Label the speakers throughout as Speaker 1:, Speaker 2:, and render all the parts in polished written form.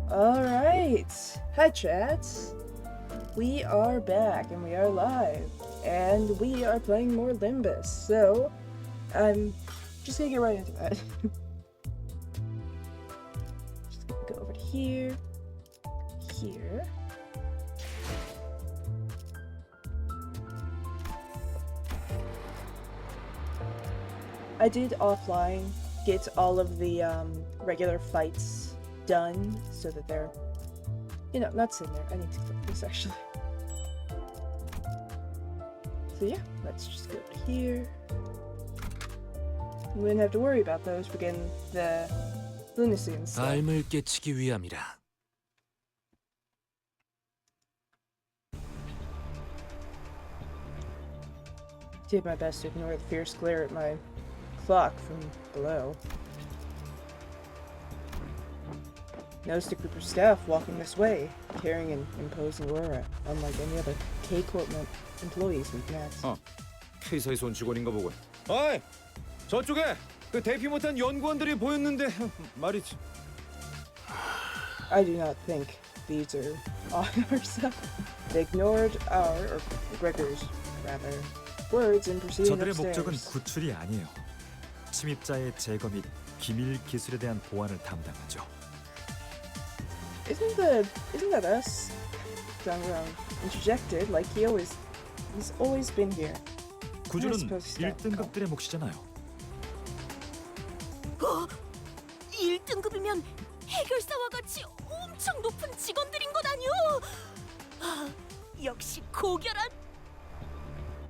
Speaker 1: Alright. Hi, chats. We are back and we are live. And we are playing more Limbus. So, I'm just gonna get right into that. Just gonna go over to here. Here. I did offline get all of the regular fights done so that they're, you know, not sitting there. I need to click this actually. So yeah, let's just go to here. We wouldn't have to worry about those for getting the lunacy and stuff.
Speaker 2: 삶을 깨치기 위함이라.
Speaker 1: Did my best to ignore the fierce glare at my clock from below. Noticed a group of staff walking this way, carrying an imposing aura, unlike any other K-Corp employees we've met.
Speaker 3: K사에서 온 직원인가 보군. 어이, 저쪽에 그 대피 못한 연구원들이 보였는데 말이지.
Speaker 1: I do not think these are on our side. They ignored our, or Gregor's, rather, words and proceeded
Speaker 4: 저들의 목적은
Speaker 1: upstairs.
Speaker 4: 구출이 아니에요. 침입자의 제거 및 기밀 기술에 대한 보안을 담당하죠.
Speaker 1: Isn't that us? Interjected like he's always been here.
Speaker 4: 구조는
Speaker 1: supposed to stop.
Speaker 4: 1등급들의 몫이잖아요.
Speaker 5: 1등급이면 해결사와 같이 엄청 높은 직원들인 것 아니오? 역시 고결한.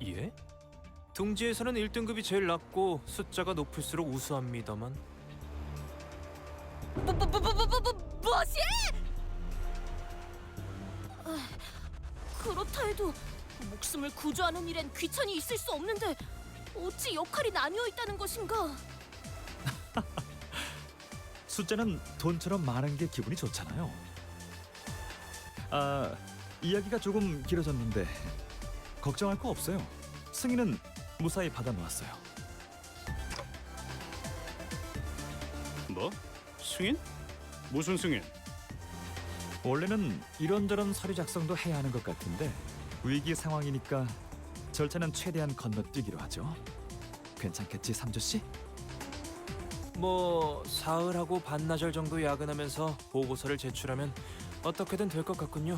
Speaker 2: 예? 둥지에서는 1등급이 제일 낮고 숫자가 높을수록 우수합니다만.
Speaker 5: 뭐지? 그렇다 해도 목숨을 구조하는 일엔 귀천이 있을 수 없는데 어찌 역할이 나뉘어 있다는 것인가?
Speaker 4: 숫자는 돈처럼 많은 게 기분이 좋잖아요. 이야기가 조금 길어졌는데 걱정할 거 없어요. 승인은 무사히 받아놓았어요.
Speaker 6: 뭐? 승인? 무슨 승인?
Speaker 4: 원래는 이런저런 서류 작성도 해야 하는 것 같은데 위기 상황이니까 절차는 최대한 건너뛰기로 하죠. 괜찮겠지, 삼조 씨?
Speaker 2: 뭐 사흘하고 반나절 정도 야근하면서 보고서를 제출하면 어떻게든 될 것 같군요.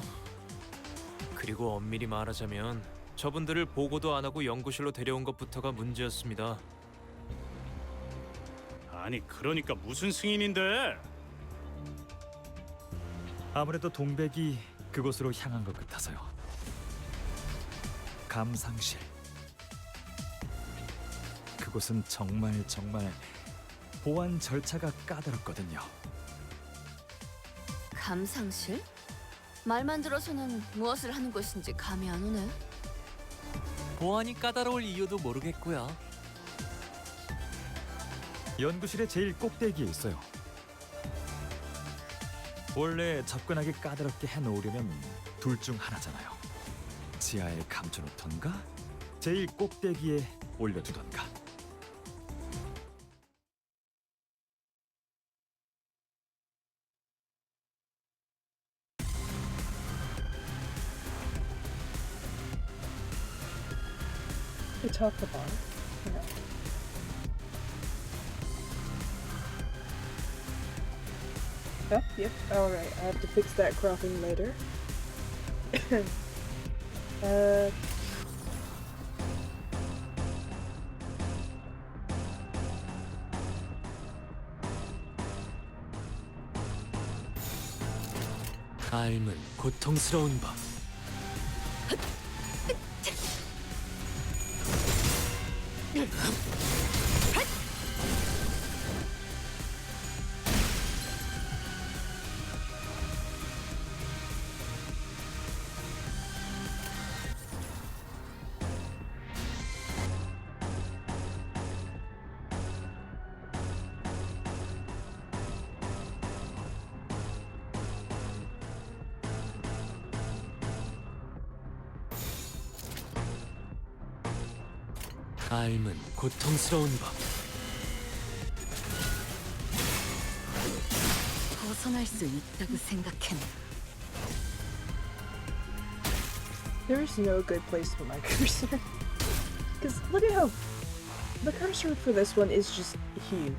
Speaker 2: 그리고 엄밀히 말하자면 저분들을 보고도 안 하고 연구실로 데려온 것부터가 문제였습니다.
Speaker 6: 아니 그러니까 무슨 승인인데?
Speaker 4: 아무래도 동백이 그곳으로 향한 것 같아서요. 감상실. 그곳은 정말 보안 절차가 까다롭거든요.
Speaker 5: 감상실? 말만 들어서는 무엇을 하는 것인지 감이 안 오네.
Speaker 2: 보안이 까다로울 이유도 모르겠고요.
Speaker 4: 연구실의 제일 꼭대기에 있어요. 원래 접근하기 까다롭게 해놓으려면 둘 중 하나잖아요. 지하에 감춰놓던가 제일 꼭대기에 올려두던가.
Speaker 1: We talked about it. Yeah. Yep. Alright, I have to fix that cropping later.
Speaker 2: 삶은 고통스러운 법. 삶은 고통스러운 법.
Speaker 5: 벗어날 수 있다고 생각했나?
Speaker 1: There's no good place to put my cursor. Because look at how the cursor for this one is just huge.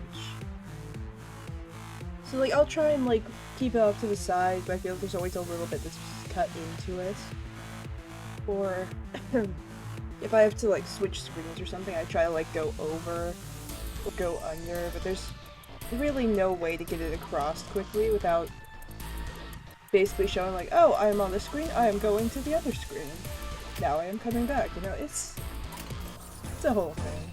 Speaker 1: So like I'll try and like keep it off to the side, but I feel like there's always a little bit that's just cut into it. Or if I have to like switch screens or something, I try to like go over or go under, but there's really no way to get it across quickly without basically showing like, oh, I am on this screen, I am going to the other screen. Now I am coming back, you know, it's a whole thing.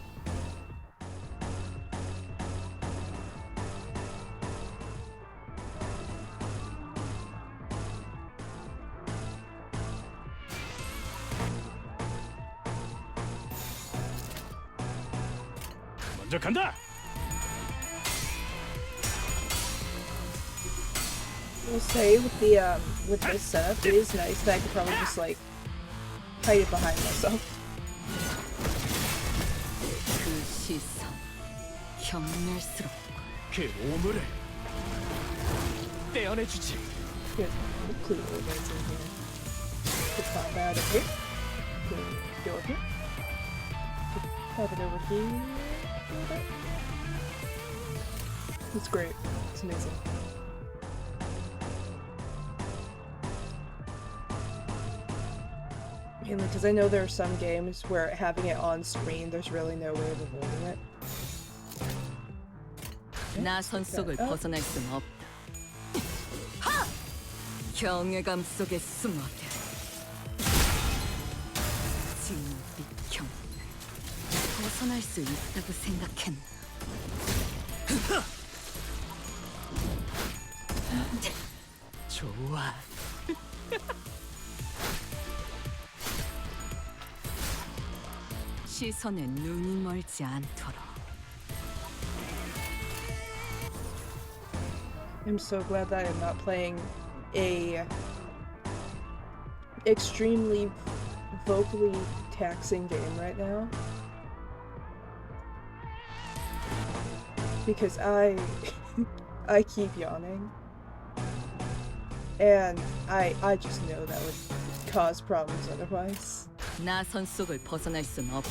Speaker 6: 먼저 간다.
Speaker 1: We'll say with this setup, it is nice that I could probably just like hide it behind myself.
Speaker 5: 그 시선 경멸스럽고
Speaker 2: 그 오물을 떼어내주지.
Speaker 1: Here's a clue that's in here. Just pop that up here. Go over here. Pop it over here. It's great. It's amazing. Mainly because I know there are some games where having it on screen, there's really no way of avoiding it.
Speaker 5: 나선 속을 벗어날 수는 없다. 하! 경외감 속에 숨어들. 진비경. 벗어날 수 있다고 생각했나?
Speaker 2: 좋아.
Speaker 5: 시선에 눈이 멀지 않도록.
Speaker 1: I'm so glad that I'm not playing a extremely vocally taxing game right now. Because I keep yawning. And I just know that would cause problems otherwise.
Speaker 5: 나선 속을 벗어날 수는 없다.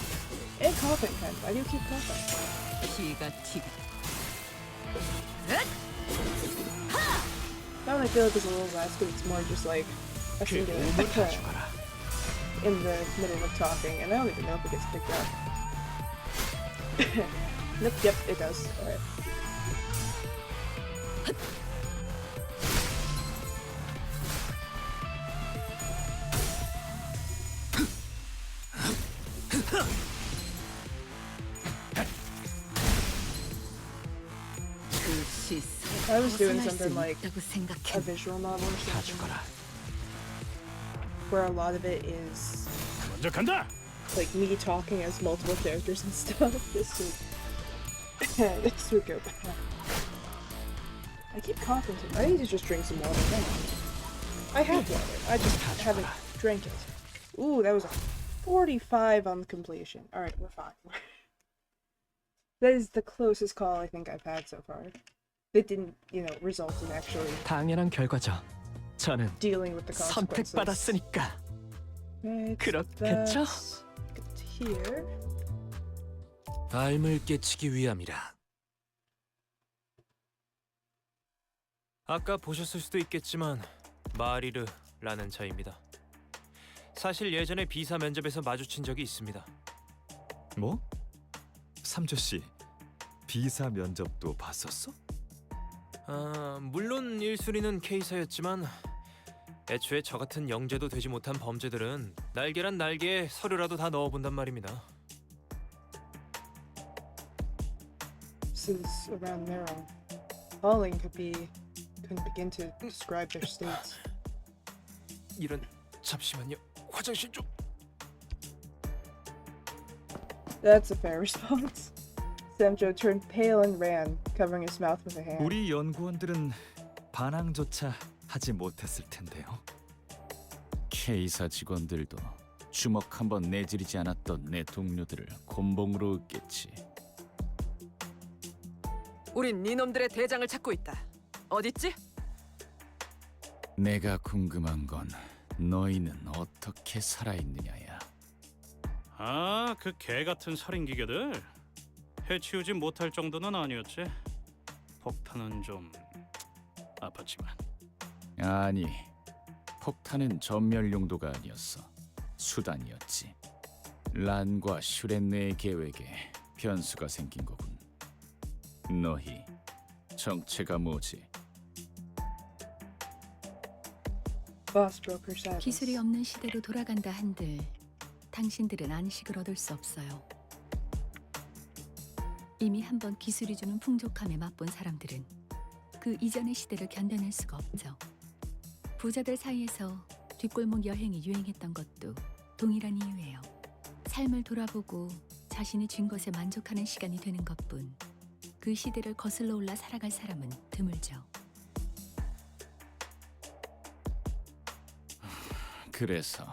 Speaker 1: And coughing kind of. I do keep coughing.
Speaker 5: 피가 튀고.
Speaker 1: That one I feel like is a little less because it's more just like a single in the middle of talking, and I don't even know if it gets picked up. Nope, yep, it does. Alright.
Speaker 5: 그 시선.
Speaker 1: I was doing
Speaker 5: 벗어날 수
Speaker 1: something like
Speaker 5: 있다고
Speaker 1: a
Speaker 5: 생각했나?
Speaker 1: visual novel or
Speaker 2: 다
Speaker 1: something,
Speaker 2: 죽어라.
Speaker 1: where a lot of it is
Speaker 6: 먼저 간다.
Speaker 1: like me talking as multiple characters and stuff. This would go bad. I keep coughing too. I need to just drink some water now. I have water. I just haven't drank it. Ooh, that was a 45 on the completion. Alright, we're fine. That is the closest call I think I've had so far. That didn't, you know, result in actually
Speaker 2: 당연한 결과죠. 저는
Speaker 1: dealing with the consequences.
Speaker 2: 선택받았으니까.
Speaker 1: Right,
Speaker 2: 그렇겠죠?
Speaker 1: that's good to hear.
Speaker 2: 알을 깨치기 위함이라. 아까 보셨을 수도 있겠지만 마리르라는 자입니다. 사실 예전에 비사 면접에서 마주친 적이 있습니다.
Speaker 4: 뭐? 삼조 씨, 비사 면접도 봤었어?
Speaker 2: 물론 1순위는 K사였지만 애초에 저 같은 영재도 되지 못한 범죄들은 날개란 날개에 서류라도 다 넣어본단 말입니다.
Speaker 1: Since around Narrow, falling couldn't begin to describe their states.
Speaker 2: 이런, 잠시만요. 화장실 좀.
Speaker 1: That's a fair response. Samjo turned pale and ran, covering his mouth with a hand.
Speaker 4: 우리 연구원들은 반항조차 하지 못했을 텐데요.
Speaker 7: K사 직원들도 주먹 한번 내지르지 않았던 내 동료들을 곤봉으로 얻겠지.
Speaker 8: 우린 니놈들의 대장을 찾고 있다. 어딨지?
Speaker 7: 내가 궁금한 건 너희는 어떻게 살아있느냐야.
Speaker 6: 아, 그 개 같은 살인 기계들 해치우지 못할 정도는 아니었지. 폭탄은 좀 아팠지만.
Speaker 7: 아니, 폭탄은 전멸 용도가 아니었어. 수단이었지. 란과 슈렌네의 계획에 변수가 생긴 거군. 너희 정체가 뭐지?
Speaker 1: Boss broke her silence.
Speaker 8: 기술이 없는 시대로 돌아간다 한들 당신들은 안식을 얻을 수 없어요. 이미 한번 기술이 주는 풍족함에 맛본 사람들은 그 이전의 시대를 견뎌낼 수가 없죠. 부자들 사이에서 뒷골목 여행이 유행했던 것도 동일한 이유예요. 삶을 돌아보고 자신이 쥔 것에 만족하는 시간이 되는 것뿐 그 시대를 거슬러 올라 살아갈 사람은 드물죠.
Speaker 7: 그래서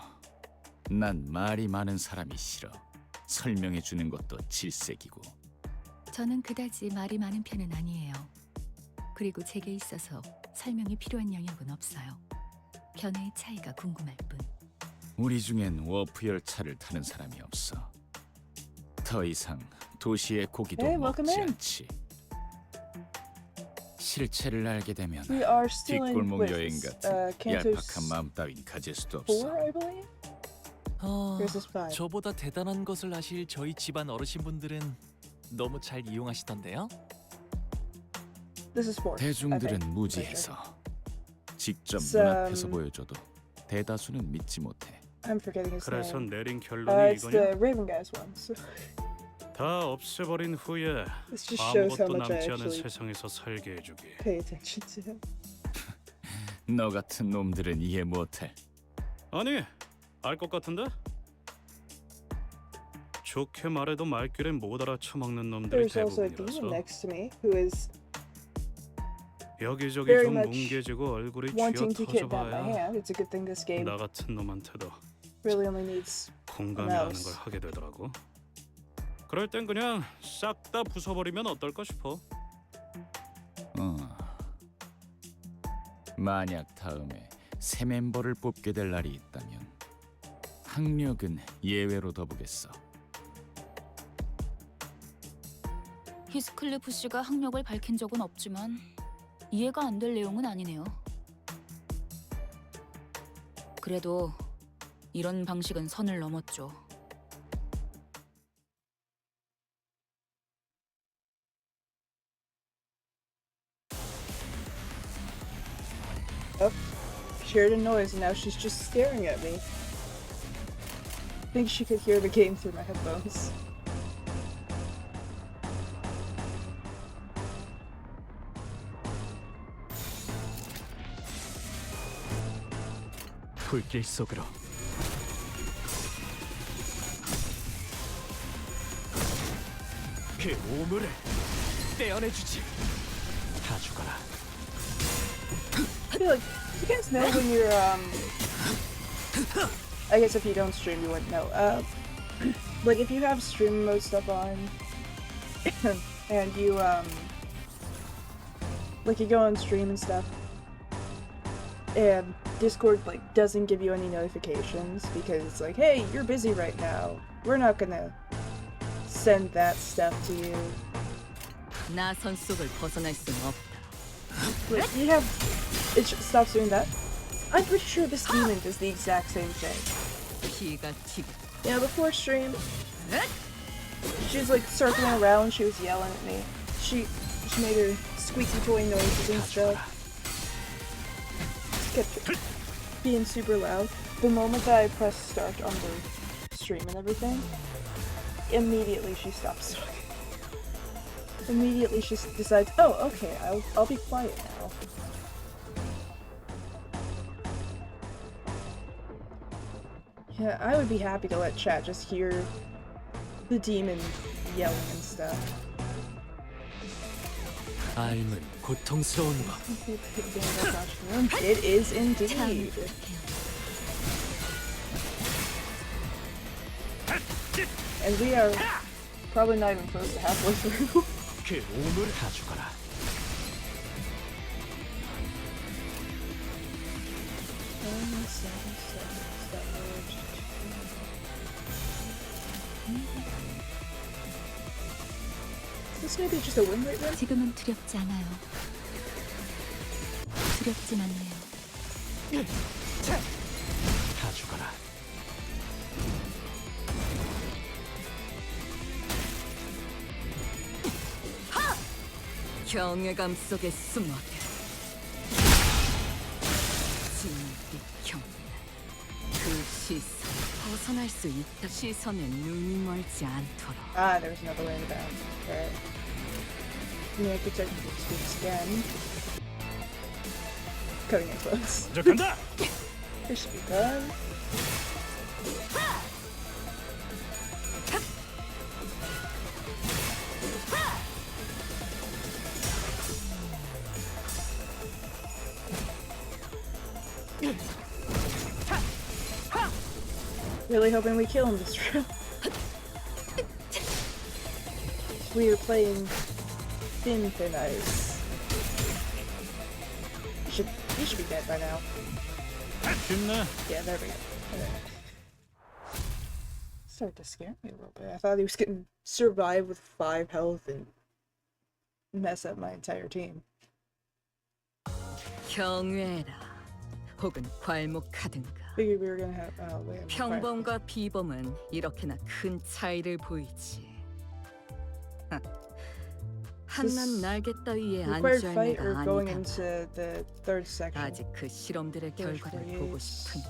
Speaker 7: 난 말이 많은 사람이 싫어. 설명해 주는 것도 질색이고.
Speaker 8: 저는 그다지 말이 많은 편은 아니에요. 그리고 제게 있어서 설명이 필요한 영역은 없어요. 견해의 차이가 궁금할 뿐.
Speaker 7: 우리 중엔 워프 열차를 타는 사람이 없어. 더 이상 도시의 고기도
Speaker 1: Hey, welcome
Speaker 7: 먹지
Speaker 1: in.
Speaker 7: 않지. 실체를 알게 되면
Speaker 1: We are still in
Speaker 7: 뒷골목
Speaker 1: with
Speaker 7: 여행 같은
Speaker 1: Cantos
Speaker 7: 얄팍한 마음 따윈 가질 수도
Speaker 1: 4,
Speaker 7: 없어.
Speaker 1: I believe. Versus 5.
Speaker 2: 저보다 대단한 것을 아실 저희 집안 어르신분들은 너무 잘 이용하시던데요.
Speaker 1: This is 4.
Speaker 7: 대중들은
Speaker 1: I think.
Speaker 7: 무지해서 직접
Speaker 1: It's,
Speaker 7: 눈앞에서 보여줘도 대다수는 믿지 못해.
Speaker 1: I'm forgetting his
Speaker 6: 그래서
Speaker 1: name.
Speaker 6: 내린 결론이
Speaker 1: It's
Speaker 6: 이거냐?
Speaker 1: the Raven guys one. So
Speaker 6: 다 없애버린 후에
Speaker 1: this just shows how
Speaker 6: 아무것도
Speaker 1: much I
Speaker 6: 남지 않은
Speaker 1: actually
Speaker 6: 세상에서 살게 해주기.
Speaker 1: pay attention to him.
Speaker 7: 너 같은 놈들은 이해 못해.
Speaker 6: 아니, 알 것 같은데? 좋게 말해도 말귀를 못 알아쳐먹는 놈들이
Speaker 1: There's also a demon
Speaker 6: 대부분이라서
Speaker 1: next to me who is
Speaker 6: 여기저기
Speaker 1: very
Speaker 6: 좀
Speaker 1: much
Speaker 6: 뭉개지고 얼굴이 쥐어
Speaker 1: wanting to kidnap my
Speaker 6: 터져봐야
Speaker 1: hand. It's a good thing this game
Speaker 6: 나 같은 놈한테도
Speaker 1: really only needs
Speaker 6: 공감이라는
Speaker 1: mouse.
Speaker 6: 걸 하게 되더라고. 그럴 땐 그냥 싹 다 부숴버리면 어떨까 싶어.
Speaker 7: 만약 다음에 새 멤버를 뽑게 될 날이 있다면 학력은 예외로 둬보겠어.
Speaker 5: 히스클리프 씨가 학력을 밝힌 적은 없지만 이해가 안 될 내용은 아니네요. 그래도 이런 방식은 선을 넘었죠.
Speaker 1: She heard a noise and now she's just staring at me. I think she could hear the game through my headphones.
Speaker 2: 불길 속으로. 그 오물을 떼어내주지. 다 죽어라.
Speaker 1: I feel like you guys know when you're I guess if you don't stream you wouldn't know. Like if you have stream mode stuff on and you like you go on stream and stuff and Discord like doesn't give you any notifications because it's like, hey, you're busy right now. We're not gonna send that stuff to you.
Speaker 5: 나선 속을 벗어날 수는 없다.
Speaker 1: Like you have it stops doing that. I'm pretty sure this demon does the exact same thing.
Speaker 5: 피가 튀고
Speaker 1: Yeah, before stream, she was like circling around. She was yelling at me. She made her squeaky toy noises and stuff. Kept being super loud. The moment that I press start on the stream and everything, immediately she stops talking. Immediately she decides, oh, okay, I'll be quiet now. Yeah, I would be happy to let chat just hear the demon yelling and stuff.
Speaker 2: 삶은 고통스러운 법.
Speaker 1: It is indeed. And we are probably not even close to halfway through.
Speaker 2: 그 오물을 다 죽어라.
Speaker 1: This may be just a win rate then?
Speaker 8: 지금은 두렵지 않아요. 두렵진 않네요.
Speaker 4: 다 죽어라.
Speaker 5: 경외감 속에 숨어들. 진비경. 그 시선 벗어날 수 있다. 시선에 눈이 멀지 않도록.
Speaker 1: Ah, there's another way in the back. Okay. Yeah, I could technically do this again. Cutting it close.
Speaker 6: 먼저 간다.
Speaker 1: This should be fun. Really hoping we kill him this round. We are playing thin ice. You should be dead by now.
Speaker 6: 쉽네.
Speaker 1: Yeah, there we go. Okay. Started to scare me a little bit. I thought he was gonna survive with 5 health and mess up my entire team.
Speaker 5: 경외라. 혹은 괄목하든가.
Speaker 1: Figured we were gonna have. Oh wait. I'm fine.
Speaker 5: 평범과 비범은 이렇게나 큰 차이를 보이지. 한낱 날개 따위에
Speaker 1: Required
Speaker 5: 앉을
Speaker 1: fight
Speaker 5: 내가
Speaker 1: or going
Speaker 5: 아니다.
Speaker 1: into the third section.
Speaker 5: 아직 그 실험들의 결과를
Speaker 1: Which
Speaker 5: 보고
Speaker 1: is-
Speaker 5: 싶으니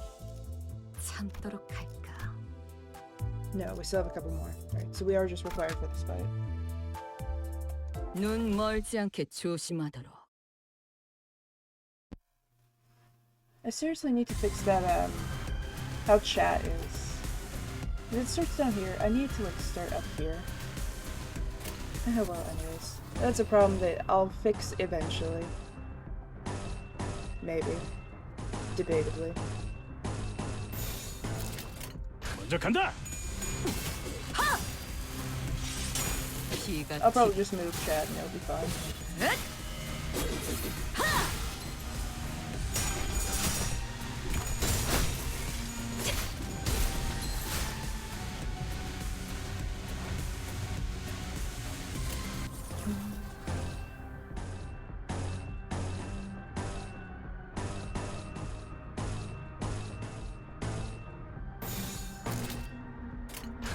Speaker 5: 참도록 할까.
Speaker 1: No, we still have a couple more. Right, so we are just required for this fight.
Speaker 5: 눈 멀지 않게 조심하도록.
Speaker 1: I seriously need to fix that. How chat is. It starts down here. I need to like start up here. Oh well, anyways. That's a problem that I'll fix eventually. Maybe. Debatably.
Speaker 6: 먼저 간다.
Speaker 5: 피가
Speaker 1: I'll probably just move chat and it'll be fine.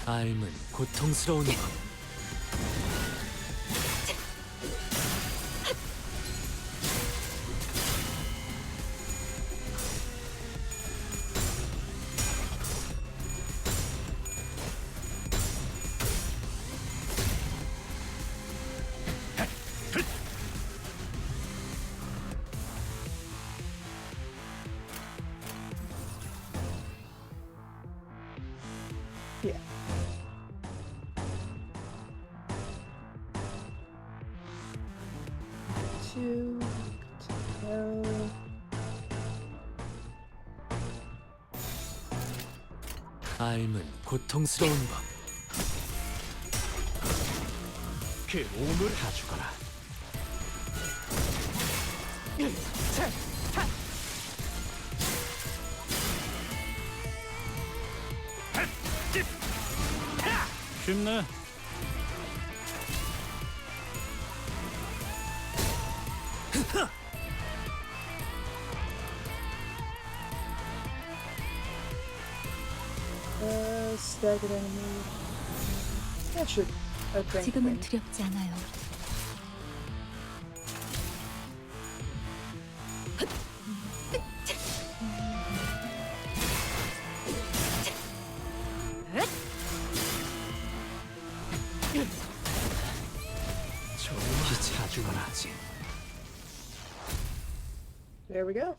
Speaker 2: 삶은 고통스러운 법.
Speaker 1: Yeah. Two to go.
Speaker 2: 삶은 고통스러운 법.
Speaker 4: 그 오물 다 죽어라.
Speaker 6: 쉽네.
Speaker 1: Staggered enemy. That should. I think.
Speaker 8: 지금은
Speaker 1: win.
Speaker 8: 두렵지 않아요.
Speaker 2: 빛이 다 죽어라.
Speaker 1: There we go.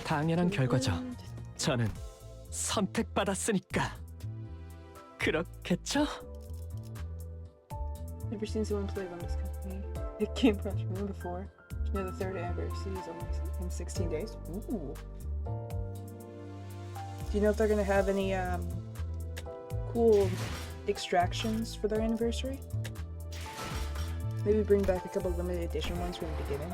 Speaker 9: 당연한 결과죠. 저는 선택받았으니까. 그렇겠죠?
Speaker 1: Never seen someone play Limbus Company. It came from before. Near the 3rd anniversary is only in 16 days. Ooh. Do you know if they're gonna have any cool extractions for their anniversary? Maybe bring back a couple limited edition ones from the beginning.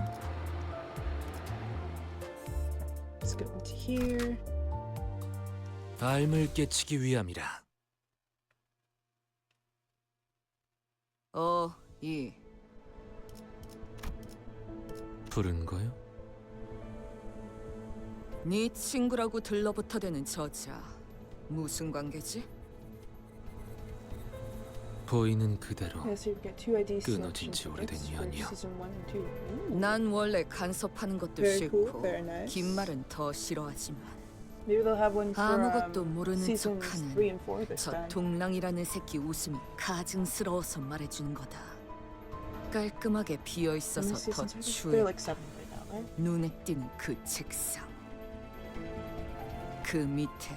Speaker 1: Let's go into here.
Speaker 2: 알을 깨치기 위함이라.
Speaker 5: 이.
Speaker 2: 부른 거요?
Speaker 5: 네 친구라고 들러붙어대는 저자. 무슨 관계지?
Speaker 2: 보이는 그대로
Speaker 1: Yeah, so you get 2 ID
Speaker 2: 끊어진
Speaker 1: selection
Speaker 2: 지 오래된
Speaker 1: tickets for
Speaker 2: 인연이요.
Speaker 1: season 1 and 2. Ooh.
Speaker 5: 난 원래 간섭하는 것도
Speaker 1: Very cool,
Speaker 5: 싫고
Speaker 1: very nice.
Speaker 5: 긴 말은 더 싫어하지만
Speaker 1: Maybe they'll have one for
Speaker 5: 아무것도 모르는
Speaker 1: seasons
Speaker 5: 척하는
Speaker 1: 3 and 4 this
Speaker 5: 저
Speaker 1: time.
Speaker 5: 동랑이라는 새끼 웃음이 가증스러워서 말해주는 거다. 깔끔하게 비어
Speaker 1: How
Speaker 5: 있어서
Speaker 1: many
Speaker 5: 더
Speaker 1: seasons are there?
Speaker 5: 추해.
Speaker 1: They're like 7 right now, right?
Speaker 5: 눈에 띄는 그 책상. 그 밑에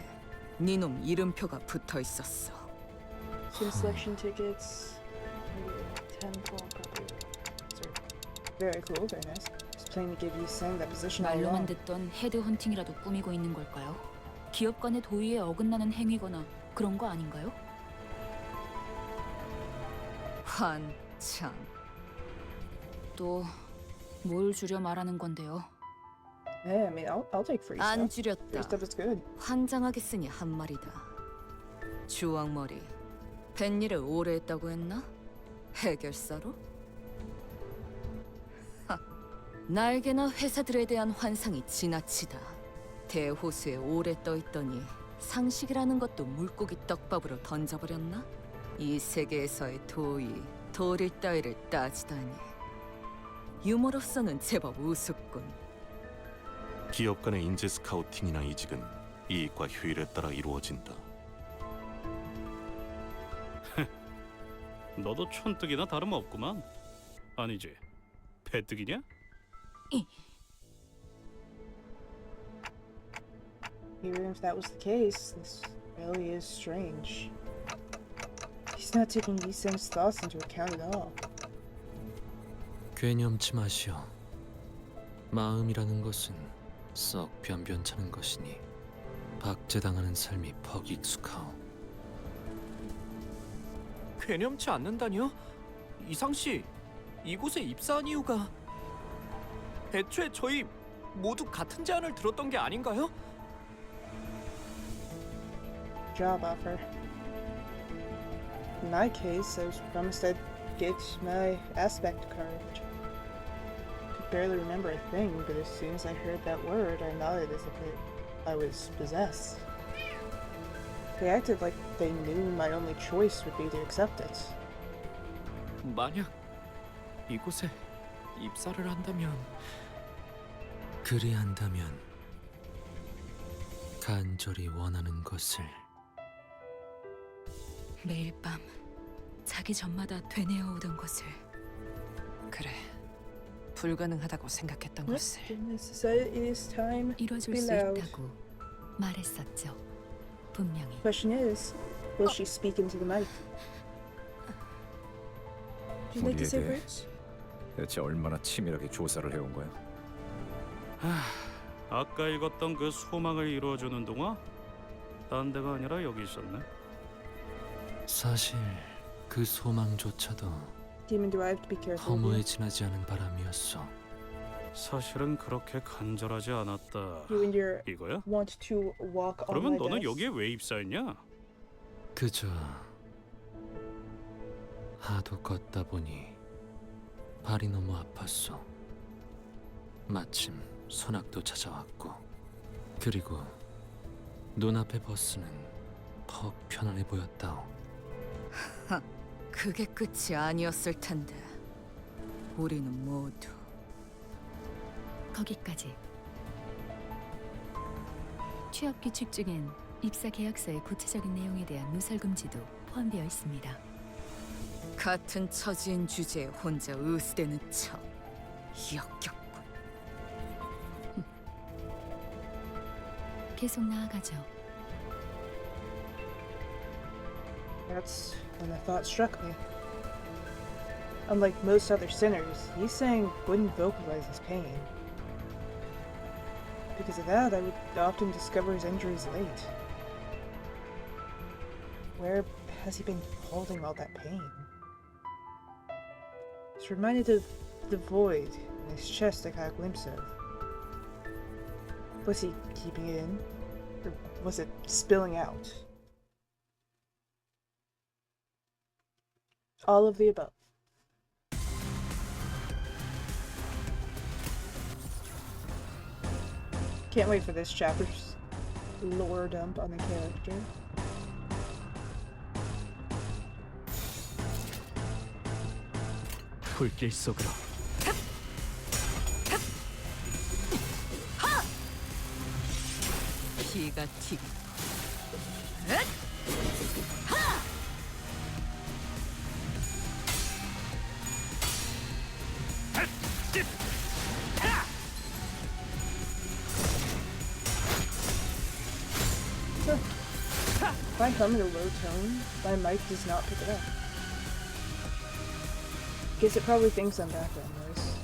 Speaker 5: 니놈 이름표가 붙어 있었어.
Speaker 1: Team selection tickets. Maybe 10, 12, probably. Sorry. Very cool, very nice. Just playing to give you sang that position all
Speaker 8: 말로만
Speaker 1: along.
Speaker 8: 듣던 헤드헌팅이라도 꾸미고 있는 걸까요? 기업 간의 도의에 어긋나는 행위거나 그런 거 아닌가요?
Speaker 5: 환창.
Speaker 8: 또 뭘 줄여 말하는 건데요?
Speaker 1: Yeah, I mean, I'll take free
Speaker 5: 안
Speaker 1: stuff.
Speaker 5: 줄였다.
Speaker 1: Free stuff is good.
Speaker 5: 환장하겠으니 한 말이다. 주황머리, 뱃일을 오래 했다고 했나? 해결사로? 하, 날개나 회사들에 대한 환상이 지나치다. 대호수에 오래 떠있더니 상식이라는 것도 물고기 떡밥으로 던져버렸나? 이 세계에서의 도의, 도리 따위를 따지다니. 유머로서는 제법 우습군.
Speaker 10: 기업 간의 인재 스카우팅이나 이직은 이익과 효율에 따라 이루어진다.
Speaker 6: 너도 촌뜨기나 다름없구만. 아니지, 배뜨기냐?
Speaker 1: Even if that was the case, this really is strange. He's not taking these things thoughts into account at all.
Speaker 2: 괴념치 마시오. 마음이라는 것은 썩 변변찮은 것이니 박제당하는 삶이 퍽 익숙하오. 괴념치 않는다니요? 이상 씨, 이곳에 입사한 이유가 애초에 저희 모두 같은 제안을 들었던 게 아닌가요?
Speaker 1: Job offer. In my case, I was promised I'd get my aspect carved. Could barely remember a thing, but as soon as I heard that word, I nodded as if I was possessed. They acted like they knew my only choice would be to accept it.
Speaker 2: 만약 이곳에 입사를 한다면 그리한다면 간절히 원하는 것을
Speaker 8: 매일 밤 자기 전마다 되뇌어 오던 것을.
Speaker 9: 그래. 불가능하다고 생각했던 것을.
Speaker 1: Goodness, it is time.
Speaker 8: 이뤄줄
Speaker 1: Be
Speaker 8: 수
Speaker 1: loud.
Speaker 8: 있다고 말했었죠. 분명히.
Speaker 1: Question is, will she speak into the mic? Would you like to say
Speaker 3: 우리에게
Speaker 1: words?
Speaker 3: 대체 얼마나 치밀하게 조사를 해온 거야?
Speaker 6: 아까 읽었던 그 소망을 이루어주는 동화? 딴 데가 아니라 여기 있었네.
Speaker 2: 사실 그 소망조차도
Speaker 1: Demon, do I have to be careful?
Speaker 2: 허무에 지나지 않은 바람이었어.
Speaker 6: 사실은 그렇게 간절하지 않았다.
Speaker 1: You and your
Speaker 6: 이거야?
Speaker 1: want to walk on
Speaker 6: 그러면
Speaker 1: my
Speaker 6: 너는
Speaker 1: desk?
Speaker 6: 여기에 왜 입사했냐?
Speaker 2: 그저 하도 걷다 보니 발이 너무 아팠어. 마침 소낙도 찾아왔고, 그리고 눈앞의 버스는 퍽 편안해 보였다오.
Speaker 5: 그게 끝이 아니었을 텐데. 우리는 모두
Speaker 8: 거기까지. 취업 규칙 중엔 입사 계약서의 구체적인 내용에 대한 누설 금지도 포함되어 있습니다.
Speaker 5: 같은 처지인 주제에 혼자 으스대는 척. 역겹군.
Speaker 8: 계속 나아가죠.
Speaker 1: That's when the thought struck me. Unlike most other sinners, he's saying wouldn't vocalize his pain. Because of that, I would often discover his injuries late. Where has he been holding all that pain? It's reminded of the void in his chest I caught a glimpse of. Was he keeping it in? Or was it spilling out? All of the above. Can't wait for this chapter's lore dump on the character.
Speaker 4: 불길 속으로.
Speaker 9: 기가 튀기.
Speaker 1: If I hum in a low tone, my mic does not pick it up. Guess it probably thinks I'm background noise.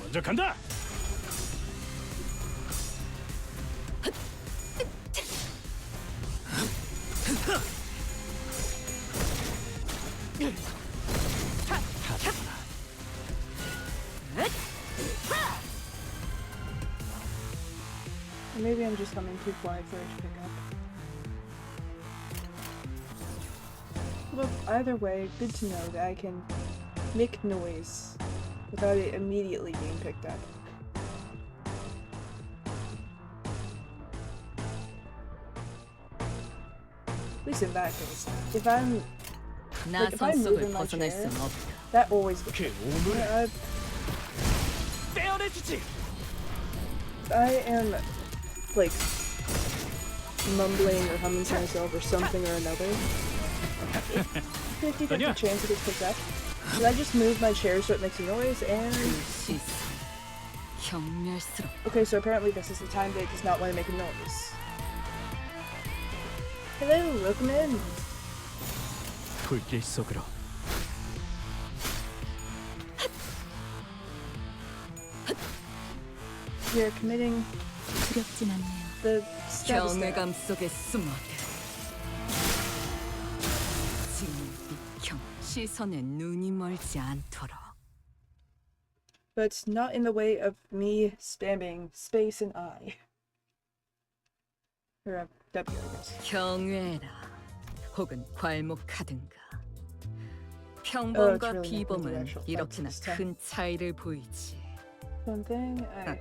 Speaker 6: 먼저 간다.
Speaker 1: Or maybe I'm just humming too quiet for it to pick up. Look, either way, good to know that I can make noise without it immediately being picked up. At least in that case. If I'm if I
Speaker 9: 나선
Speaker 1: move in
Speaker 9: 속을
Speaker 1: my
Speaker 9: 벗어날
Speaker 1: chair,
Speaker 9: 순 없다.
Speaker 1: that always gets
Speaker 6: 그 오물을
Speaker 2: 떼어내주지.
Speaker 1: I am like mumbling or humming to myself or something or another. 50-50 chance it gets picked up. And I just move my chair so it makes a noise and
Speaker 9: 시스. 경멸스럽.
Speaker 1: okay, so apparently this is the time that it does not want to make a noise. Hello, welcome in.
Speaker 4: 불길 속으로.
Speaker 1: You're committing
Speaker 8: 두렵진 않네요.
Speaker 1: the status there.
Speaker 9: 경외감 속에 숨어들. 진비경 시선에 눈이 멀지 않도록.
Speaker 1: But not in the way of me spamming space and I. Or W, I guess.
Speaker 9: 경외라 혹은 괄목하든가.
Speaker 1: Oh, it's
Speaker 9: 평범과
Speaker 1: really
Speaker 9: 비범은
Speaker 1: controversial.
Speaker 9: 이렇게나
Speaker 1: That's just
Speaker 9: 큰 차이를 보이지.
Speaker 1: One thing, I...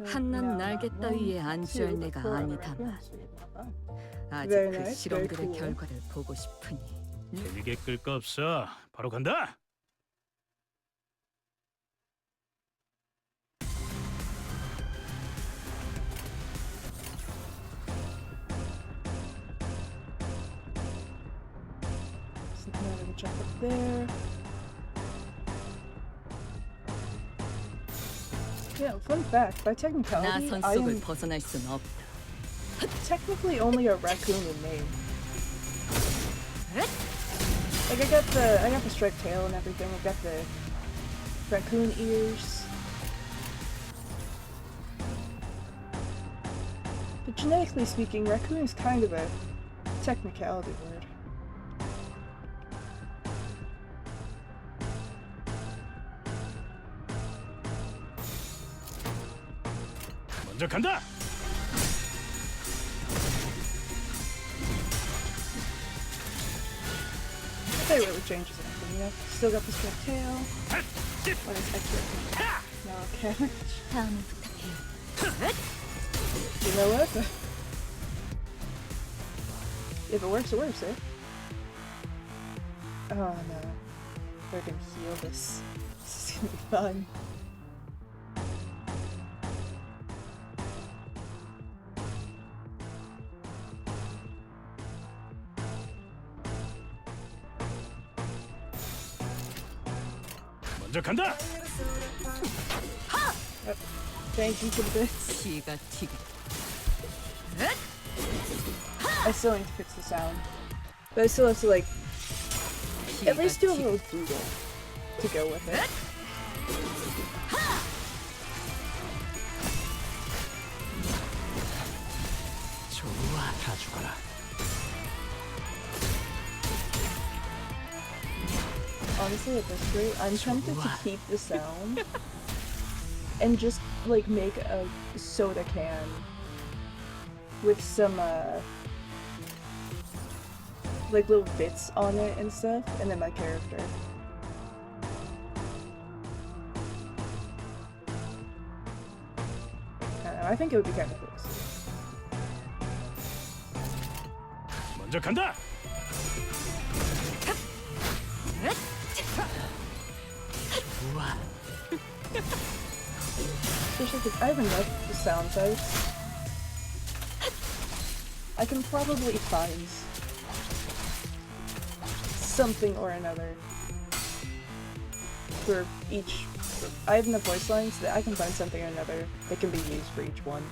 Speaker 9: 한낱 날개
Speaker 1: not
Speaker 9: 따위에
Speaker 1: one,
Speaker 9: 안주할
Speaker 1: two,
Speaker 9: 내가
Speaker 1: four,
Speaker 9: 아니다만
Speaker 1: so you're not bad.
Speaker 9: 아직
Speaker 1: Very
Speaker 9: 그
Speaker 1: nice,
Speaker 9: 실험들의
Speaker 1: very cool.
Speaker 9: 결과를 보고 싶으니
Speaker 6: 길게 끌 거 없어. 바로 간다.
Speaker 1: So now I'm gonna jump up there. Yeah, fun fact, by technicality,
Speaker 9: 나선
Speaker 1: I
Speaker 9: 속을
Speaker 1: am
Speaker 9: 벗어날 순 없다.
Speaker 1: technically only a raccoon in name. Like I got the striped tail and everything. I got the raccoon ears. But genetically speaking, raccoon is kind of a technicality word.
Speaker 6: 먼저 간다.
Speaker 1: That really changes anything, you know? Still got the striped tail. What is extra? No, okay.
Speaker 8: 다음을 부탁해요.
Speaker 1: You know what? If it works, it works, eh? Oh no. They're gonna heal this. This is gonna be fun.
Speaker 6: 먼저 간다.
Speaker 1: Thank you for the bits.
Speaker 9: 기가 튀기.
Speaker 1: I still need to fix the sound. But I still have to, like, at least do a little doodle to go with it.
Speaker 4: 다 죽어라.
Speaker 1: Honestly, at this rate, I'm tempted to keep the sound and just like make a soda can with some like little bits on it and stuff, and then my character. I don't know, I think it would be kind of cool.
Speaker 6: 먼저 간다.
Speaker 1: Especially because I have enough sound effects. I can probably find something or another for each. I have enough voice lines that I can find something or another that can be used for each one.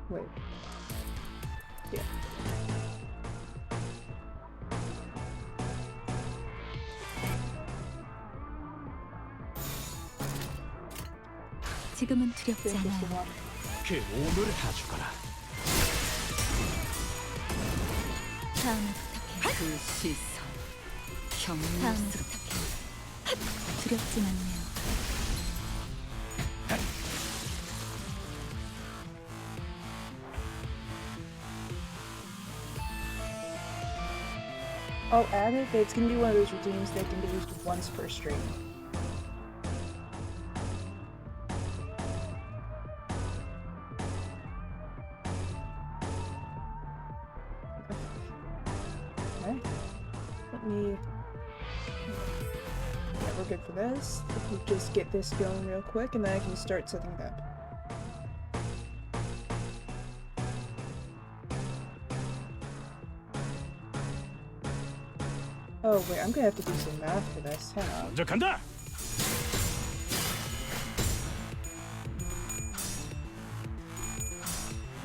Speaker 1: Wait. Yeah.
Speaker 8: 지금은 두렵지
Speaker 1: Just the
Speaker 8: 않아요.
Speaker 1: one.
Speaker 4: 그 오물을 다 죽어라.
Speaker 8: 다음을 부탁해.
Speaker 9: 그 시선
Speaker 8: 다음을
Speaker 9: 경멸스럽.
Speaker 8: 부탁해. 두렵진 않네요.
Speaker 1: I'll add it, but it's gonna be one of those routines that can be used once per stream. Okay. Let me... Yeah, we're good for this. Let me just get this going real quick, and then I can start setting it up. Oh wait, I'm gonna have to do some math for this. Hang on.
Speaker 6: 먼저 간다.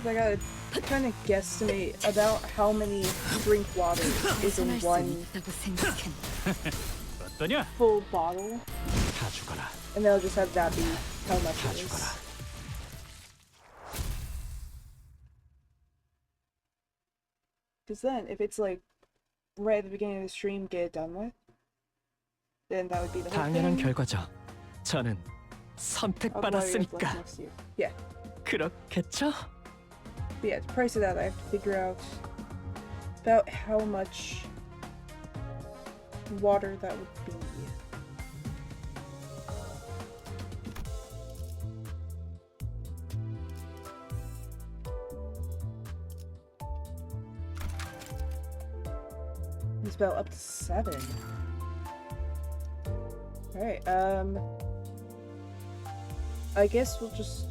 Speaker 1: I gotta kind of guesstimate about how many drink water is in
Speaker 9: 벗어날 수
Speaker 1: one
Speaker 9: 있다고 생각했나?
Speaker 6: 어떠냐?
Speaker 1: full bottle,
Speaker 4: 다 죽어라.
Speaker 1: and then I'll just have that be how much
Speaker 4: 다
Speaker 1: it is.
Speaker 4: 죽어라.
Speaker 1: Because then, if it's like right at the beginning of the stream, get it done with, then that would be the whole
Speaker 11: 당연한
Speaker 1: thing.
Speaker 11: 결과죠. 저는
Speaker 1: Otherwise, you have
Speaker 11: 선택받았으니까
Speaker 1: less next year. Yeah.
Speaker 11: 그렇겠죠?
Speaker 1: But yeah, to price it out, I have to figure out about how much water that would be. It's about up to 7. Alright, I guess we'll just...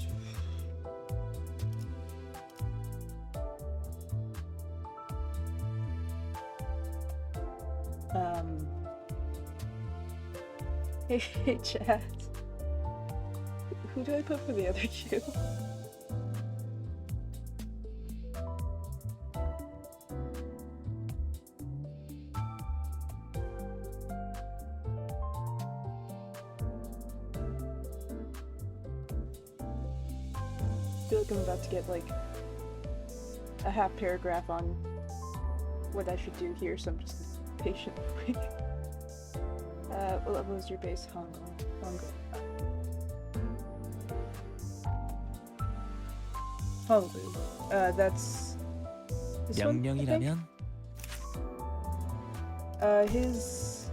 Speaker 1: Hey, chat. Who do I put for the other two? I feel like I'm about to get like a half paragraph on what I should do here, so I'm just patient. What level is your base? Hongo. Honolulu. That's this one, I think?
Speaker 11: 명령이라면
Speaker 1: His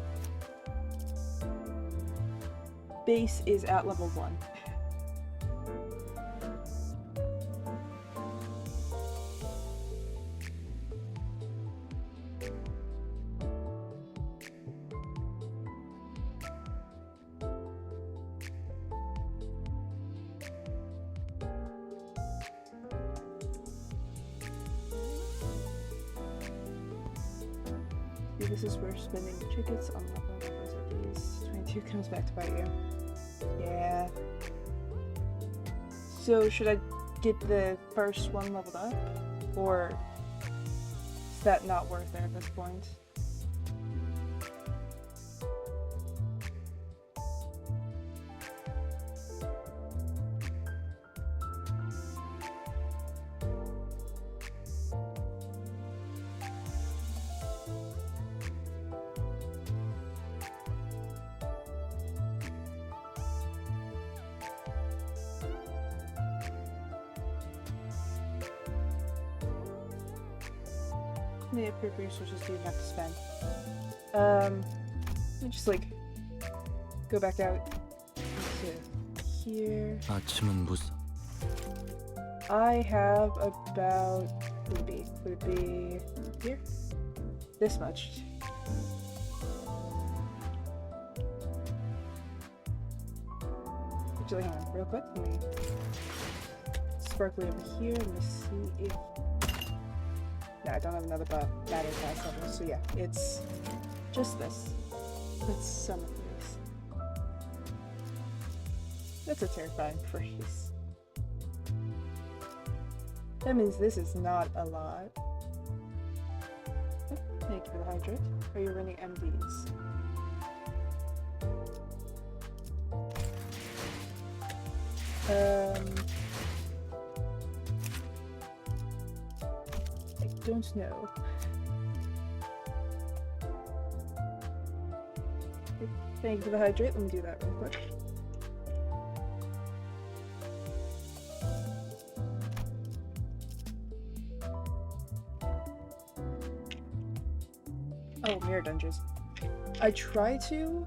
Speaker 1: base is at level 1. This is where spending tickets on level these 22 comes back to bite you. Yeah. So should I get the first one leveled up? Or is that not worth it at this point? The appropriate resources do you have to spend? Let me just like go back out to here.
Speaker 2: 아침은 무슨
Speaker 1: I have about would it be here? This much. Actually, hang on, real quick. Let me sparkly over here. Let me see if. No, I don't have another battery pass level, so yeah, it's just this. Let's summon this. That's a terrifying phrase. That means this is not a lot. Oh, thank you for the hydrate. Are you running MDs? I don't know. Okay, thank you for the hydrate. Let me do that real quick. Oh, mirror dungeons. I try to.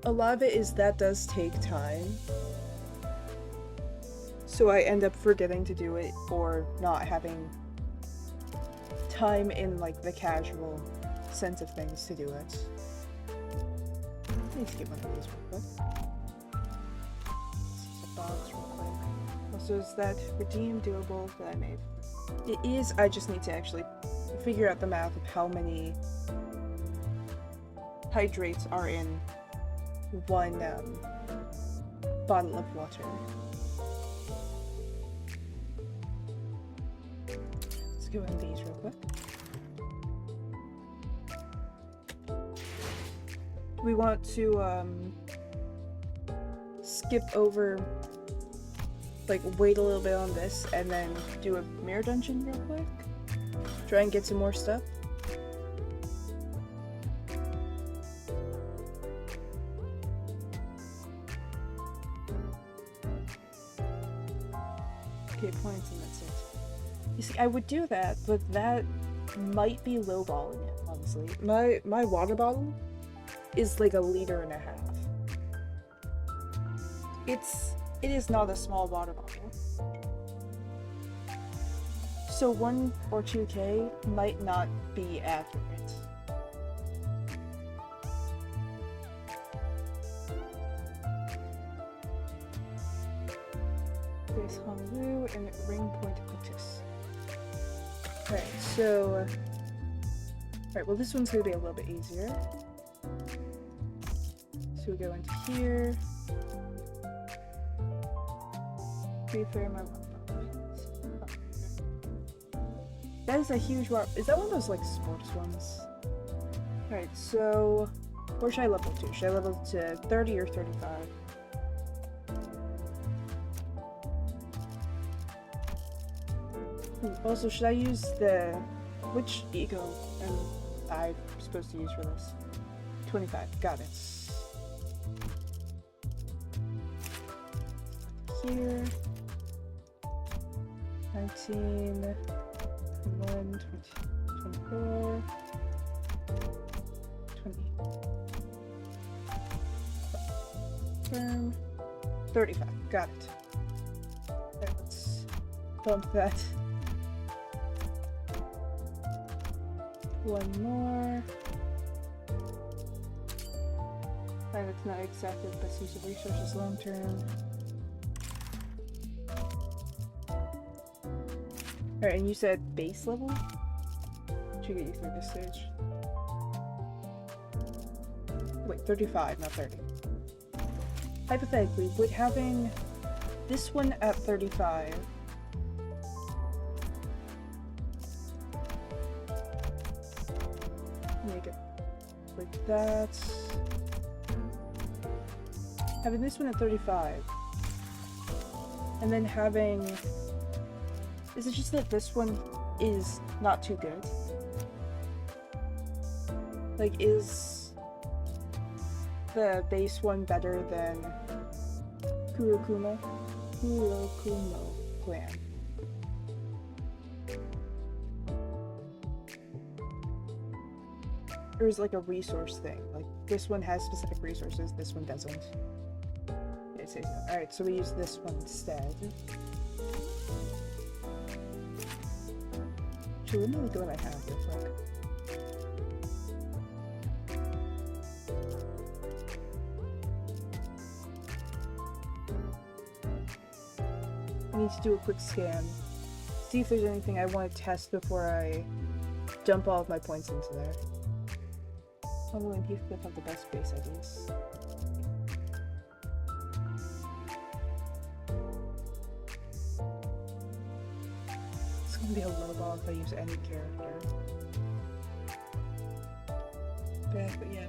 Speaker 1: A lot of it is that does take time. So I end up forgetting to do it or not having time in like the casual sense of things to do it. I need to get one of these real quick. This is a box real quick. Also, is that redeem doable that I made? It is, I just need to actually figure out the math of how many hydrates are in one bottle of water. Let's go in these real quick. We want to skip over, like wait a little bit on this and then do a mirror dungeon real quick. Try and get some more stuff. Okay, points and that's it. You see, I would do that, but that might be lowballing it, honestly. My water bottle is like 1.5 liters. It is not a small water bottle. So 1 or 2k might not be accurate. There's Honolulu and Ring Point Otis. Alright, so... Alright, well this one's gonna be a little bit easier. So we go into here. That is a huge warp. Is that one of those like sports ones? Alright, so where should I level to? Should I level to 30 or 35? Also, should I use which ego am I supposed to use for this? 25, got it. Here. 19, 21, 24, 20. Confirm. 35, got it. Okay, let's bump that. One more. Fine, it's not exactly the best use of resources long term. Alright, and you said base level? Should get you through this stage. Wait, 35, not 30. Hypothetically, would having this one at 35. Make it like that. Having this one at 35. And then having... Is it just that this one is not too good? Like, is the base one better than Kurokumo clan? Or is it like a resource thing? Like, this one has specific resources, this one doesn't. Yeah, it says that. Alright, so we use this one instead. Actually, let me look at what I have real quick. I need to do a quick scan. See if there's anything I want to test before I dump all of my points into there. Probably people have the best base ideas. It's gonna be a low ball if I use any character. But yeah,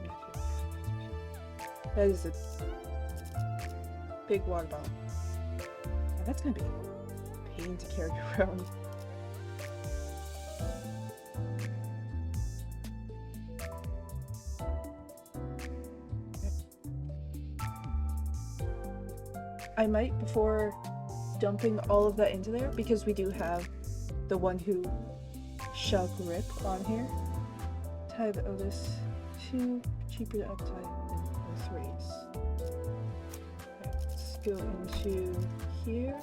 Speaker 1: that is a big water ball. Yeah, that's gonna be a pain to carry around. I might, before dumping all of that into there, because we do have the one who shall grip on here, tie the Otis 2, cheaper to uptie than the 3s. Let's go into here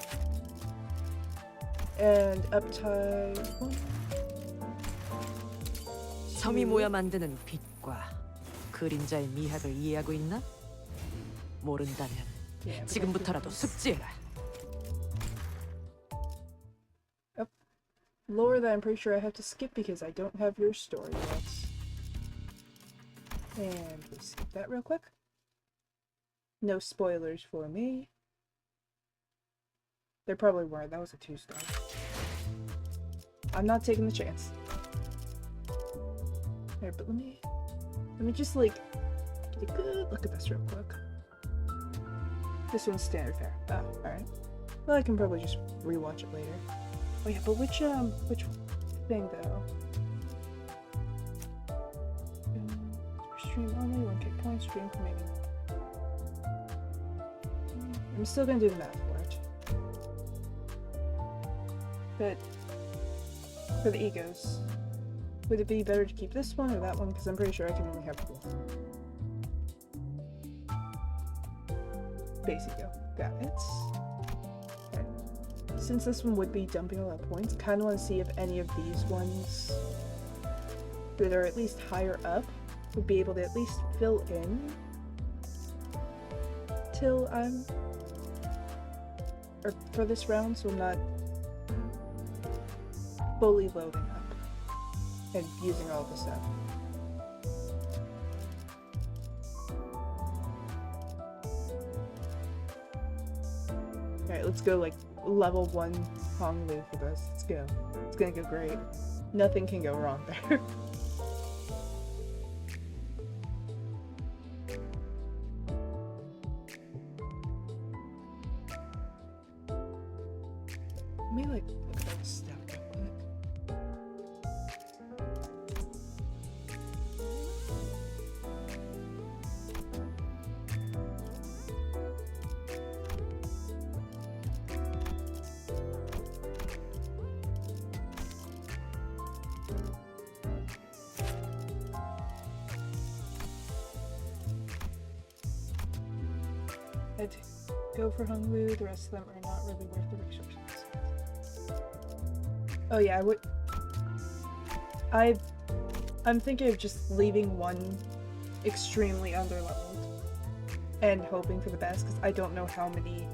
Speaker 1: and uptie 1.
Speaker 9: 섬이 모여 만드는 빛과 그림자의 미학을 이해하고 있나? 모른다면 지금부터라도 숙지해라.
Speaker 1: Lore that I'm pretty sure I have to skip because I don't have your story yet. And we skip that real quick. No spoilers for me. There probably weren't. That was a 2-star. I'm not taking the chance. Alright, but let me just like get a good look at this real quick. This one's standard fare. Oh, alright. Well, I can probably just rewatch it later. Oh yeah, but which thing though? Stream only, 1k points, stream remaining. I'm still gonna do the math for it. But for the egos, would it be better to keep this one or that one? Because I'm pretty sure I can only have both. Base ego. Got it. Okay. Since this one would be dumping a lot of points, kind of want to see if any of these ones that are at least higher up would be able to at least fill in till I'm... or for this round, so I'm not fully loading up and using all the stuff. Alright, let's go like level 1 Honglu for this. Let's go. It's gonna go great. Nothing can go wrong there. Let me like look at that stuff real quick. I'd go for Honglu, the rest of them are not really worth the resources. Oh yeah, I would... I'm thinking of just leaving one extremely underleveled and hoping for the best, because I don't know how many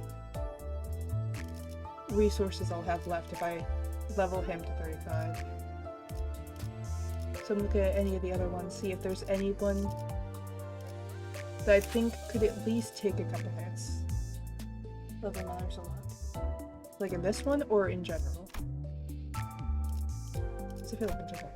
Speaker 1: resources I'll have left if I level him to 35. So I'm looking at any of the other ones, see if there's anyone that I think could at least take a couple hits. Level matters a lot. Like in this one or in general? 'Cause I feel like in general.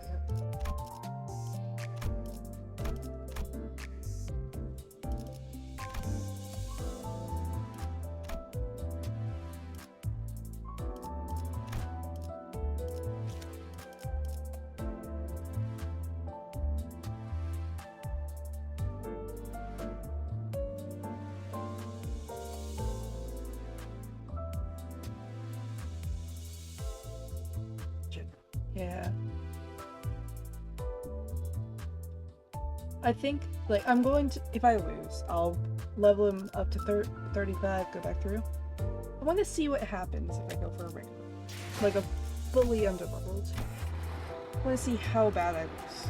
Speaker 1: Yeah. I think, like, I'm going to, if I lose, I'll level him up to 35, go back through. I want to see what happens if I go for a regular. Like a fully underleveled. I want to see how bad I lose.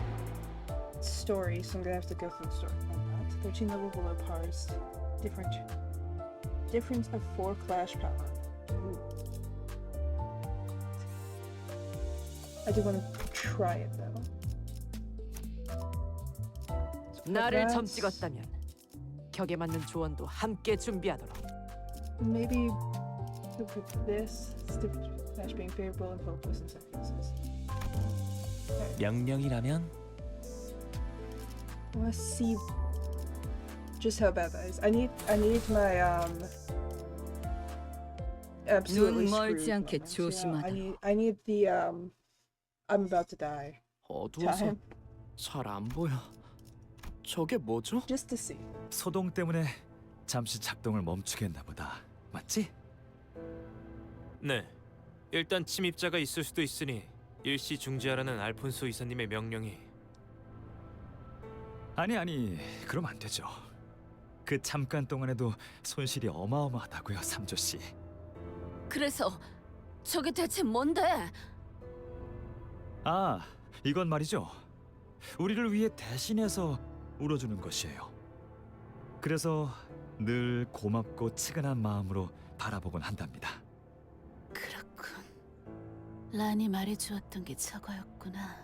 Speaker 1: Story, so I'm gonna have to go through the story. 13 level below pars. Difference of 4 clash power. Ooh. I do want to try it though.
Speaker 9: 나를 점찍었다면 격에 맞는 조언도 함께 준비하도록.
Speaker 1: Maybe with this slash being favorable and focus and sacrifices.
Speaker 2: 명령이라면
Speaker 1: I want to see just how bad that is. I need my absolutely
Speaker 8: 눈 멀지
Speaker 1: screwed
Speaker 8: 않게
Speaker 1: moments, you know?
Speaker 8: 조심하도록.
Speaker 1: I need the I'm about to die
Speaker 11: 어두워서
Speaker 1: time
Speaker 11: 잘 안 보여. 저게 뭐죠?
Speaker 1: just to see.
Speaker 4: 소동 때문에 잠시 작동을 멈추겠나 보다. 맞지?
Speaker 2: 네. 일단 침입자가 있을 수도 있으니 일시 중지하라는 알폰소 이사님의 명령이.
Speaker 4: 아니, 그럼 안 되죠. 그 잠깐 동안에도 손실이 어마어마하다고요, 삼조 씨.
Speaker 5: 그래서 저게 대체 뭔데?
Speaker 4: 아, 이건 말이죠. 우리를 위해 대신해서 울어주는 것이에요. 그래서 늘 고맙고 측은한 마음으로 바라보곤 한답니다.
Speaker 5: 그렇군. 란이 말해주었던 게 저거였구나.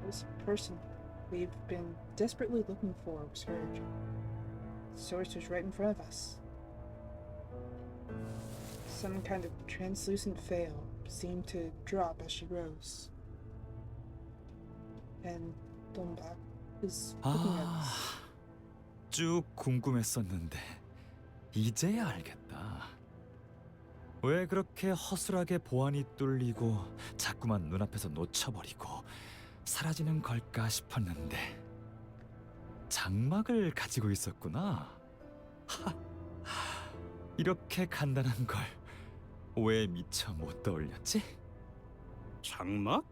Speaker 1: This person we've been desperately looking for was heard. The source was right in front of us. Some kind of translucent veil seemed to drop as she rose. And Donbak is looking at us.
Speaker 4: 쭉 궁금했었는데 이제야 알겠다. 왜 그렇게 허술하게 보안이 뚫리고 자꾸만 눈앞에서 놓쳐버리고 사라지는 걸까 싶었는데 장막을 가지고 있었구나. 이렇게 간단한 걸 왜 미처 못 떠올렸지?
Speaker 6: 장막?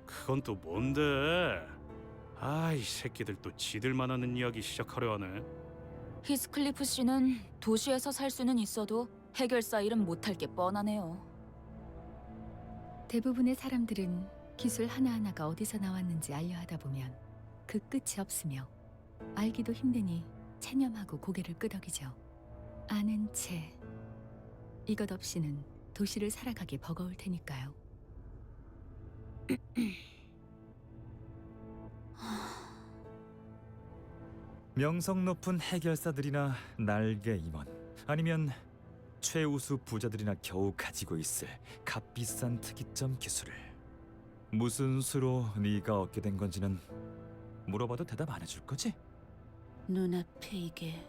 Speaker 6: 그건 또 뭔데? 이 새끼들 또 지들만 하는 이야기 시작하려 하네.
Speaker 5: 히스클리프 씨는 도시에서 살 수는 있어도 해결사 일은 못할 게 뻔하네요.
Speaker 8: 대부분의 사람들은 기술 하나하나가 어디서 나왔는지 알려 하다 보면 그 끝이 없으며 알기도 힘드니 체념하고 고개를 끄덕이죠. 아는 채 이것 없이는 도시를 살아가기 버거울 테니까요.
Speaker 4: 명성 높은 해결사들이나 날개 임원 아니면 최우수 부자들이나 겨우 가지고 있을 값비싼 특이점 기술을 무슨 수로 네가 얻게 된 건지는 물어봐도 대답 안 해줄 거지?
Speaker 5: 눈앞에 이게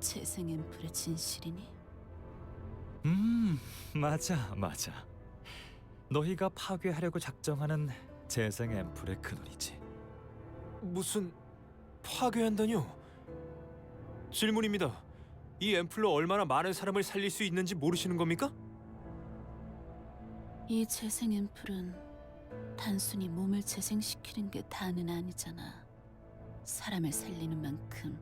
Speaker 5: 재생 앰플의 진실이니?
Speaker 4: 맞아. 너희가 파괴하려고 작정하는 재생 앰플의 근원이지.
Speaker 2: 무슨 파괴한다뇨? 질문입니다. 이 앰플로 얼마나 많은 사람을 살릴 수 있는지 모르시는 겁니까?
Speaker 5: 이 재생 앰플은 단순히 몸을 재생시키는 게 다는 아니잖아. 사람을 살리는 만큼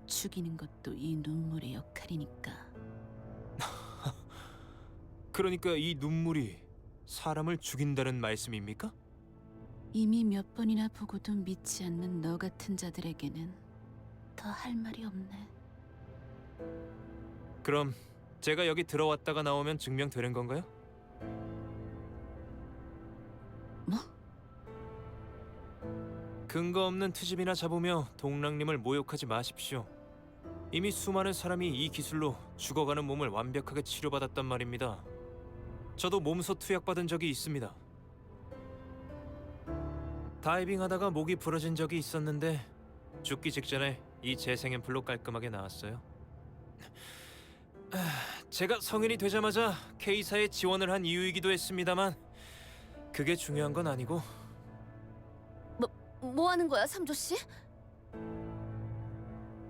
Speaker 5: 죽이는 것도 이 눈물의 역할이니까.
Speaker 2: 그러니까 이 눈물이 사람을 죽인다는 말씀입니까?
Speaker 5: 이미 몇 번이나 보고도 믿지 않는 너 같은 자들에게는 더 할 말이 없네.
Speaker 2: 그럼 제가 여기 들어왔다가 나오면 증명되는 건가요?
Speaker 5: 뭐?
Speaker 2: 근거 없는 트집이나 잡으며 동랑님을 모욕하지 마십시오. 이미 수많은 사람이 이 기술로 죽어가는 몸을 완벽하게 치료받았단 말입니다. 저도 몸소 투약받은 적이 있습니다. 다이빙하다가 목이 부러진 적이 있었는데 죽기 직전에 이 재생 앰플로 깔끔하게 나았어요. 제가 성인이 되자마자 K사에 지원을 한 이유이기도 했습니다만 그게 중요한 건 아니고.
Speaker 5: 뭐 하는 거야, 삼조 씨?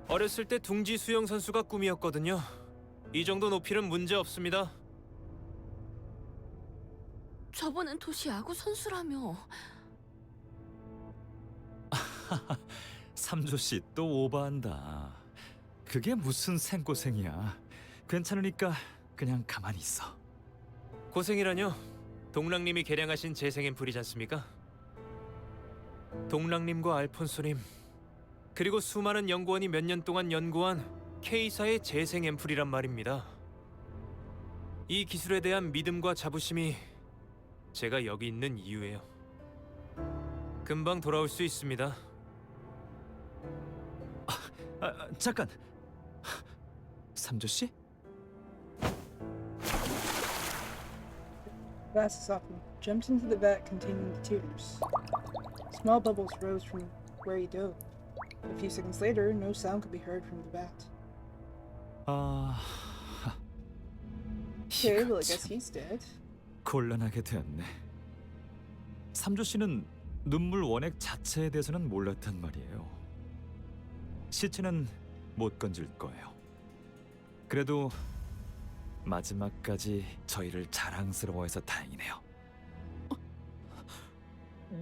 Speaker 2: 어렸을 때 둥지 수영 선수가 꿈이었거든요. 이 정도 높이는 문제 없습니다.
Speaker 5: 저번엔 도시 야구 선수라며.
Speaker 4: 삼조 씨 또 오버한다. 그게 무슨 생고생이야. 괜찮으니까 그냥 가만히 있어.
Speaker 2: 고생이라뇨? 동랑님이 개량하신 재생 앰플이지 않습니까? 동랑님과 알폰소님 그리고 수많은 연구원이 몇 년 동안 연구한 K사의 재생 앰플이란 말입니다. 이 기술에 대한 믿음과 자부심이 제가 여기 있는 이유예요. 금방 돌아올 수 있습니다.
Speaker 4: 잠깐. 삼조 씨?
Speaker 1: Glass softened, jumped into the vat containing the tubes. Small bubbles rose from where he dove. A few seconds later, no sound could be heard from the vat. Okay, well, I guess he's dead.
Speaker 4: 곤란하게 되었네. 삼조 씨는 눈물 원액 자체에 대해서는 몰랐단 말이에요. 시체는 못 건질 거예요. 그래도 마지막까지 저희를 자랑스러워해서 다행이네요.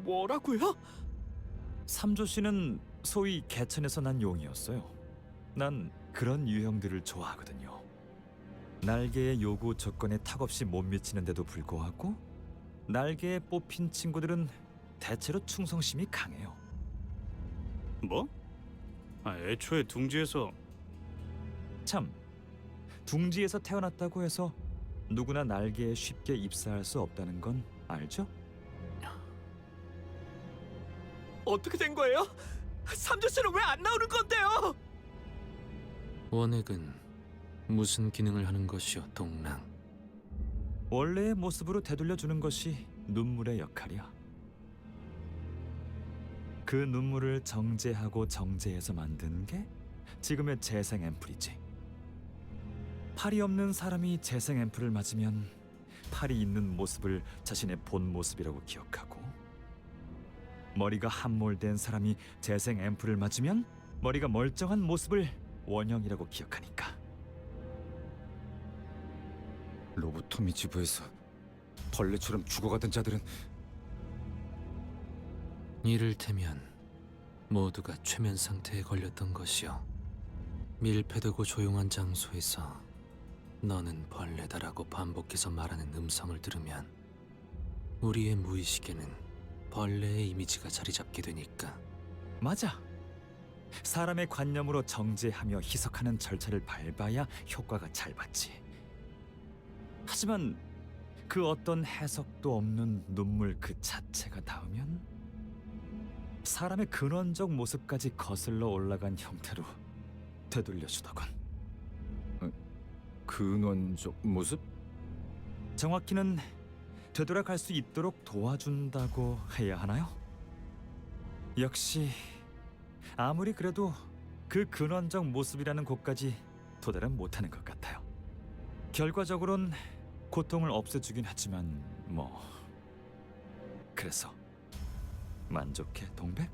Speaker 11: 뭐라고요?
Speaker 4: 삼조 씨는 소위 개천에서 난 용이었어요. 난 그런 유형들을 좋아하거든요. 날개의 요구 조건에 탁없이 못 미치는데도 불구하고 날개에 뽑힌 친구들은 대체로 충성심이 강해요.
Speaker 6: 뭐? 애초에 둥지에서
Speaker 4: 참, 둥지에서 태어났다고 해서 누구나 날개에 쉽게 입사할 수 없다는 건 알죠?
Speaker 11: 어떻게 된 거예요? 삼조 씨는 왜 안 나오는 건데요?
Speaker 2: 원액은 무슨 기능을 하는 것이오, 동랑?
Speaker 4: 원래의 모습으로 되돌려주는 것이 눈물의 역할이야. 그 눈물을 정제하고 정제해서 만든 게 지금의 재생 앰플이지. 팔이 없는 사람이 재생 앰플을 맞으면 팔이 있는 모습을 자신의 본 모습이라고 기억하고, 머리가 함몰된 사람이 재생 앰플을 맞으면 머리가 멀쩡한 모습을 원형이라고 기억하니까.
Speaker 3: 로보토미 지부에서 벌레처럼 죽어가던 자들은
Speaker 2: 이를테면 모두가 최면 상태에 걸렸던 것이요. 밀폐되고 조용한 장소에서 너는 벌레다라고 반복해서 말하는 음성을 들으면 우리의 무의식에는 벌레의 이미지가 자리 잡게 되니까.
Speaker 4: 맞아. 사람의 관념으로 정제하며 희석하는 절차를 밟아야 효과가 잘 받지. 하지만 그 어떤 해석도 없는 눈물 그 자체가 닿으면 사람의 근원적 모습까지 거슬러 올라간 형태로 되돌려주더군.
Speaker 3: 근원적 모습?
Speaker 4: 정확히는 되돌아갈 수 있도록 도와준다고 해야 하나요? 역시 아무리 그래도 그 근원적 모습이라는 곳까지 도달은 못하는 것 같아요. 결과적으론 고통을 없애주긴 하지만 뭐... 그래서 만족해, 동백?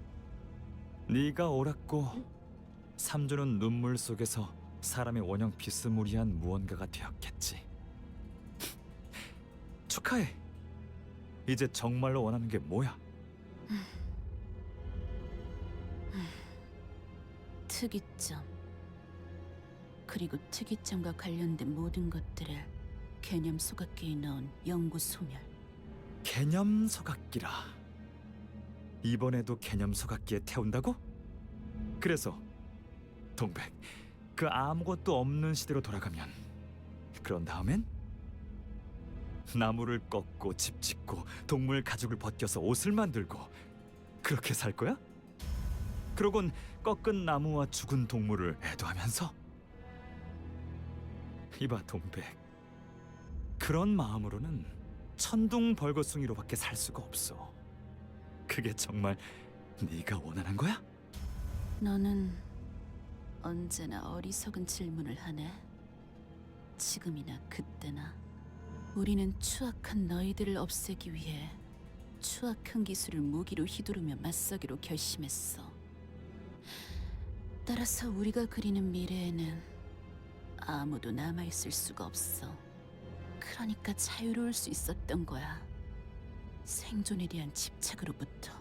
Speaker 4: 네가 옳았고 삼조는 눈물 속에서 사람의 원형 비스무리한 무언가가 되었겠지. 축하해. 이제 정말로 원하는 게 뭐야?
Speaker 5: 특이점. 그리고 특이점과 관련된 모든 것들을 개념 소각기에 넣은 연구 소멸.
Speaker 4: 개념 소각기라. 이번에도 개념 소각기에 태운다고? 그래서 동백, 그 아무것도 없는 시대로 돌아가면 그런 다음엔 나무를 꺾고 집 짓고 동물 가죽을 벗겨서 옷을 만들고 그렇게 살 거야? 그러곤 꺾은 나무와 죽은 동물을 애도하면서 이봐 동백. 그런 마음으로는 천둥 벌거숭이로밖에 살 수가 없어. 그게 정말 네가 원하는 거야?
Speaker 5: 너는 언제나 어리석은 질문을 하네. 지금이나 그때나 우리는 추악한 너희들을 없애기 위해 추악한 기술을 무기로 휘두르며 맞서기로 결심했어. 따라서 우리가 그리는 미래에는 아무도 남아있을 수가 없어. 그러니까 자유로울 수 있었던 거야. 생존에 대한 집착으로부터.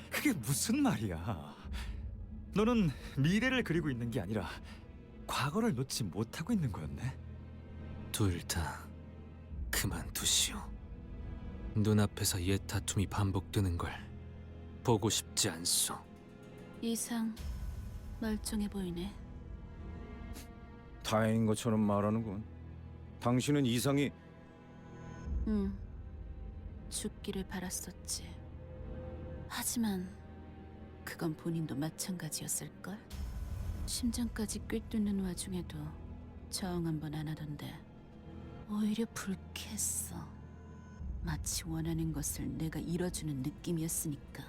Speaker 4: 그게 무슨 말이야? 너는 미래를 그리고 있는 게 아니라 과거를 놓지 못하고 있는 거였네.
Speaker 2: 둘 다 그만두시오. 눈앞에서 옛 다툼이 반복되는 걸 보고 싶지 않소.
Speaker 5: 이상 멀쩡해 보이네.
Speaker 3: 다행인 것처럼 말하는군. 당신은 이상이
Speaker 5: 죽기를 바랐었지. 하지만 그건 본인도 마찬가지였을걸? 심장까지 꿰뚫는 와중에도 저항 한 번 안 하던데 오히려 불쾌했어. 마치 원하는 것을 내가 이뤄주는 느낌이었으니까.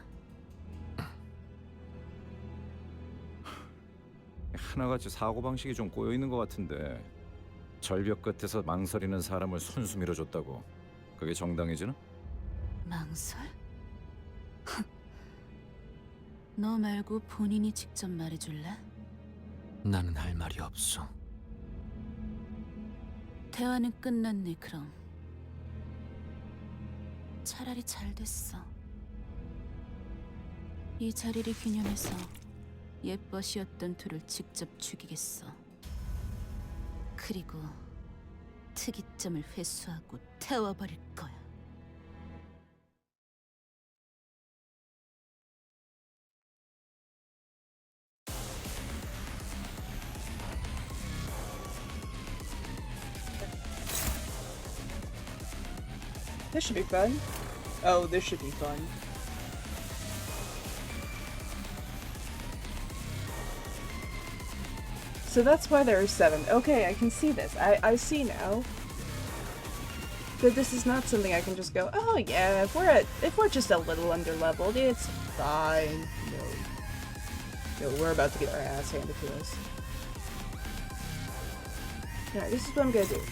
Speaker 3: 하나같이 사고방식이 좀 꼬여있는 것 같은데 절벽 끝에서 망설이는 사람을 손수 밀어줬다고 그게 정당해지나?
Speaker 5: 망설? 너 말고 본인이 직접 말해줄래?
Speaker 2: 나는 할 말이 없소.
Speaker 5: 대화는 끝났네. 그럼 차라리 잘 됐어. 이 자리를 기념해서 옛벗이었던 둘을 직접 죽이겠어. 그리고 특이점을 회수하고 태워버릴 거야.
Speaker 1: This should be fun. Oh, this should be fun. So that's why there are 7. Okay, I can see this. I see now. But this is not something I can just go, oh yeah, if we're just a little underleveled, it's fine. No, we're about to get our ass handed to us. Alright, this is what I'm gonna do.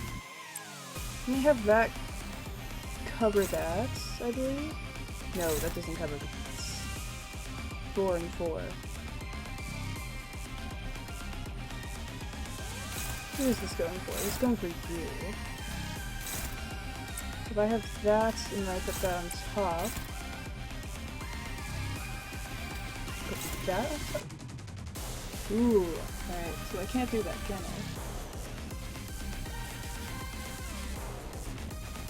Speaker 1: Let me have that cover that, I believe. No, that doesn't cover the 4 and 4. Who is this going for? It's going for you. If I have that and I put that on top. Put that on top? Ooh, alright, so I can't do that, can I?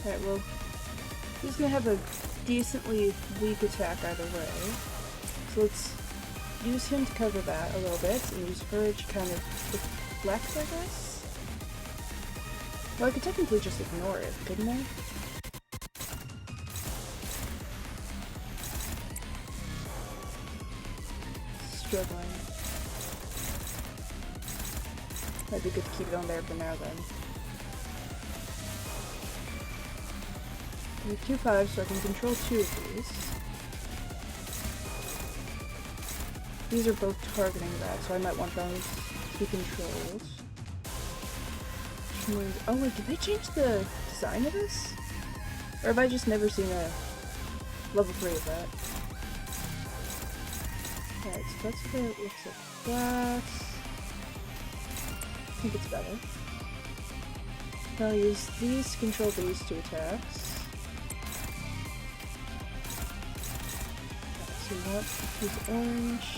Speaker 1: Alright, well, he's gonna have a decently weak attack either way. So let's use him to cover that a little bit, and use her to kind of deflect, I guess? Well, I could technically just ignore it, couldn't I? Struggling. Might be good to keep it on there for now, then. I have 2 5s, so I can control 2 of these. These are both targeting that, so I might want those to be controlled. Oh wait, did they change the design of this? Or have I just never seen a level 3 of that? Alright, so that's what it looks like that. I think it's better. I'll use these to control these 2 attacks. So we want use orange.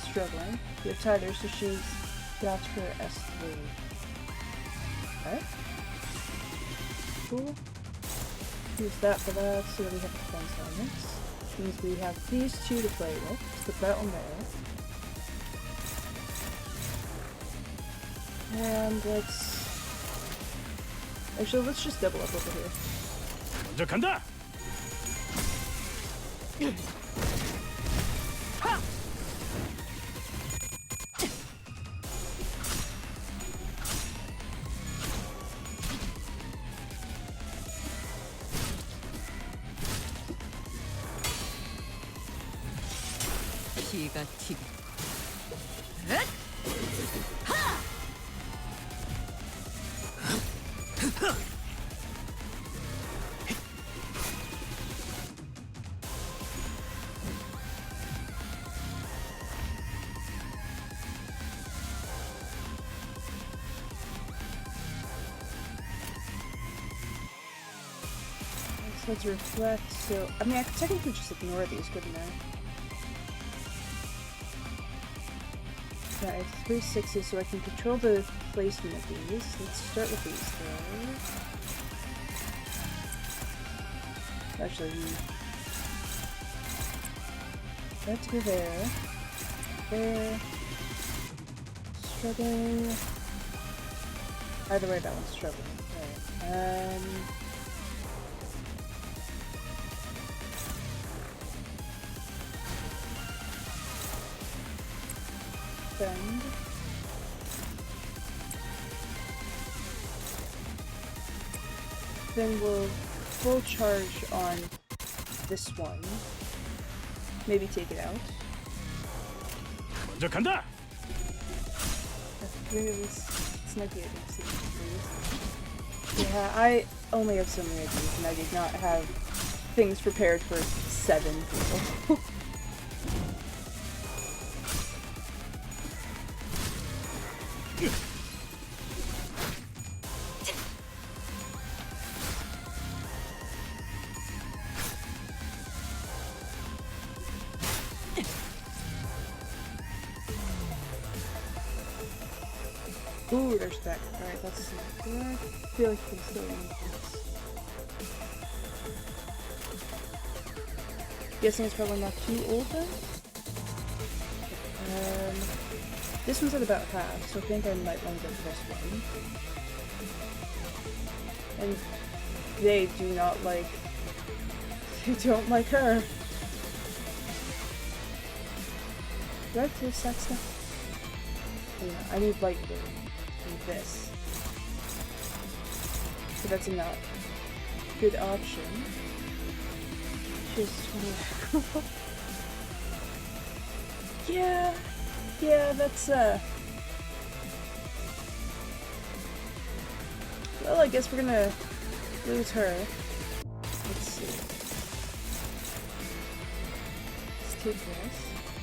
Speaker 1: Struggling. We have Tyler, so she's got her S3. Okay. Cool. Use that for that, so that we have defense on this. Means we have these 2 to play with. Let's put that on there. And let's... Actually, let's just double up over here.
Speaker 6: 먼저 간다.
Speaker 9: 기가 튀게.
Speaker 1: So to reflect, so I mean I could technically just ignore these, couldn't I? Yeah, I have 3 6s, so I can control the placement of these. Let's start with these though. Actually, I have to go there. There. Struggling. Either way, that one's struggling. Alright. Bend. Then we'll full charge on this one. Maybe take it out.
Speaker 6: 먼저 간다.
Speaker 1: It's not good. Yeah, I only have so many of these, and I did not have things prepared for 7 people. Ooh, there's that. Alright, that's good. I feel like you can still use this. Guessing it's probably not too old then? This one's at about half, so I think I might want to get this one. And they do not like... They don't like her. Do I have to stack stuff? Yeah, I need light blue. And this. So that's not a good option. Just yeah. Yeah, that's well, I guess we're gonna lose her. Let's see. Let's take this.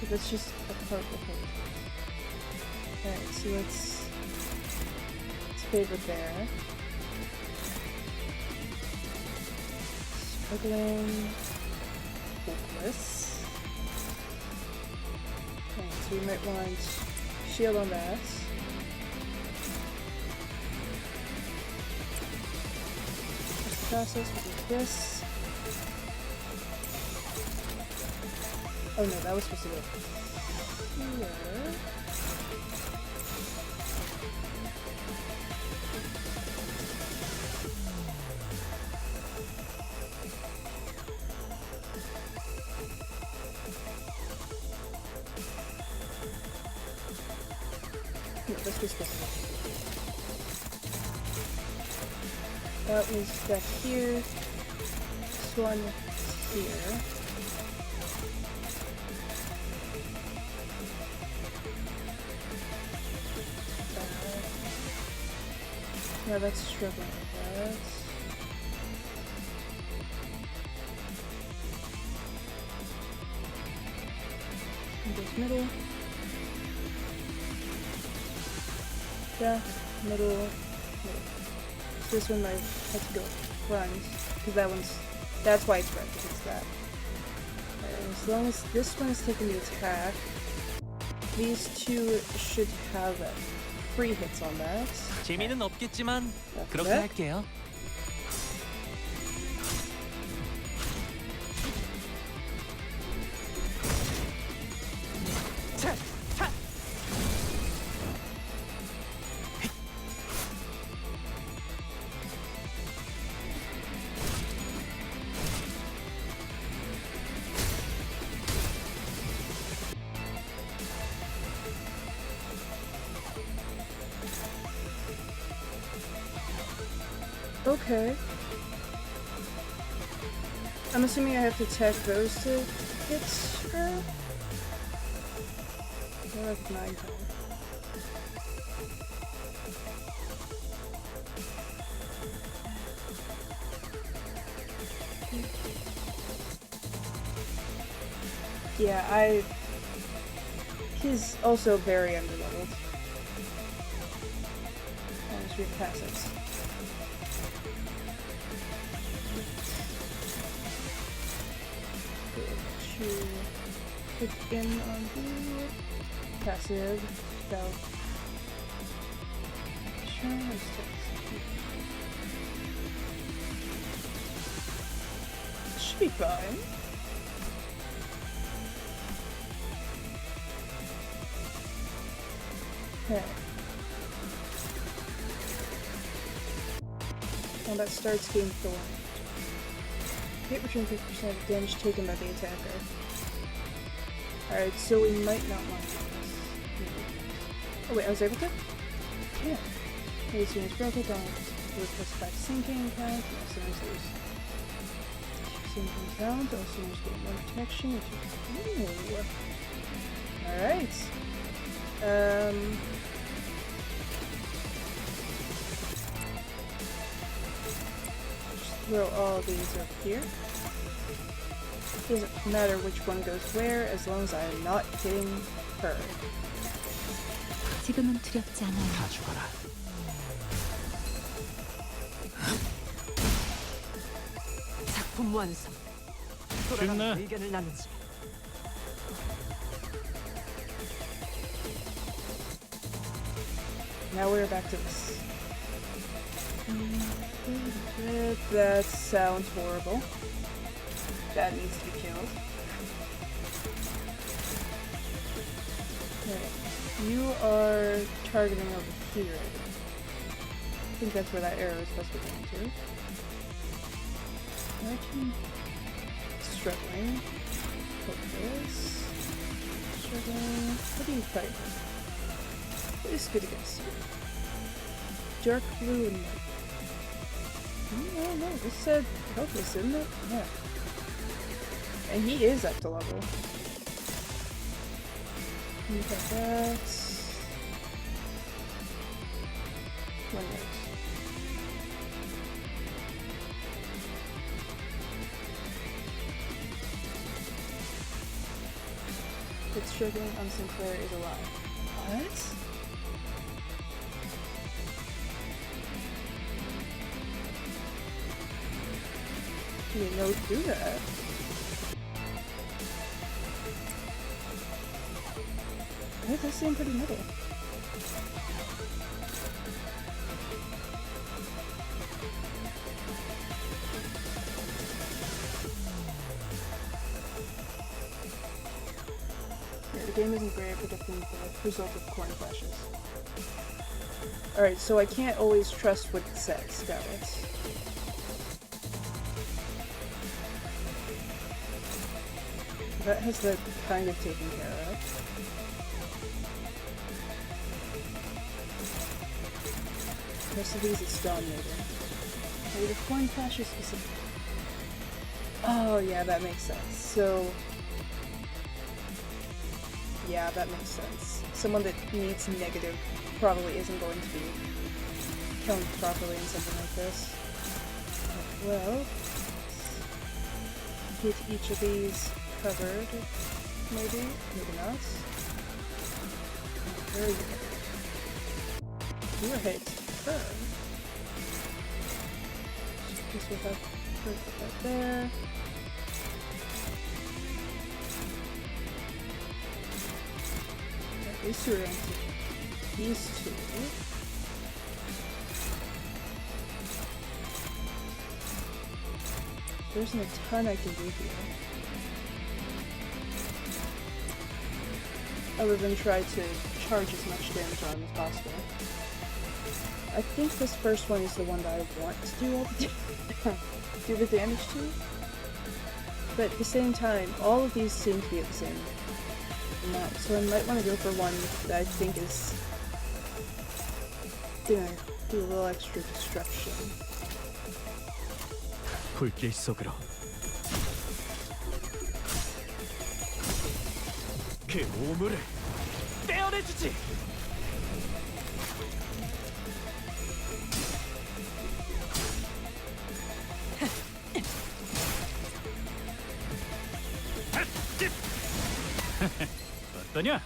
Speaker 1: That's just a part of her. Alright, so let's fade with there. Struggling. Hopeless. Okay, so we might want shield on that. That's the process, we do this. Oh no, that was supposed to go here. No, this was supposed to go. That was back here. This one here. Yeah, that's struggling with that. And goes middle. Back, middle, middle. So this one might have to go front, because that's why it's red, because it's that. And as long as this one is taking the attack, these two should have free hits on that.
Speaker 2: 재미는 없겠지만
Speaker 1: That's
Speaker 2: 그렇게
Speaker 1: that.
Speaker 2: 할게요.
Speaker 1: Okay. I'm assuming I have to tech those to hit her? I recognize that. Yeah, he's also very underleveled. Let's read passives. To click in on the passive. Go. Sure, should be fine. Okay. When that starts, gain thorn. Hit return 50% of damage taken by the attacker. Alright, so we might not want to do this. Oh wait, I was able to? Yeah. As soon as broken, don't do +5 sinking count. As soon as there's sinking count, as soon as getting more protection. Ooh. Alright. Just throw all these up here. Doesn't matter which one goes where, as long as I'm not hitting her.
Speaker 8: 지금은 두렵지 않아요.
Speaker 11: 다 죽어라.
Speaker 9: 작품 완성. 돌아가서 의견을 나누지.
Speaker 1: Now we're back to this. That sounds horrible. That needs to be killed. Okay. You are targeting over here. I think that's where that arrow is supposed to be going to. I can... Struggling. Focus. Struggling. What do you fight with? What is good against you? Dark blue and white. No, this said helpless, isn't it? Yeah. And he is up to level. Look at that. One minute. It's struggling on Sinclair is alive. What? You didn't know to do that. It does seem pretty metal. Yeah, the game isn't great at predicting the result of coin flashes. Alright, so I can't always trust what it says. Got it. That has that kind of taken care of. The rest of these is dominated. Maybe the coin flashes specific. Oh yeah, that makes sense. So yeah, that makes sense. Someone that needs negative probably isn't going to be counted properly in something like this. Well, get each of these covered, maybe not. Where are you headed? You are headed to her. Guess we'll have her put that there. At least we're into these two. There isn't a ton I can do here. Other than try to charge as much damage on as possible. I think this first one is the one that I want to do all the do the damage to. But at the same time, all of these seem to be at the same amount, so I might want to go for one that I think is gonna do a little extra destruction.
Speaker 11: 불길 속으로. 그 오물을 지원해주지.
Speaker 6: 어떠냐?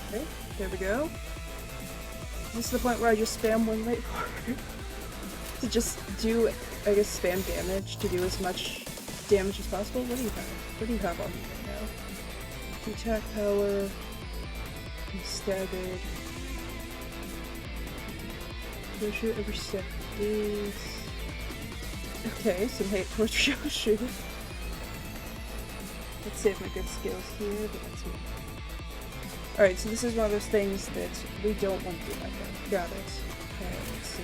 Speaker 1: Okay, there we go. This is the point where I just spam one right forward to just do, I guess, spam damage to do as much damage as possible. What do you have? What do you have on me right now? Attack power. I'm staggered. Shoot every 7 days. Okay, some hate towards shoot. Let's save my good skills here, but that's me. Alright, so this is one of those things that we don't want to do like that. Got it. Alright, let's see.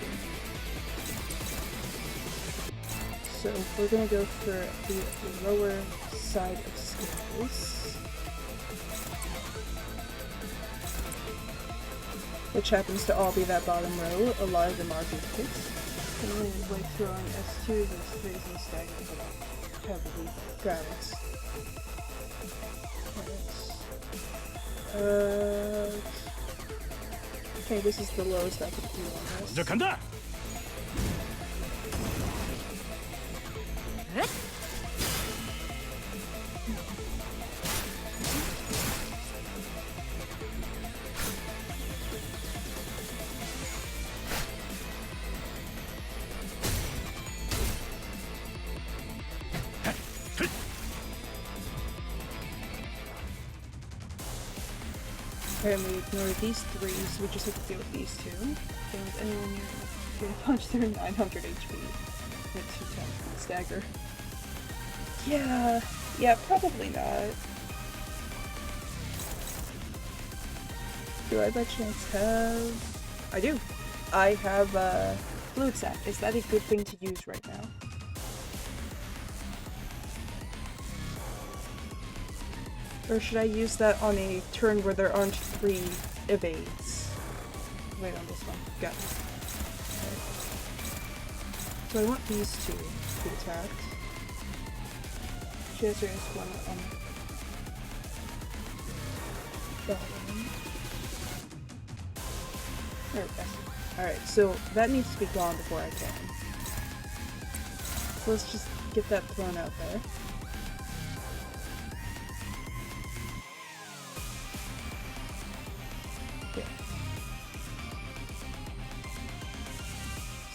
Speaker 1: So we're gonna go for the lower side of skills. Which happens to all be that bottom row. A lot of them are duplicates. And then like throwing S2 versus raising staggered but heavily. Got it. Okay, this is the lowest I could do on this.
Speaker 6: 먼저 간다.
Speaker 1: Okay, and we ignore these three, so we just have to deal with these two. Okay, with anyone near punch through 900 HP. With 210 stagger. Yeah, probably not. Do I by chance have... I do. I have fluid sac. Is that a good thing to use right now? Or should I use that on a turn where there aren't 3 evades? Wait on this one. Got it. Okay. So I want these two to be attacked. Just there's one on the bottom. There we go. Alright, so that needs to be gone before I can. So let's just get that thrown out there.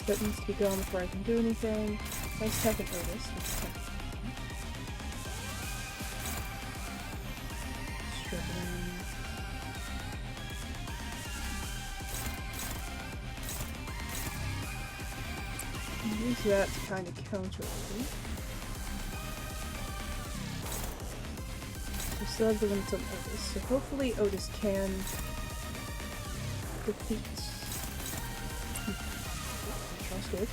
Speaker 1: That needs to be gone before I can do anything. Nice tech and Otis. Struggling. Use that to kind of counter it. We still have the limits on Otis, so hopefully Otis can defeat. Good.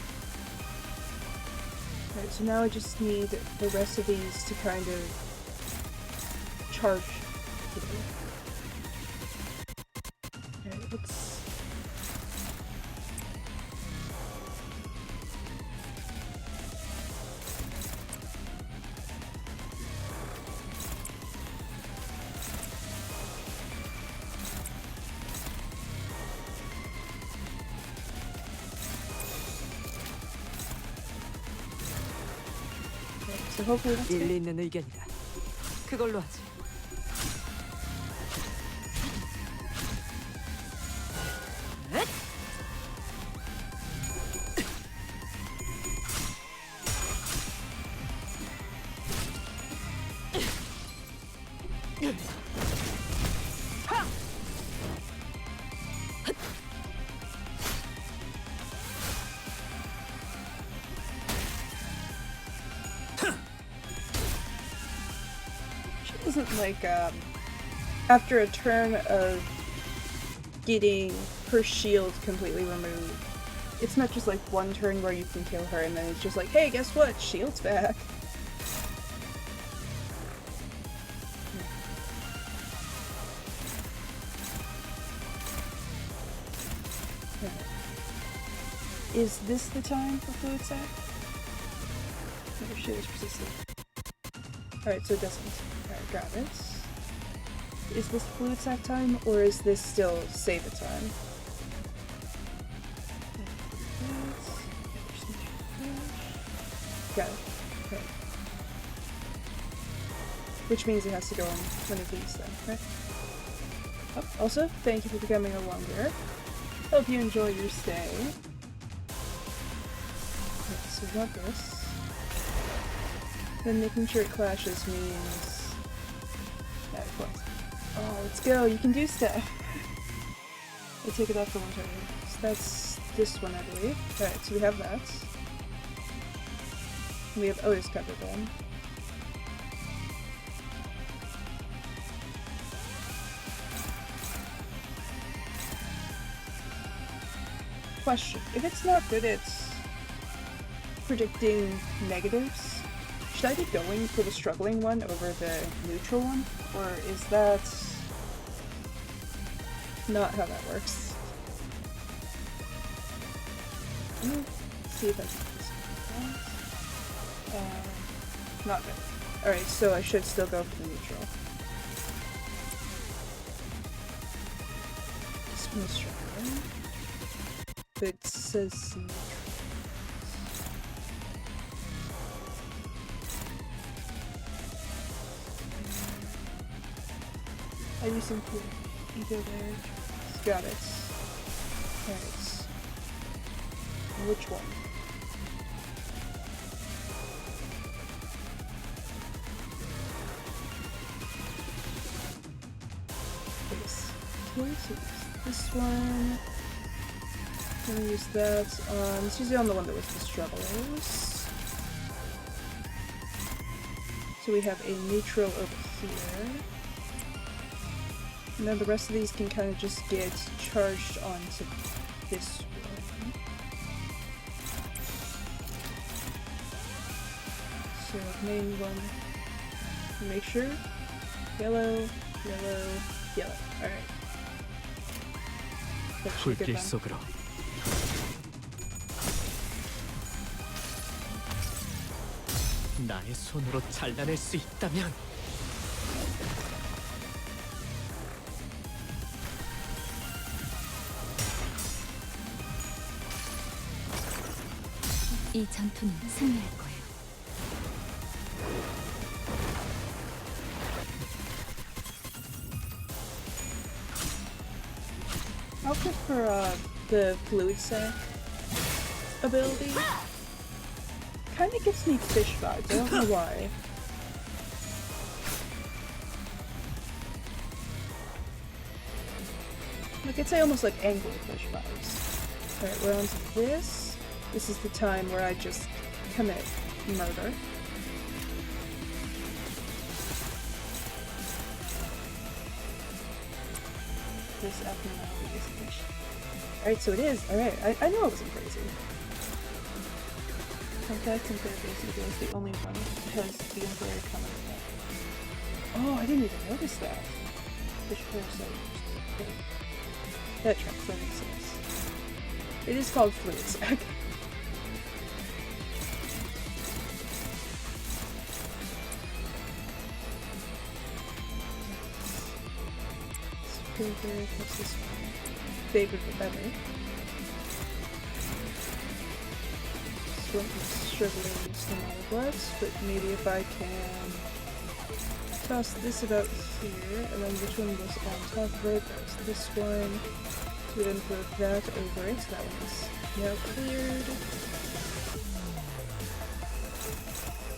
Speaker 1: Alright, so now I just need the rest of these to kind of charge. Alright, let's... So hopefully that's
Speaker 9: 일리 있는 의견이다. 그걸로 하지.
Speaker 1: Isn't like after a turn of getting her shield completely removed, it's not just like one turn where you can kill her and then it's just like, hey, guess what, shield's back. Is this the time for fluid sac? Oh shit, it's persistent. Alright, so it doesn't. Alright, grab it. Is this fluid sac time, or is this still save it time? Got it. Okay. Which means it has to go on one of these then, right? Oh, also, thank you for becoming a longer. Hope you enjoy your stay. Okay, so we got this. Then making sure it clashes means... Yeah, of course. Oh, let's go! You can do stuff! I take it off for one turn. So that's this one, I believe. Alright, so we have that. We have Otis covered then. Question. If it's not good at predicting negatives, should I be going for the struggling one over the neutral one? Or is that not how that works? Let's see if I can do this. Not good. Alright, so I should still go for the neutral. This one is struggling. But it says neutral. I do some cool ego there. Got it. Alright. Which one? This one. I'm gonna use that on. Let's use it on the one that was the strugglers. So we have a neutral over here. And then the rest of these can kind of just get charged onto this one. So main one. Make sure. Yellow, yellow, yellow. Alright.
Speaker 11: 불길 속으로 나의 손으로 잘라낼 수 있다면
Speaker 8: 이 전투는 승리할 거예요.
Speaker 1: I'll prefer the fluid sac ability. Kinda gives me fish vibes, I don't know why. Like, I'd say almost like anglerfish vibes. Alright, we're on to this. This is the time where I just commit murder. This abnormality is fish. Alright, so it is. Alright, I know I wasn't crazy. Contact and Fairface is the only one that has the infrared color effect. Oh, I didn't even notice that. Fish parasite. That tracks, that makes sense. It is called fluid sac. What's this one? Favorite the better. This one is struggling some other bloods, but maybe if I can toss this about here, and then which one was on top of it? That was this one. So we then put that over it. That one is now cleared.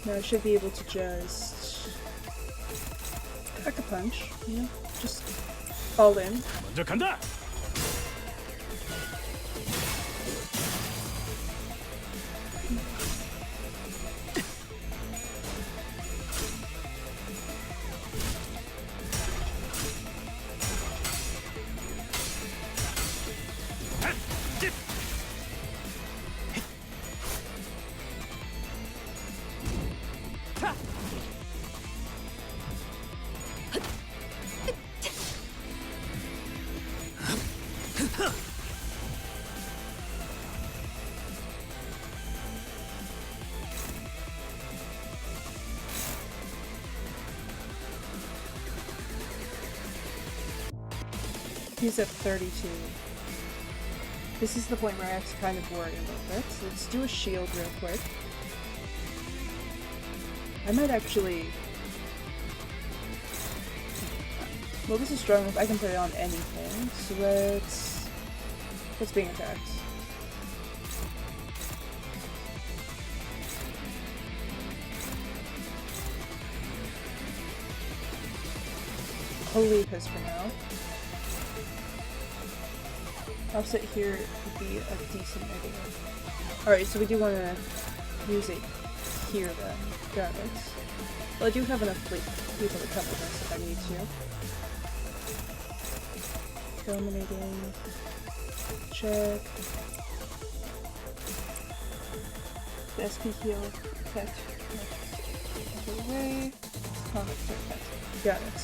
Speaker 1: Now I should be able to just pack a punch, you know, just all in.
Speaker 6: 먼저 간다.
Speaker 1: HP's at 32. This is the point where I have to kind of worry a little bit. So let's do a shield real quick. I might actually... Well, this is strong enough. I can put it on anything. So let's being attacked. I'll leave his for now. Offset here would be a decent idea. Alright, so we do want to use it here then. Got it. Well, I do have enough people to cover this if I need to. Dominating. Check. The SP heal effect. Away. Comic effect. Got it.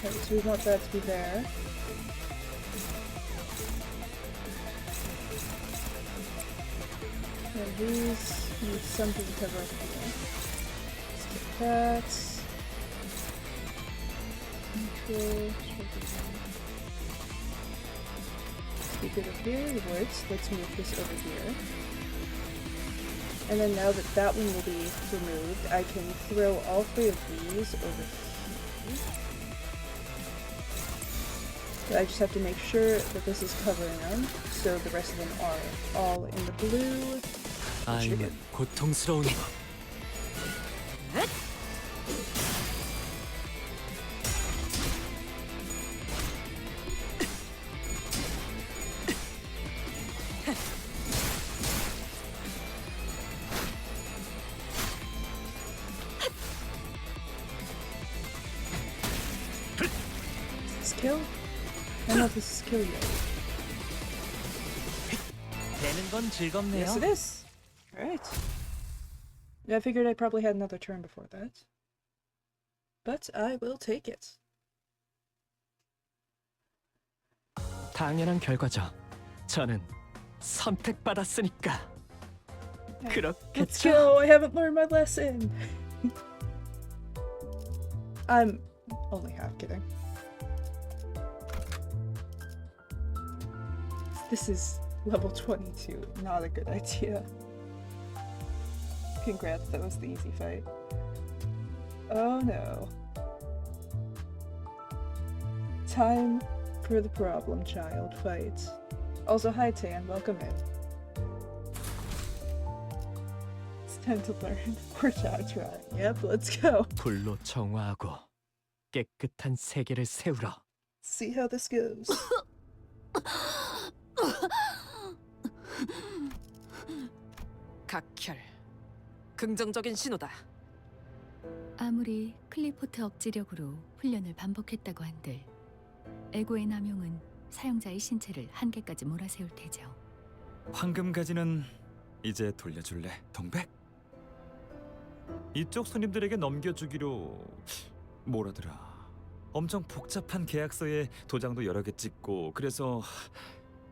Speaker 1: Okay, so we want that to be there. And these need something to cover up here. Let's get that. Okay. Let's be good up here. The woods. Let's move this over here. And then now that that one will be removed, I can throw all three of these over here. But I just have to make sure that this is covering them, so the rest of them are all in the blue.
Speaker 11: 아임은 고통스러운 법.
Speaker 1: Is this kill? I don't know if this is kill yet.
Speaker 11: 되는 건 즐겁네요.
Speaker 1: Yes, it is. Alright. Yeah, I figured I probably had another turn before that. But I will take it.
Speaker 11: 당연한 결과죠. 저는 선택받았으니까.
Speaker 1: Let's
Speaker 11: 그렇겠죠.
Speaker 1: go! I haven't learned my lesson! I'm only half kidding. This is level 22. Not a good idea. Congrats, that was the easy fight. Oh no. Time for the problem child fight. Also, hi Tan, welcome in. It's time to learn. We're not trying. Yep, let's go.
Speaker 11: 불로 정화하고 깨끗한 세계를 세우러.
Speaker 1: See how this goes.
Speaker 9: 각혈. 긍정적인 신호다.
Speaker 8: 아무리 클리포트 억지력으로 훈련을 반복했다고 한들 에고의 남용은 사용자의 신체를 한계까지 몰아세울 테죠.
Speaker 4: 황금 가지는 이제 돌려줄래, 동백? 이쪽 손님들에게 넘겨주기로 뭐라더라. 엄청 복잡한 계약서에 도장도 여러 개 찍고 그래서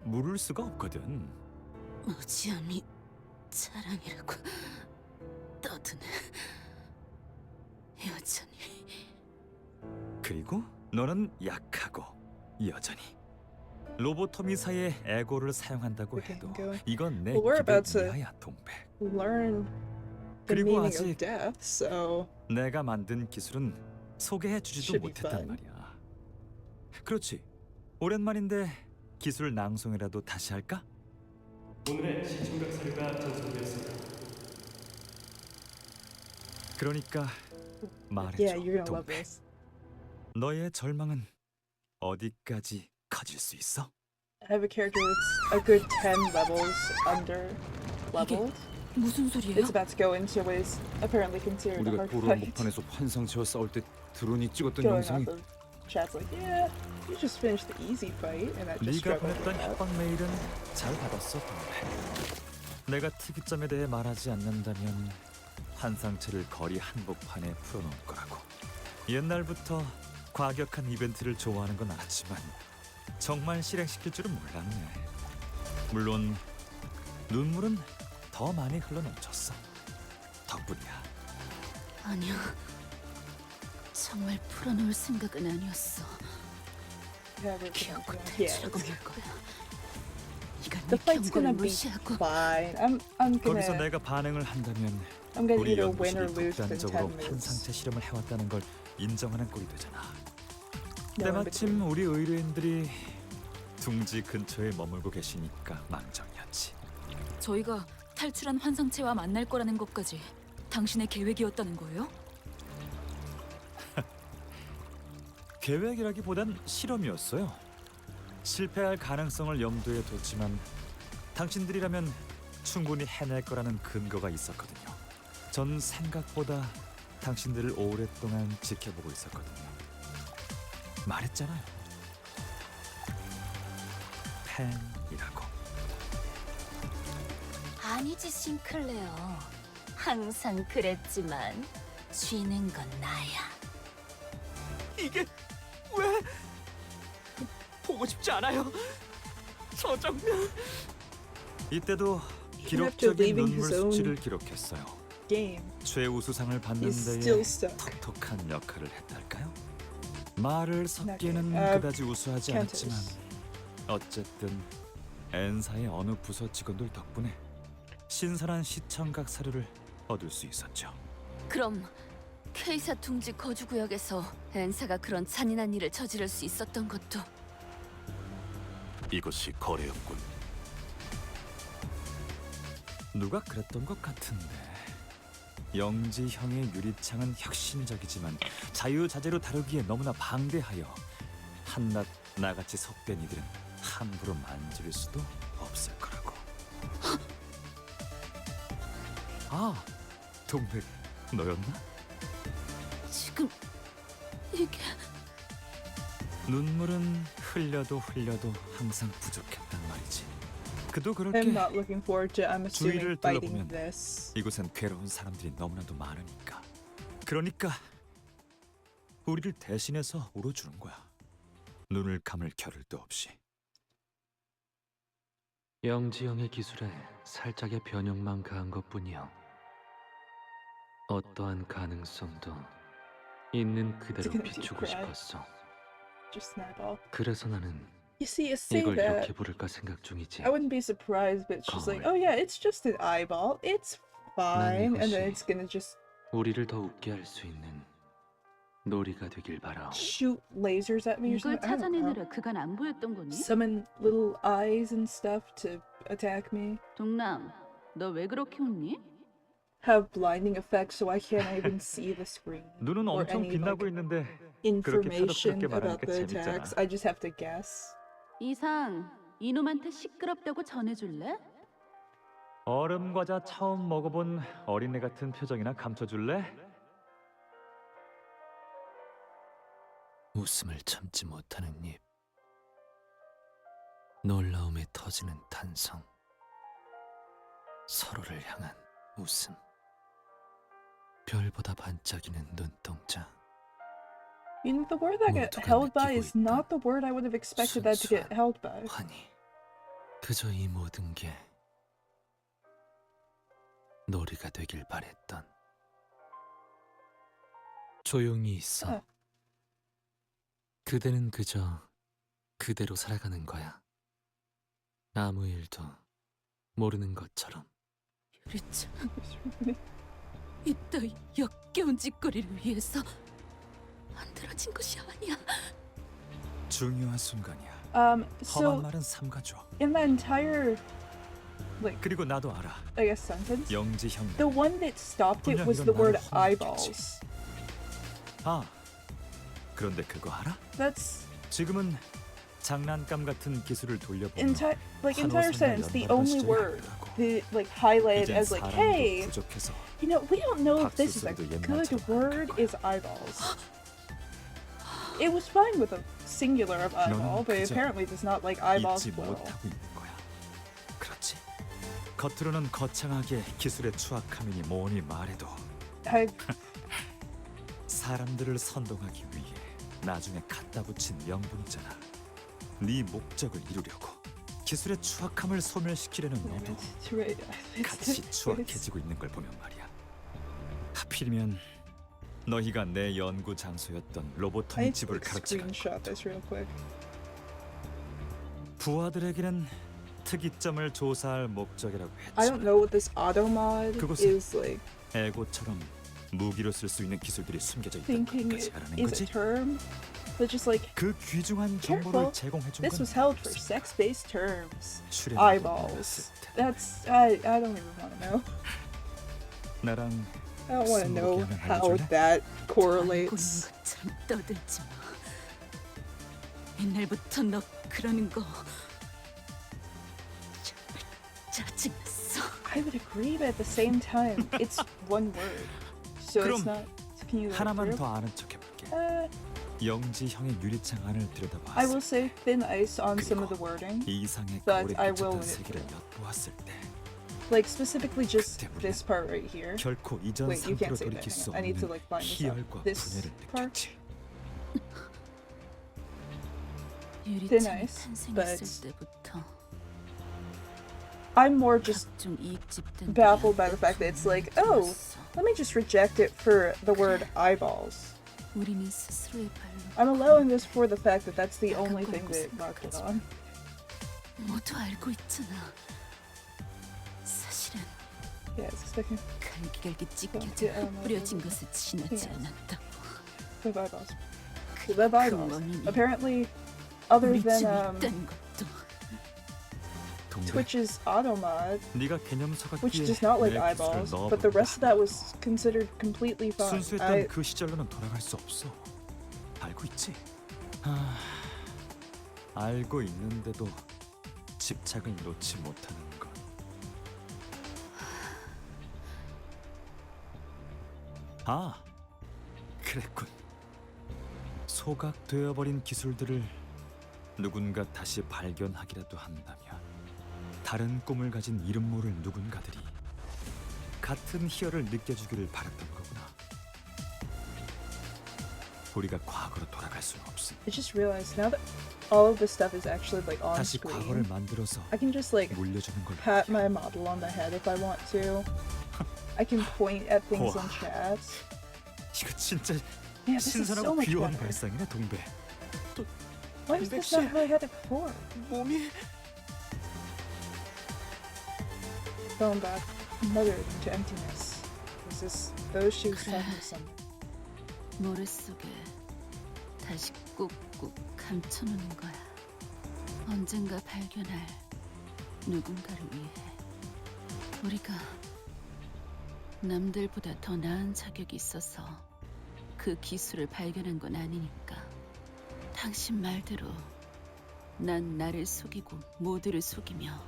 Speaker 4: 물을 수가 없거든.
Speaker 5: 무지함이 자랑이라고 떠드네. 여전히.
Speaker 4: 그리고 너는 약하고 여전히 로보토미사의 에고를 사용한다고 해도 이건 내
Speaker 1: Well, we're
Speaker 4: 기대
Speaker 1: about to
Speaker 4: 이하야, 동백.
Speaker 1: learn the
Speaker 4: 그리고
Speaker 1: meaning
Speaker 4: 아직
Speaker 1: of death, so
Speaker 4: 내가 만든 기술은 소개해주지도
Speaker 1: Should be
Speaker 4: 못했단
Speaker 1: fun.
Speaker 4: 말이야. 그렇지. 오랜만인데 기술 낭송이라도 다시 할까?
Speaker 12: 오늘의 시청각 사료가 전송되었습니다.
Speaker 4: 그러니까 말해줘,
Speaker 1: yeah, you're gonna love
Speaker 4: 동백.
Speaker 1: this.
Speaker 4: 너의 절망은 어디까지 커질 수 있어?
Speaker 1: I have a character that's a good 10 levels under leveled.
Speaker 5: 무슨 소리예요?
Speaker 1: It's about to go into what is apparently considered a
Speaker 3: 우리가
Speaker 1: hard
Speaker 3: 도로
Speaker 1: fight.
Speaker 3: 한복판에서 환상체와 싸울 때 드론이 찍었던
Speaker 1: Going
Speaker 3: 영상이
Speaker 1: off of chat's like, yeah, you just finished the easy fight, and I just
Speaker 4: 네가
Speaker 1: struggled with
Speaker 4: 보냈던
Speaker 1: that.
Speaker 4: 협박 메일은 잘 받았어, 동백. 내가 특이점에 대해 말하지 않는다면 환상체를 거리 한복판에 풀어놓을 거라고. 옛날부터 과격한 이벤트를 좋아하는 건 알았지만 정말 실행시킬 줄은 몰랐네. 물론 눈물은 더 많이 흘러넘쳤어. 덕분이야.
Speaker 5: 아니야. 정말 풀어놓을 생각은 아니었어.
Speaker 1: have it.
Speaker 5: 기어코
Speaker 1: Yeah,
Speaker 5: 탈출하고 말 거야. 이건
Speaker 1: the
Speaker 5: 내
Speaker 1: fight's
Speaker 5: 경고를
Speaker 1: gonna be
Speaker 5: 무시하고.
Speaker 1: fine. I'm
Speaker 4: 거기서
Speaker 1: gonna
Speaker 4: 내가 반응을 한다면
Speaker 1: I'm gonna
Speaker 4: 우리
Speaker 1: either win or
Speaker 4: 연구실이
Speaker 1: lose within 10
Speaker 4: 독단적으로
Speaker 1: minutes.
Speaker 4: 환상체 실험을 해왔다는 걸 인정하는 꼴이 되잖아.
Speaker 1: No in
Speaker 4: 때마침 우리 의뢰인들이 둥지 근처에 머물고 계시니까 망정이었지.
Speaker 5: 저희가 탈출한 환상체와 만날 거라는 것까지 당신의 계획이었다는 거예요?
Speaker 4: 계획이라기보단 실험이었어요. 실패할 가능성을 염두에 뒀지만 당신들이라면 충분히 해낼 거라는 근거가 있었거든요. 전 생각보다 당신들을 오랫동안 지켜보고 있었거든요. 말했잖아요. 팬이라고.
Speaker 5: 아니지, 싱클레어. 항상 그랬지만 쥐는 건 나야.
Speaker 11: 이게 왜 보고 싶지 않아요. 서정면.
Speaker 4: 이때도
Speaker 1: Even after
Speaker 4: 기록적인
Speaker 1: leaving
Speaker 4: 눈물
Speaker 1: his own
Speaker 4: 수치를 기록했어요.
Speaker 1: game.
Speaker 4: 최우수상을 받는
Speaker 1: He's
Speaker 4: 데에
Speaker 1: still stuck.
Speaker 4: 톡톡한 역할을 했달까요? 말을 섞기는
Speaker 1: Okay.
Speaker 4: 그다지 우수하지
Speaker 1: Countess.
Speaker 4: 않았지만 어쨌든 엔사의 어느 부서 직원들 덕분에 신선한 시청각 사료를 얻을 수 있었죠.
Speaker 5: 그럼 케이사 둥지 거주구역에서 엔사가 그런 잔인한 일을 저지를 수 있었던 것도
Speaker 10: 이것이 거래였군.
Speaker 4: 누가 그랬던 것 같은데. 영지형의 유리창은 혁신적이지만 자유자재로 다루기에 너무나 방대하여 한낱 나같이 속된 이들은 함부로 만질 수도 없을 거라고. 아, 동백 너였나?
Speaker 5: 지금 이게
Speaker 4: 눈물은 흘려도 항상 부족했단 말이지. 그도 그렇게
Speaker 1: I'm not looking forward to. I'm assuming
Speaker 4: 주위를
Speaker 1: fighting
Speaker 4: 둘러보면
Speaker 1: this.
Speaker 4: 이곳엔 괴로운 사람들이 너무나도 많으니까. 그러니까 우리를 대신해서 울어주는 거야. 눈을 감을 겨를도 없이.
Speaker 12: 영지형의 기술에 살짝의 변형만 가한 것뿐이요. 어떠한 가능성도 있는 그대로
Speaker 1: gonna make you
Speaker 12: 비추고
Speaker 1: cry.
Speaker 12: 싶었어.
Speaker 1: Just snap.
Speaker 12: 그래서 나는
Speaker 1: You see, you say
Speaker 12: 이걸
Speaker 1: that.
Speaker 12: 이렇게 부를까 생각 중이지.
Speaker 1: I wouldn't be surprised, but it's just like,
Speaker 12: Call
Speaker 1: oh yeah, it's just an eyeball. It's fine, and then
Speaker 12: 이것이
Speaker 1: it's gonna just
Speaker 12: 우리를 더 웃게 할 수 있는 놀이가 되길 바라오.
Speaker 1: shoot lasers at me or
Speaker 5: 이걸
Speaker 1: something. I don't know.
Speaker 5: 찾아내느라 그간 안 보였던 거니?
Speaker 1: Summon little eyes and stuff to attack me.
Speaker 5: 동남, 너 왜 그렇게 웃니?
Speaker 1: Have blinding effects, so I can't even see the screen
Speaker 4: 눈은
Speaker 1: or
Speaker 4: 엄청
Speaker 1: any
Speaker 4: 빛나고
Speaker 1: like
Speaker 4: 있는데
Speaker 1: information
Speaker 4: 그렇게
Speaker 1: about
Speaker 4: 말하니까
Speaker 1: the
Speaker 4: 재밌잖아.
Speaker 1: attacks. I just have to guess.
Speaker 5: 이상 이놈한테 시끄럽다고 전해줄래?
Speaker 4: 얼음 과자 처음 먹어본 어린애 같은 표정이나 감춰줄래?
Speaker 2: 웃음을 참지 못하는 입, 놀라움에 터지는 탄성, 서로를 향한 웃음, 별보다 반짝이는 눈동자.
Speaker 1: You know, the word that got
Speaker 2: 모두가
Speaker 1: held by
Speaker 2: 느끼고
Speaker 1: is
Speaker 2: 있다.
Speaker 1: not the word I would have expected that to get
Speaker 2: 순수한
Speaker 1: held by.
Speaker 2: 환희, 그저 이 모든 게 놀이가 되길 바랬던. 조용히 있어.
Speaker 1: 어.
Speaker 2: 그대는 그저 그대로 살아가는 거야. 아무 일도 모르는 것처럼.
Speaker 5: 유리창, 이따위 역겨운 짓거리를 위해서 만들어진 것이 아니야.
Speaker 4: 중요한 순간이야.
Speaker 1: 험한
Speaker 4: 험한 말은 삼가줘.
Speaker 1: in the entire,
Speaker 4: 그리고 나도 알아.
Speaker 1: I guess, sentence,
Speaker 4: 영지형.
Speaker 1: the one that stopped it
Speaker 4: 분명
Speaker 1: was
Speaker 4: 이런
Speaker 1: the word
Speaker 4: 말을
Speaker 1: eyeballs.
Speaker 4: 아, 그런데 그거 알아?
Speaker 1: That's
Speaker 4: 지금은 장난감 같은 기술을 돌려보면
Speaker 1: entire sentence. The only word that highlighted as hey,
Speaker 4: 부족해서
Speaker 1: you know, we don't know if this is a
Speaker 4: 박수 소리도
Speaker 1: good
Speaker 4: 옛날처럼
Speaker 1: word. Is eyeballs. It was fine with a singular of eyeball, but
Speaker 4: 그저
Speaker 1: apparently does not like eyeballs
Speaker 4: 잊지
Speaker 1: plural.
Speaker 4: 못하고 있는 거야. 그렇지. 겉으로는 거창하게 기술의 추악함이니 뭐니 말해도
Speaker 1: I
Speaker 4: 사람들을 선동하기 위해 나중에 갖다 붙인 명분이잖아. 네 목적을 이루려고 기술의 추악함을 소멸시키려는 너도
Speaker 1: it's right.
Speaker 4: 같이 추악해지고 있는 걸 보면 말이야. 하필이면 너희가 내 연구 장소였던
Speaker 1: I
Speaker 4: 로보톤의
Speaker 1: need to
Speaker 4: 집을 가로채간
Speaker 1: screenshot this real quick.
Speaker 4: 부하들에게는 특이점을 조사할 목적이라고
Speaker 1: I don't
Speaker 4: 했지만
Speaker 1: know what this auto mod
Speaker 4: 그곳에
Speaker 1: is like.
Speaker 4: 에고처럼 무기로 쓸 수 있는 기술들이 숨겨져 있다는
Speaker 1: Thinking
Speaker 4: 것까지
Speaker 1: it
Speaker 4: 알아낸
Speaker 1: is
Speaker 4: 거지?
Speaker 1: a term, but just like
Speaker 4: 그 귀중한
Speaker 1: careful.
Speaker 4: 정보를 제공해준
Speaker 1: This
Speaker 4: 건
Speaker 1: was held for
Speaker 4: 없을까?
Speaker 1: sex-based terms.
Speaker 4: 출연료도
Speaker 1: Eyeballs.
Speaker 4: 몰랐을 테고.
Speaker 1: That's I don't even want to know.
Speaker 4: 나랑
Speaker 1: I don't want to know
Speaker 4: 스무고개는
Speaker 1: how
Speaker 4: 알려줄래?
Speaker 1: that
Speaker 5: 알고 있는
Speaker 1: correlates.
Speaker 5: 것처럼 떠들지 마. 옛날부터 너 그러는 거 정말 짜증났어.
Speaker 1: I would agree, but at the same time, it's one word, so it's
Speaker 4: 그럼
Speaker 1: not. Can you go
Speaker 4: 하나만
Speaker 1: through?
Speaker 4: 더 아는 척 해볼게.
Speaker 1: Uh,
Speaker 4: 영지 형의 유리창 안을
Speaker 1: I
Speaker 4: 들여다봤을
Speaker 1: will say thin ice on some of the
Speaker 4: 그리고
Speaker 1: wording,
Speaker 4: 이 이상의
Speaker 1: but
Speaker 4: 거울에
Speaker 1: I will
Speaker 4: 비쳤던
Speaker 1: admit
Speaker 4: 세계를 엿보았을 때
Speaker 1: like specifically just
Speaker 4: 그때 우리는
Speaker 1: this part right here.
Speaker 4: 결코 이전
Speaker 1: Wait, you
Speaker 4: 상태로
Speaker 1: can't say that.
Speaker 4: 돌이킬 수
Speaker 1: Hang on. I need to
Speaker 4: 없는
Speaker 1: like find this out.
Speaker 4: 희열과
Speaker 1: This
Speaker 4: 분해를
Speaker 1: part.
Speaker 4: 느꼈지.
Speaker 5: 유리창이
Speaker 1: ice,
Speaker 5: 탄생했을 때부터
Speaker 1: I'm more just
Speaker 5: 각종 이익집단들이
Speaker 1: baffled by the fact that it's like, oh,
Speaker 5: 들었어.
Speaker 1: let me just reject it for the word eyeballs.
Speaker 5: 우리는 스스로의 발로
Speaker 1: I'm allowing this for the fact that that's the only thing that it marked it on.
Speaker 5: 모두 알고 있잖아. 사실은
Speaker 1: Yeah, it's expecting
Speaker 5: 갈기갈기 찢겨져
Speaker 1: yeah,
Speaker 5: 뿌려진 것을 지나지
Speaker 1: Yes.
Speaker 5: 않았다고.
Speaker 1: live eyeballs.
Speaker 5: 그
Speaker 1: Live eyeballs.
Speaker 5: 원인이
Speaker 1: Apparently, other
Speaker 5: 우리
Speaker 1: than
Speaker 5: 집에 있다는 것도.
Speaker 4: 동배,
Speaker 1: Twitch's auto mod,
Speaker 4: 네가 개념서
Speaker 1: which
Speaker 4: 같기에
Speaker 1: does not like
Speaker 4: 내 기술을
Speaker 1: eyeballs, but the
Speaker 4: 넣어본다.
Speaker 1: rest of that was considered completely fine.
Speaker 4: 순수했던 그 시절로는 돌아갈 수 없어. 알고 있지? 알고 있는데도 집착을 놓지 못하는 것. 그랬군. 소각되어버린 기술들을 누군가 다시 발견하기라도 한다면 다른 꿈을 가진 이름 모를 누군가들이 같은 희열을 느껴주기를 바랐던 거구나. 우리가 과거로 돌아갈 수는 없어.
Speaker 1: I just realized now that all of this stuff is actually like on
Speaker 4: 다시 과거를
Speaker 1: screen,
Speaker 4: 만들어서
Speaker 1: I can just like
Speaker 4: 물려주는 걸로.
Speaker 1: pat my model on the head if I want to. I can point at things
Speaker 4: Wow.
Speaker 1: on chat.
Speaker 4: 이거 진짜
Speaker 1: Yeah, this is so
Speaker 4: 신선하고
Speaker 1: much
Speaker 4: 귀여운
Speaker 1: better.
Speaker 4: 발상이네, 동배.
Speaker 1: Why is this not how I had it before?
Speaker 11: 몸이
Speaker 1: Going back, mothered into emptiness. Was this those she was talking to someone?
Speaker 5: 머릿속에 다시 꾹꾹 감춰놓는 거야. 언젠가 발견할 누군가를 위해. 우리가 남들보다 더 나은 자격이 있어서 그 기술을 발견한 건 아니니까. 당신 말대로 난 나를 속이고 모두를 속이며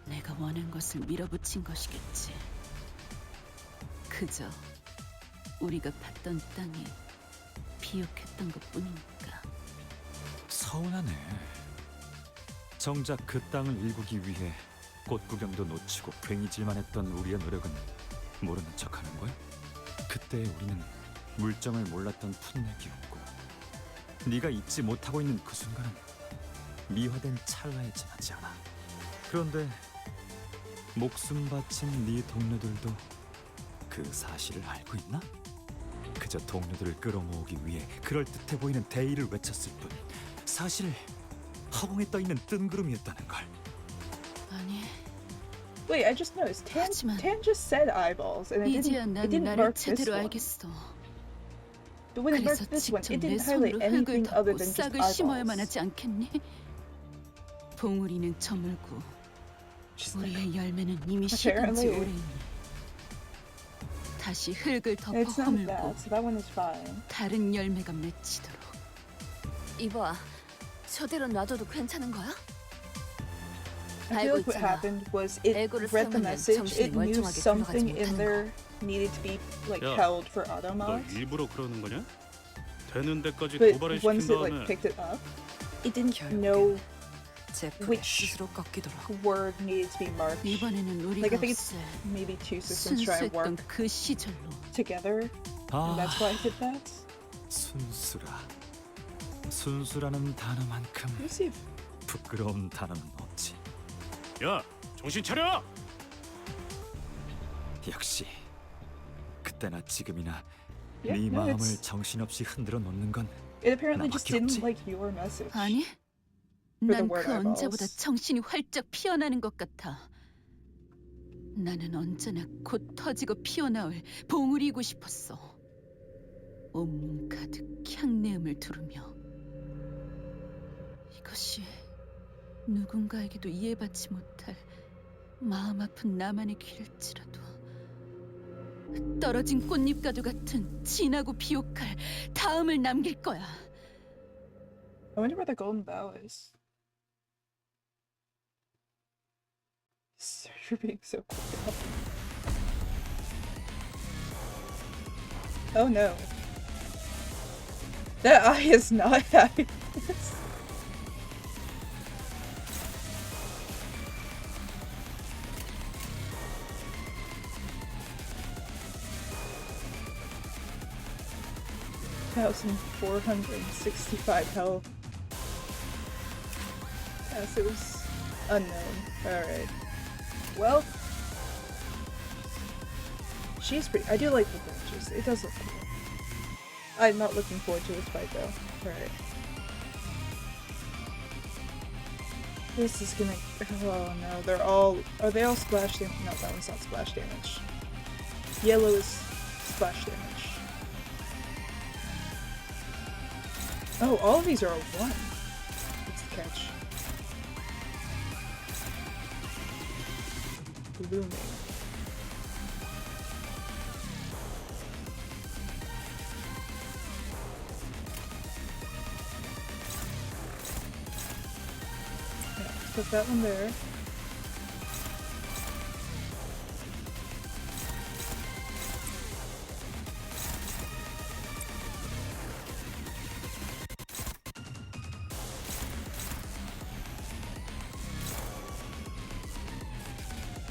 Speaker 5: 내가 원한 것을 밀어붙인 것이겠지. 그저 우리가 봤던 땅이 비옥했던 것뿐이니까.
Speaker 4: 서운하네. 정작 그 땅을 일구기 위해 꽃 구경도 놓치고 괭이질만 했던 우리의 노력은 모르는 척하는 거야? 그때 우리는 물정을 몰랐던 풋내기였고 네가 잊지 못하고 있는 그 순간은 미화된 찰나에 지나지 않아. 그런데 목숨 바친 네 동료들도 그 사실을 알고 있나? 그저 동료들을 끌어모으기 위해 그럴듯해 보이는 대의를 외쳤을 뿐 사실 허공에 떠있는 뜬구름이었다는 걸.
Speaker 5: 아니,
Speaker 1: Wait, I just noticed.
Speaker 5: 하지만
Speaker 1: Tan just said eyeballs, and
Speaker 5: 이제야
Speaker 1: it
Speaker 5: 난
Speaker 1: didn't
Speaker 5: 나를
Speaker 1: mark this
Speaker 5: 제대로
Speaker 1: one.
Speaker 5: 알겠어.
Speaker 1: But when it
Speaker 5: 그래서
Speaker 1: marked this one,
Speaker 5: 직접
Speaker 1: it
Speaker 5: 내
Speaker 1: didn't highlight
Speaker 5: 손으로 흙을
Speaker 1: anything other
Speaker 5: 덮고
Speaker 1: than just
Speaker 5: 싹을 심어야만
Speaker 1: eyeballs.
Speaker 5: 하지 않겠니? 봉우리는 저물고
Speaker 1: Just like,
Speaker 5: 우리의 열매는 이미 식은 지
Speaker 1: Apparently.
Speaker 5: 오래이니 다시 흙을 덮어
Speaker 1: it's not
Speaker 5: 허물고
Speaker 1: that, so that one is fine.
Speaker 5: 다른 열매가 맺히도록.
Speaker 13: 이봐, 저대로 놔둬도 괜찮은 거야?
Speaker 1: I feel
Speaker 13: 알고
Speaker 1: like what
Speaker 13: 있잖아.
Speaker 1: happened was it
Speaker 13: 에고를
Speaker 1: read the
Speaker 13: 사용하면
Speaker 1: message,
Speaker 13: 정신이
Speaker 1: it knew
Speaker 13: 멀쩡하게
Speaker 1: something
Speaker 13: 굴러가지
Speaker 1: in
Speaker 13: 못하는
Speaker 1: there needed to be like
Speaker 6: 야,
Speaker 1: held for auto
Speaker 6: 너
Speaker 1: mods.
Speaker 6: 일부러 그러는 거냐? 되는 데까지
Speaker 1: But
Speaker 6: 도발을 시킨
Speaker 1: once it like
Speaker 6: 다음에
Speaker 1: picked it up, it didn't
Speaker 9: 결국엔
Speaker 1: know
Speaker 9: 제프가
Speaker 1: which
Speaker 9: 스스로 꺾이더라.
Speaker 1: word needed to be marked.
Speaker 5: 이번에는
Speaker 1: Like
Speaker 5: 우리가
Speaker 1: I think it's
Speaker 5: 없을
Speaker 1: maybe two systems try to
Speaker 5: 순수했던
Speaker 1: work
Speaker 5: 그 시절로.
Speaker 1: together, and that's why I did that.
Speaker 4: 순수라. 순수라는 단어만큼
Speaker 1: Let me see if
Speaker 4: 부끄러운 단어는 없지.
Speaker 6: 야, 정신 차려!
Speaker 4: 역시 그때나 지금이나
Speaker 1: Yeah,
Speaker 4: 네
Speaker 1: no,
Speaker 4: 마음을
Speaker 1: it's-
Speaker 4: 정신없이 흔들어 놓는 건
Speaker 1: it apparently
Speaker 4: 나밖에
Speaker 1: just didn't
Speaker 4: 없지.
Speaker 1: like your message.
Speaker 5: 아니, 난
Speaker 1: word
Speaker 5: 그 언제보다
Speaker 1: eyeballs.
Speaker 5: 정신이 활짝 피어나는 것 같아. 나는 언제나 곧 터지고 피어나올 봉우리이고 싶었어. 온몸 가득 향내음을 두르며. 이것이 누군가에게도 이해받지 못할 마음 아픈 나만의 길일지라도 떨어진 꽃잎과도 같은 진하고 비옥할 다음을 남길 거야.
Speaker 1: I wonder where the golden bow is. You're being so cool. Oh no. That eye is not happy. $1,465 health. Yes, it was unknown. Alright. Well, she's pretty. I do like the branches. It does look cool. I'm not looking forward to this fight though. Alright. This is gonna. Oh no, they're all. Are they all splash damage? No, that one's not splash damage. Yellow is splash damage. Oh, all of these are a 1. What's the catch? Blooming. Yeah, put that one there.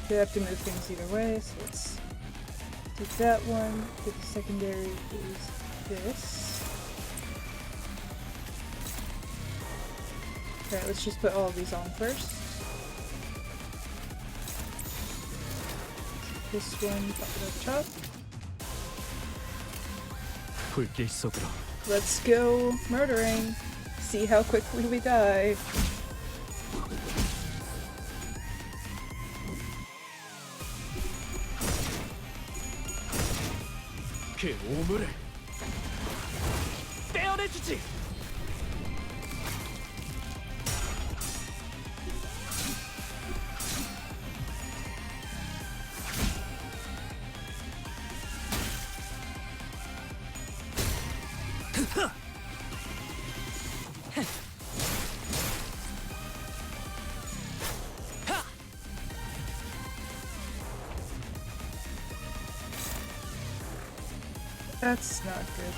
Speaker 1: They have to move things either way, so let's take that one. The secondary is this. Alright, let's just put all of these on first. This one, pop it up top.
Speaker 12: 불길 속으로.
Speaker 1: Let's go murdering. See how quickly we die.
Speaker 11: 그 오물을 떼어내주지.
Speaker 1: That's not good.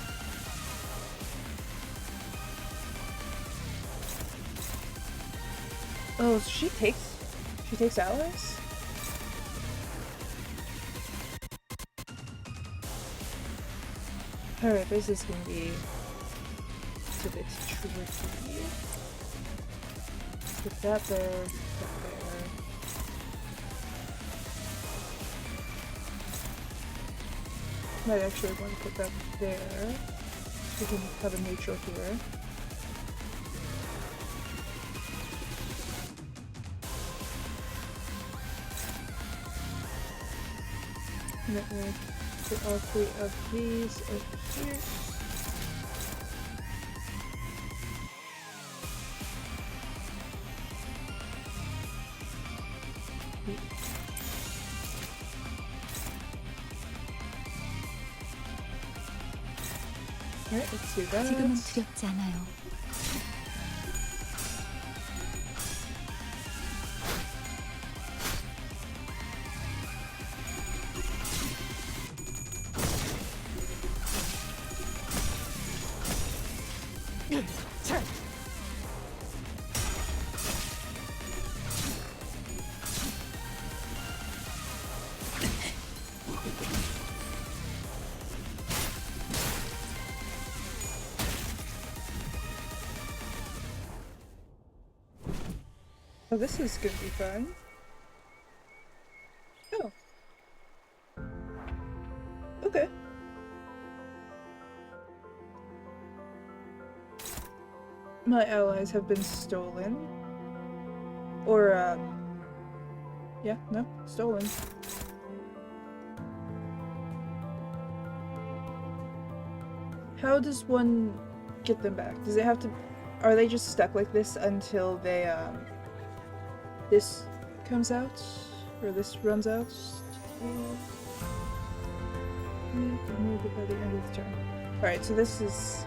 Speaker 1: Oh, so she takes allies? Alright, this is gonna be a bit tricky. Put that there, that there. Might actually want to put that there. We can have a neutral here. And then we'll put all 3 of these over here. Alright, let's do that.
Speaker 8: 지금은 두렵지 않아요.
Speaker 1: Oh, this is gonna be fun. Oh. Okay. My allies have been stolen. Or, yeah, no, stolen. How does one get them back? Does it have to... Are they just stuck like this until they, this comes out? Or this runs out? Move it by the end of the turn. Alright, so this is...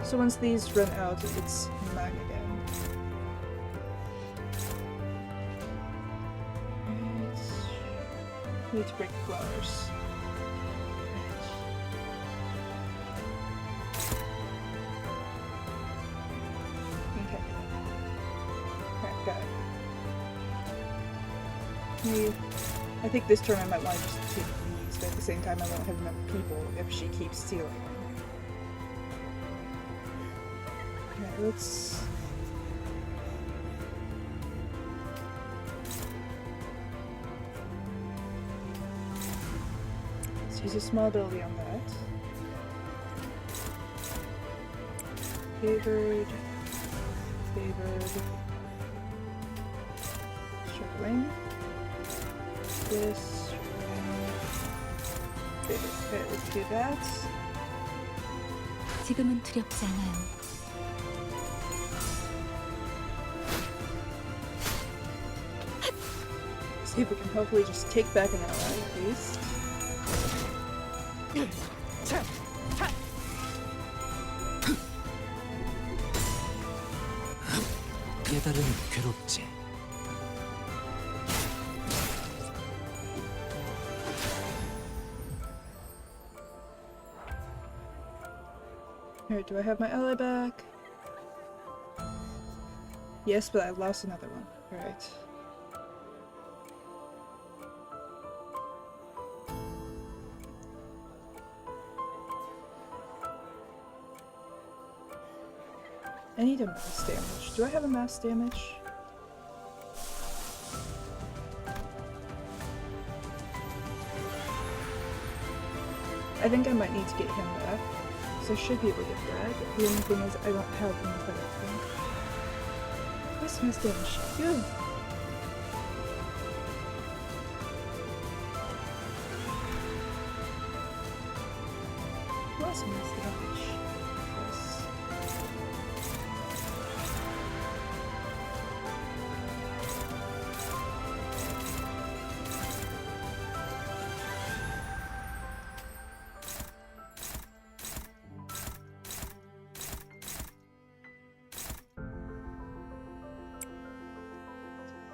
Speaker 1: So once these run out, it's mine again. Right. Need to break flowers. Okay. Alright, got it. Maybe... I think this turn I might want to just take these, but at the same time I won't have enough people if she keeps stealing them. Alright, let's... Let's use a small ability on that. Favored. Favored. Struggling. This. Favored. Okay, let's do that.
Speaker 8: 지금은 두렵지 않아요.
Speaker 1: See if we can hopefully just take back an ally at least.
Speaker 2: 깨달은 괴롭지.
Speaker 1: Alright, do I have my ally back? Yes, but I lost another one. Alright. I need a mass damage. Do I have a mass damage? I think I might need to get him back. So I should be able to get that. The only thing is I don't have enough, I don't think. Where's mass damage? Phew! Where's mass damage? Yes.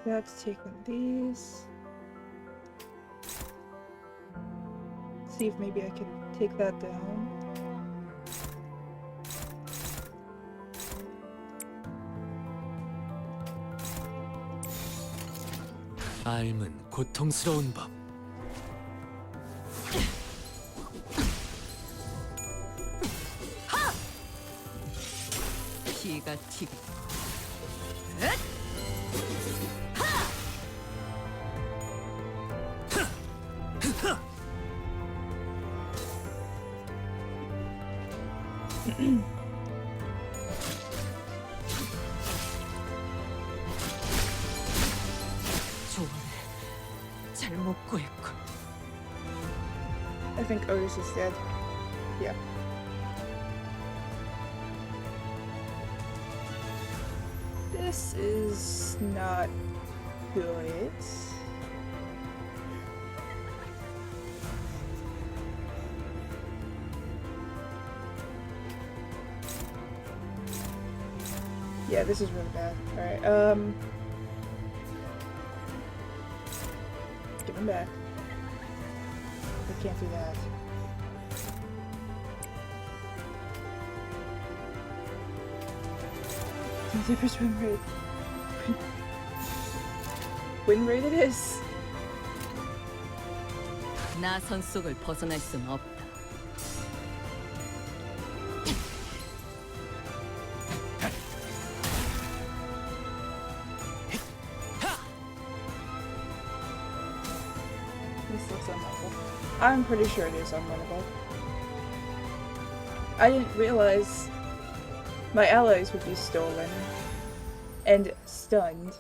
Speaker 1: That's taking these. See if maybe I can take that down.
Speaker 2: 삶은 고통스러운 법.
Speaker 9: 피가 튀고. 조언을 잘못 구했군.
Speaker 1: I think Otis is dead. Yeah. This is not good. Yeah, this is really bad. Alright, give him back. I can't do that. Zipper's win rate. Win rate it is.
Speaker 9: 나선 속을 벗어날 순 없다.
Speaker 1: This looks unwinnable. I'm pretty sure it is unwinnable. I didn't realize my allies would be stolen and stunned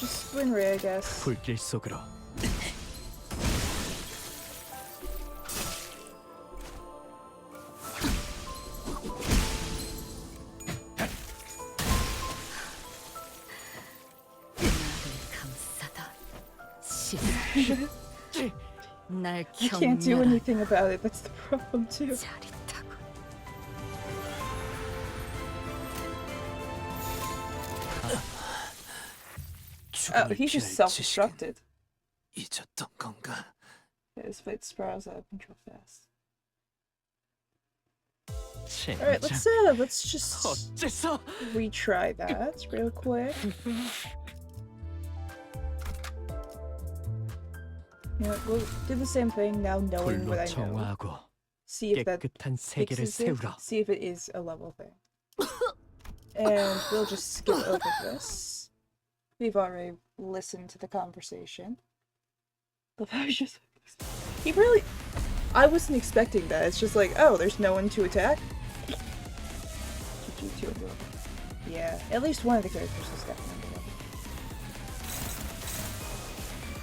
Speaker 1: just win Ray, I guess.
Speaker 11: 불길 속으로.
Speaker 9: 감싸다. 날
Speaker 1: I can't do
Speaker 9: 경멸하라.
Speaker 1: anything about it, that's the problem too.
Speaker 9: 짜릿하고.
Speaker 1: Oh, he's just self-destructed.
Speaker 11: 잊었던 건가?
Speaker 1: His fate spirals out of control fast.
Speaker 11: 젠장.
Speaker 1: Alright, let's just
Speaker 11: 어째서?
Speaker 1: retry that real quick. You know what, we'll do the same thing now knowing what
Speaker 11: 불로
Speaker 1: I know.
Speaker 11: 정화하고
Speaker 1: See if that
Speaker 11: 깨끗한 세계를
Speaker 1: fixes it.
Speaker 11: 세우라.
Speaker 1: See if it is a level thing. And we'll just skip over this. We've already listened to the conversation. He really... I wasn't expecting that. It's just like, oh, there's no one to attack? Yeah, at least one of the characters is definitely level.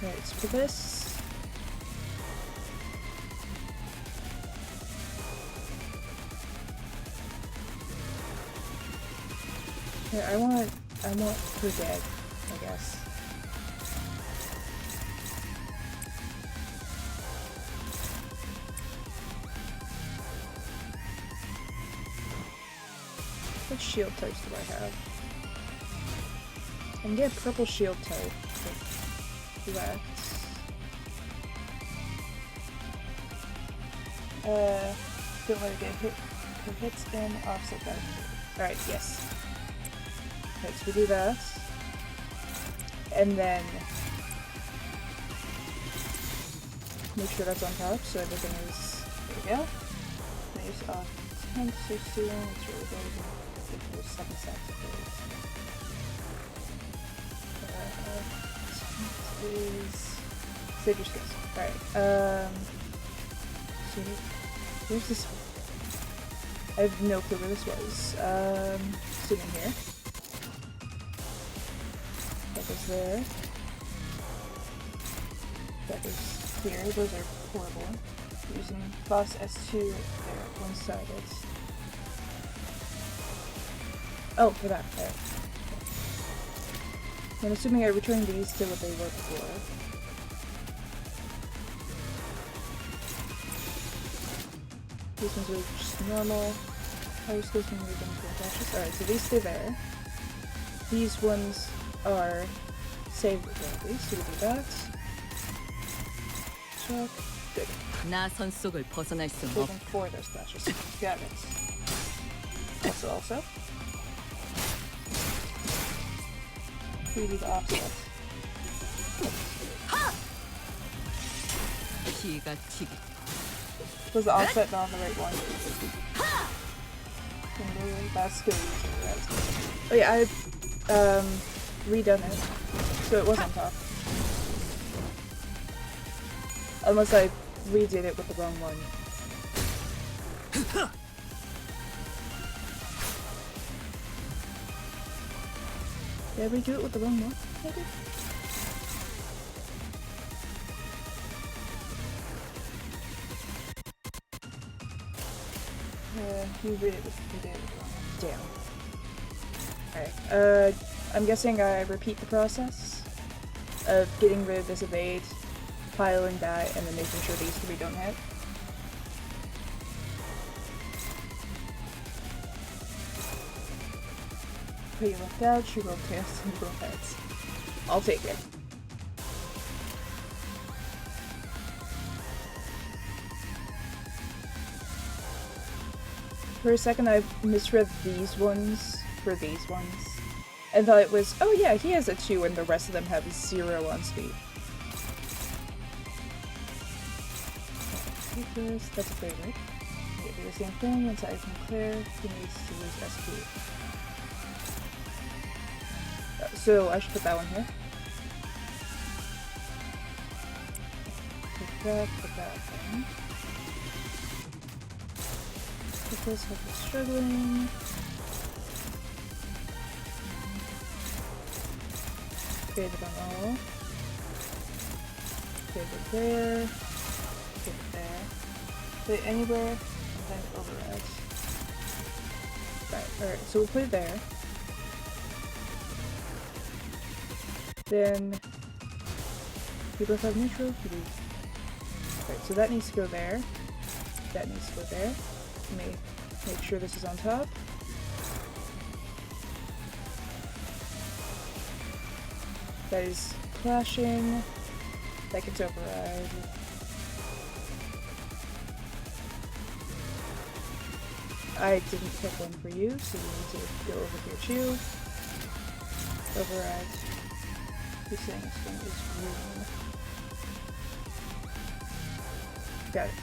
Speaker 1: Right, so for this... Here, I want her dead, I guess. What shield types do I have? I can get a purple shield type with Lex. Don't let it get hit. Her hits and offset that. Alright, yes. Okay, so we do that. And then make sure that's on top so everything is, there we go. Nice off 10, 16, it's really good. There's 7 sets of those. Is save your skills. Alright, so where's this one? I have no clue where this was. Sitting here. That was there. That is here. Those are horrible. Using boss S2 there, one-sided. Oh, for that. There. I'm assuming I returned these to what they were before. These ones are just normal. Higher skills when we're going to dashes. Alright, so these stay there. These ones are saved abilities, so we do that. Check. Good.
Speaker 9: 나선 속을 벗어날 순
Speaker 1: Taking
Speaker 9: 없다.
Speaker 1: 4 of those dashes. Got it. Also. We do the offset.
Speaker 9: 피가 튀기.
Speaker 1: Was the offset not on the right one? That's good. Oh yeah, I redone it, so it was on top. Unless I redid it with the wrong one. Did we do it with the wrong one? Maybe? You did it with the wrong one. Damn. Alright, I'm guessing I repeat the process of getting rid of this evade, piling that, and then making sure these 3 don't hit. Okay, you left out, she rolled tails and rolled heads. I'll take it. For a second I misread these ones for these ones, and thought it was, oh yeah, he has a 2 and the rest of them have 0 on speed. Take this, that's a favorite. Okay, do the same thing, inside from Claire, he needs to use SP. So I should put that one here. Put that thing. Put this, hope it's struggling. Faded on all. Faded there. Faded there. Put it anywhere, and then override. Right, alright, so we'll put it there. Then we both have neutral. Right, so that needs to go there. That needs to go there. Make sure this is on top. That is clashing. That gets override. I didn't pick one for you, so you need to go over here too. Override. He's saying this one is green. Got it.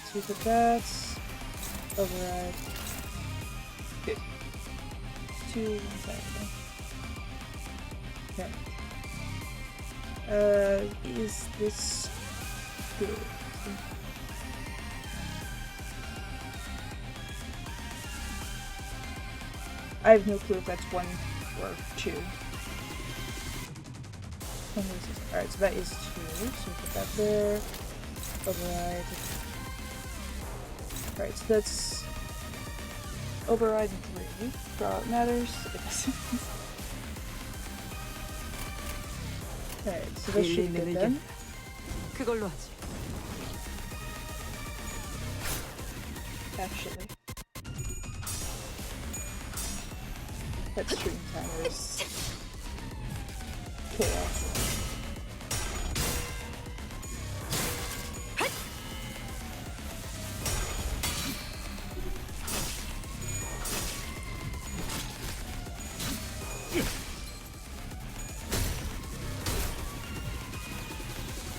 Speaker 1: So we put that. Override. Good. 2 inside. Okay. Is this good? I have no clue if that's 1 or 2. Alright, so that is 2. So we put that there. Override. Alright, so that's override 3. For all it matters. Alright, so that should be good then.
Speaker 9: 그걸로 하지.
Speaker 1: Actually. That stream timer is chaos.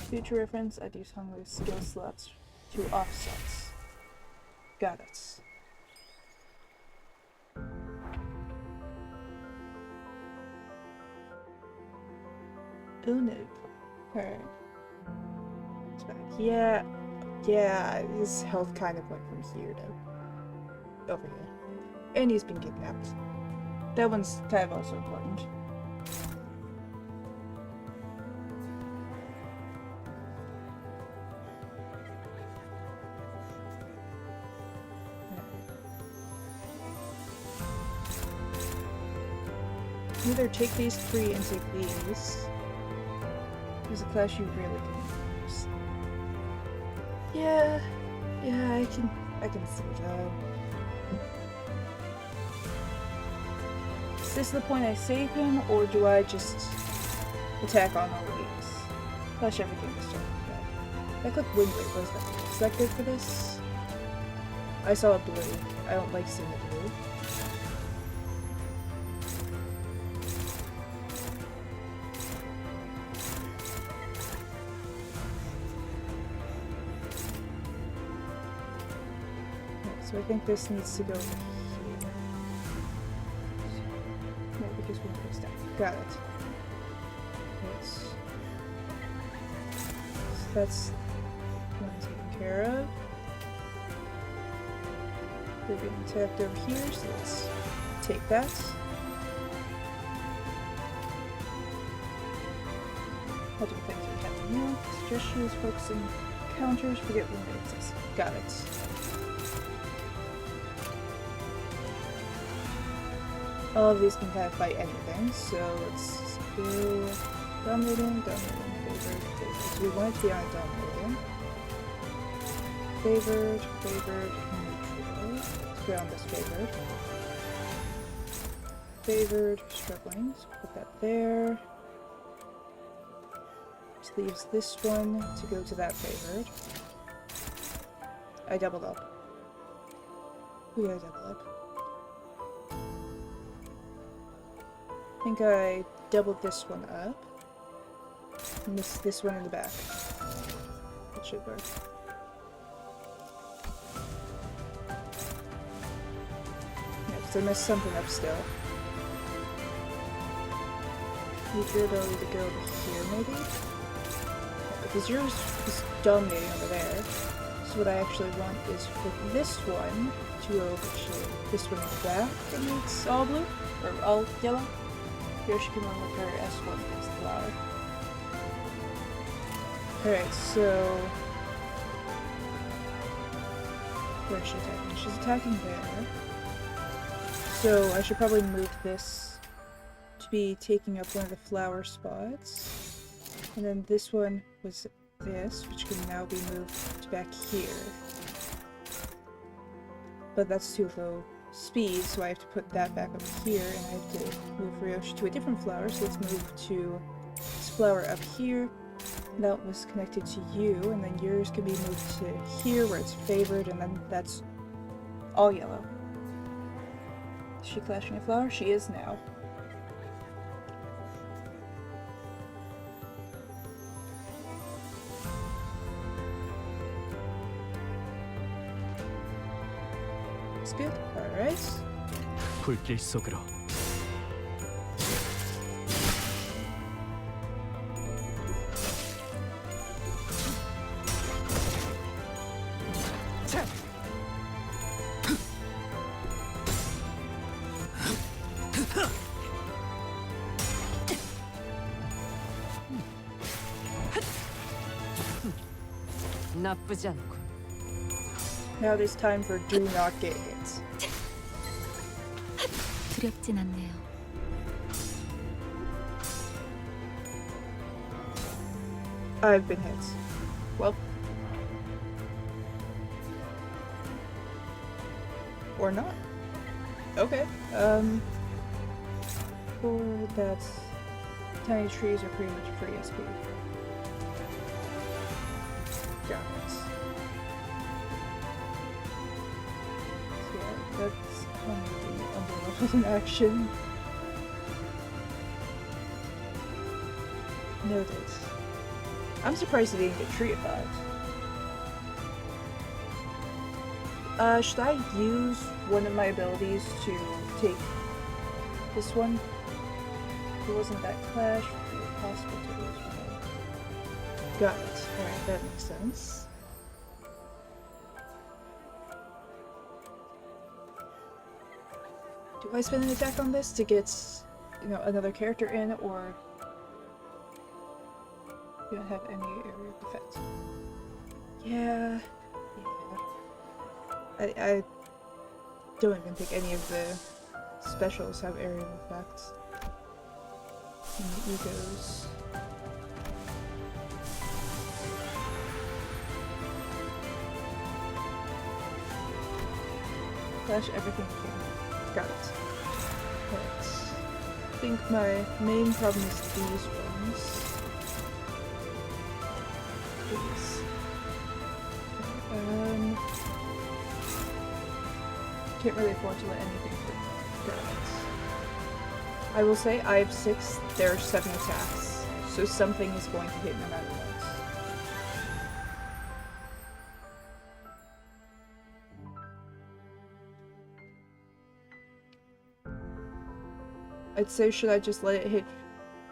Speaker 1: Future reference, I do some with skill slots to offsets. Got it. Oh no. Alright. It's back. Yeah, his health kind of went from here to over here. And he's been kidnapped. That one's kind of also important. Either take these 3 and take these. There's a clash you really can use. Yeah, I can see that. Is this the point I save him, or do I just attack on all of these? Clash everything this turn. I clicked wind wave, what is that? Is that good for this? I saw a blue. I don't like seeing the blue. So I think this needs to go here. No, because we goes down. Got it. Yes. So that's one taken care of. They're being attacked over here, so let's take that. I'll do things we have to do. Suggestions, focusing counters, forget when it says. Got it. All of these can kind of fight anything, so let's go dominating, favored. So we want it to be on dominating. Favored, neutral. Let's go on this favored. Favored, struggling, so put that there. This leaves this one to go to that favored. I doubled up. We gotta double up. I think I doubled this one up. And this one in the back. That should work. Yeah, because I messed something up still. Need your ability to go over here, maybe? Yeah, because yours is dominating over there. So what I actually want is for this one to go over to this one in the back, and it's all blue? Or all yellow? Yoshi came on with her S1 against the flower. Alright, so... Where is she attacking? She's attacking there. So I should probably move this to be taking up one of the flower spots. And then this one was this, which can now be moved back here. But that's too low speed, so I have to put that back up here, and I have to move Ryoshi to a different flower, so let's move to this flower up here. That was connected to you, and then yours can be moved to here where it's favored, and then that's all yellow. Is she clashing a flower? She is now. That's good. Alright.
Speaker 12: 불길 속으로.
Speaker 9: 나쁘지 않군.
Speaker 1: Now there's time for do not get hit.
Speaker 8: 두렵진 않네요.
Speaker 1: I've been hit. Well. Or not. Okay. For that, tiny trees are pretty much free SP. Got it. So yeah, that's kind of the underleveled in action. Noted. I'm surprised he didn't get tree effect. Should I use one of my abilities to take this one? If it wasn't that clash, it was possible to lose one. Got it. Alright, that makes sense. Do I spend an attack on this to get, you know, another character in, or do I have any area of defense? Yeah. I don't even think any of the specials have area of effects. And the egos. Flash everything you can. Got it. Right. I think my main problem is these ones. These. Can't really afford to let anything go. I will say I have 6, there are 7 attacks, so something is going to hit no matter what. I'd say should I just let it hit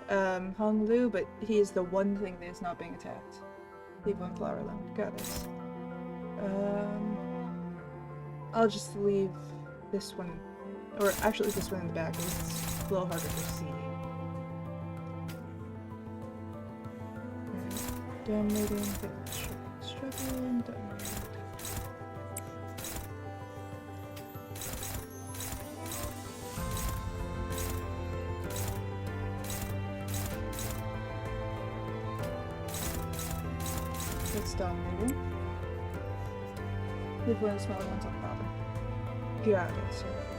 Speaker 1: Hong Lu, but he is the one thing that is not being attacked. Leave one flower alone. Got it. I'll just leave this one, or actually this one in the back, because it's a little harder to see. Alright. Dominating, village. Struggling, dominating. It's dominating. Leave one of the smaller ones on the bottom. Got it.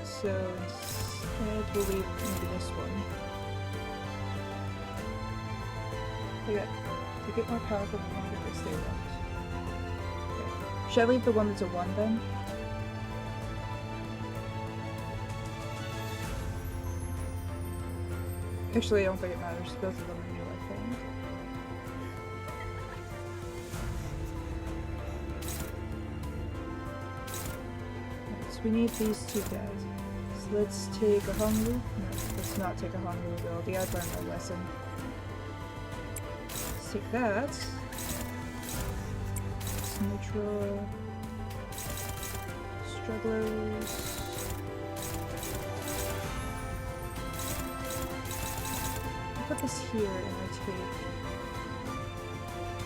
Speaker 1: So instead we'll leave maybe this one. They get more powerful the longer they stay around. Okay. Should I leave the one that's a 1 then? Actually, I don't think it matters. Both of them are new, I think. We need these 2 guys. So let's take a Hong Lu. No, let's not take a Hong Lu ability. I've learned my lesson. Let's take that. It's neutral. Strugglers. put this here and I take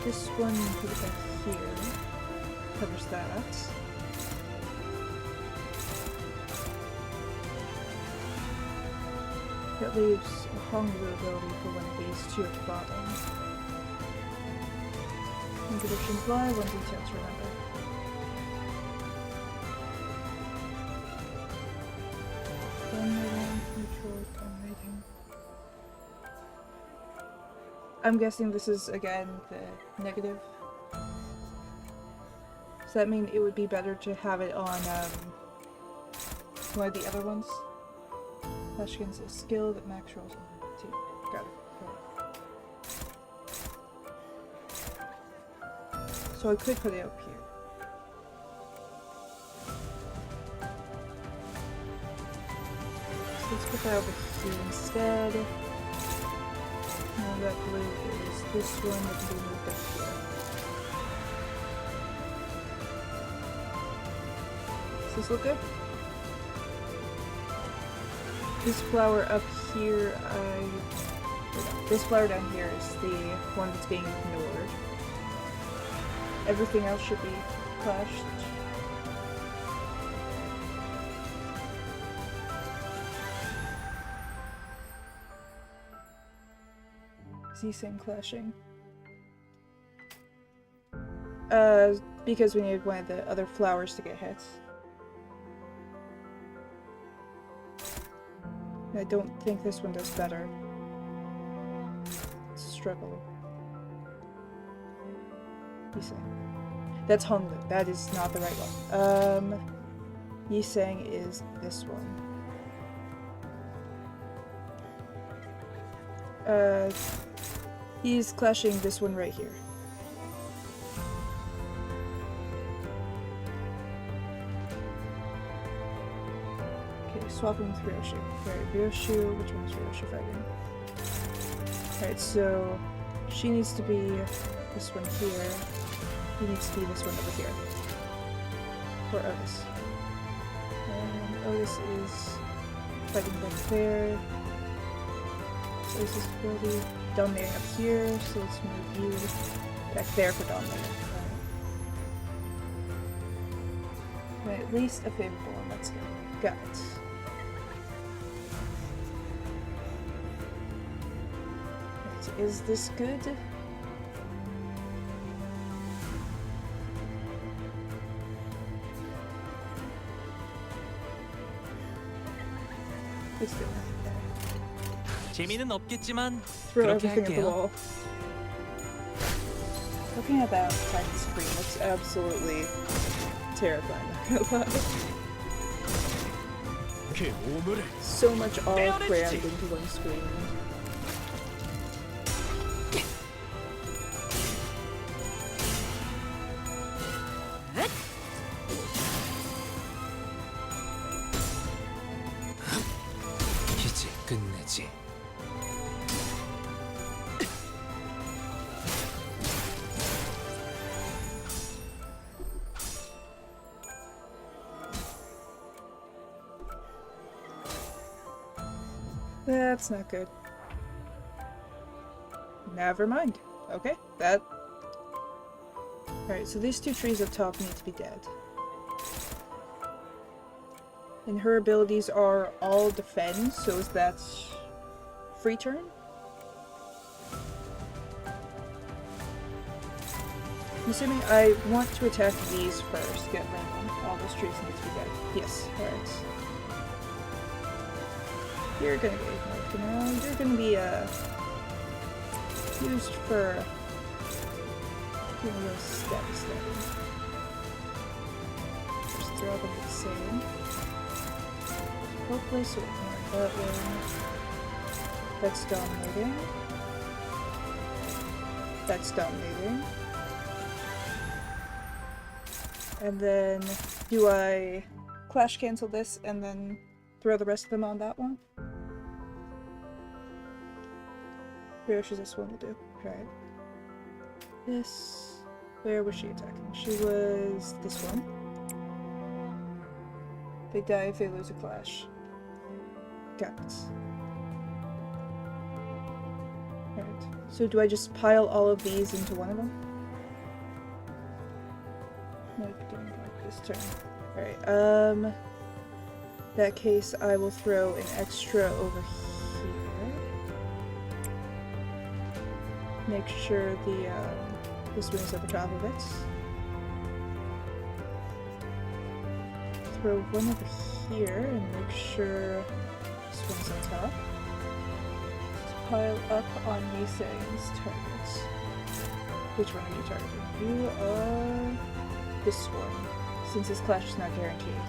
Speaker 1: this one and put it back here. Covers that. That leaves a hunger ability for one of these two at the bottom. One prediction fly, one detail to remember. Gun rating, neutral, gun rating. I'm guessing this is again the negative. Does that mean it would be better to have it on one of the other ones? Flash against a skill that max rolls on 2. Got it. So I could put it up here. So let's put that over here instead. And that blue is this one that can be moved up here. Does this look good? This flower up here, this flower down here is the one that's being ignored. Everything else should be clashed. Z-Sing clashing. Because we need one of the other flowers to get hit. I don't think this one does better. It's a struggle. Yisang. That's Honglu. That is not the right one. Yisang is this one. He's clashing this one right here. Swapping with Ryoshu. Alright, Ryoshu, which one's Ryoshu fighting? Alright, so she needs to be this one here. He needs to be this one over here. For Otis. And Otis is fighting back there. So this is ability dominating up here, so let's move you back there for dominating. Alright. At least a favorable one, that's good. Got it. Is this good? It's good.
Speaker 2: 재미는 없겠지만
Speaker 1: Throw
Speaker 2: 그렇게
Speaker 1: everything at the
Speaker 2: 할게요.
Speaker 1: wall. Looking at that tiny screen looks absolutely terrifying, not gonna lie. So much all crammed into one screen.
Speaker 2: 이제 끝내지.
Speaker 1: That's not good. Never mind. Okay, that... Alright, so these two trees up top need to be dead. And her abilities are all defend, so is that free turn? I'm assuming I want to attack these first, get rid of them. All those trees need to be dead. Yes, alright. You're gonna get ignored for now. You're gonna be, used for giving a little stabby. Just throw them the same. Hopefully, so we can work that way. That's dominating. That's dominating. And then, do I clash cancel this and then throw the rest of them on that one? Ryoshi's this one will do. Alright. This... Where was she attacking? She was this one. They die if they lose a clash. Got it. So do I just pile all of these into one of them? No, didn't like this turn. Alright, in that case I will throw an extra over here. Make sure the this one is at the top of it. Throw one over here and make sure this one's on top. Pile up on Nissan's targets. Which one are you targeting? You are this one, since his clash is not guaranteed.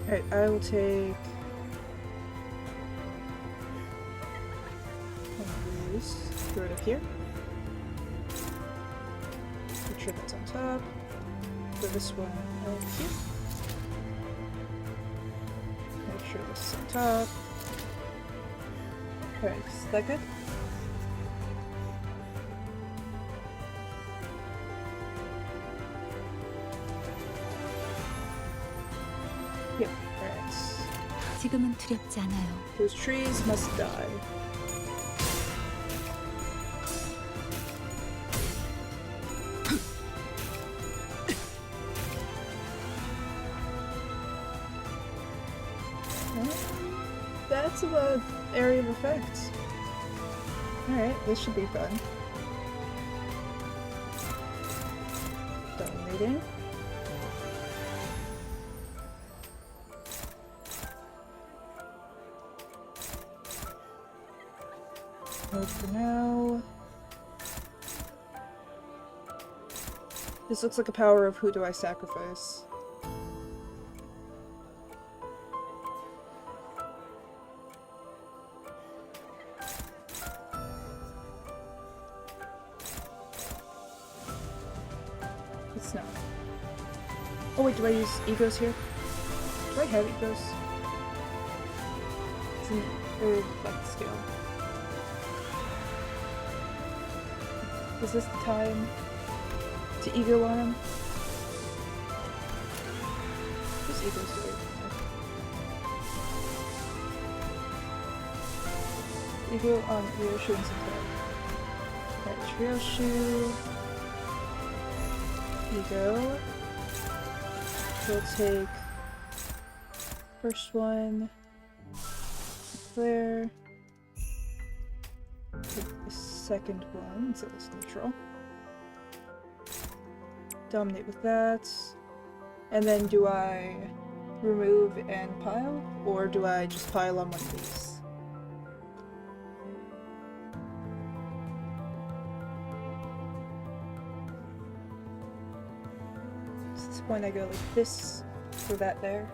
Speaker 1: Alright, I will take one of these, throw it up here. Make sure that's on top. Throw this one up here. Make sure this is on top. Alright, is that good? Yep, alright.
Speaker 8: 지금은 두렵지 않아요.
Speaker 1: Those trees must die. That's the area of effects. Alright, this should be fun. Dominating. Move for now. This looks like a power of who do I sacrifice. It's not. Oh wait, do I use egos here? Do I have egos? It's an reflect scale. Is this the time to ego on him? Whose egos do I have? Ego on Ryoshu and Sentai. Alright, Ryoshu. Ego. We'll take first one there. Take the second one, so it's neutral. Dominate with that. And then do I remove and pile? Or do I just pile on one of these? At this point I go like this, for that there.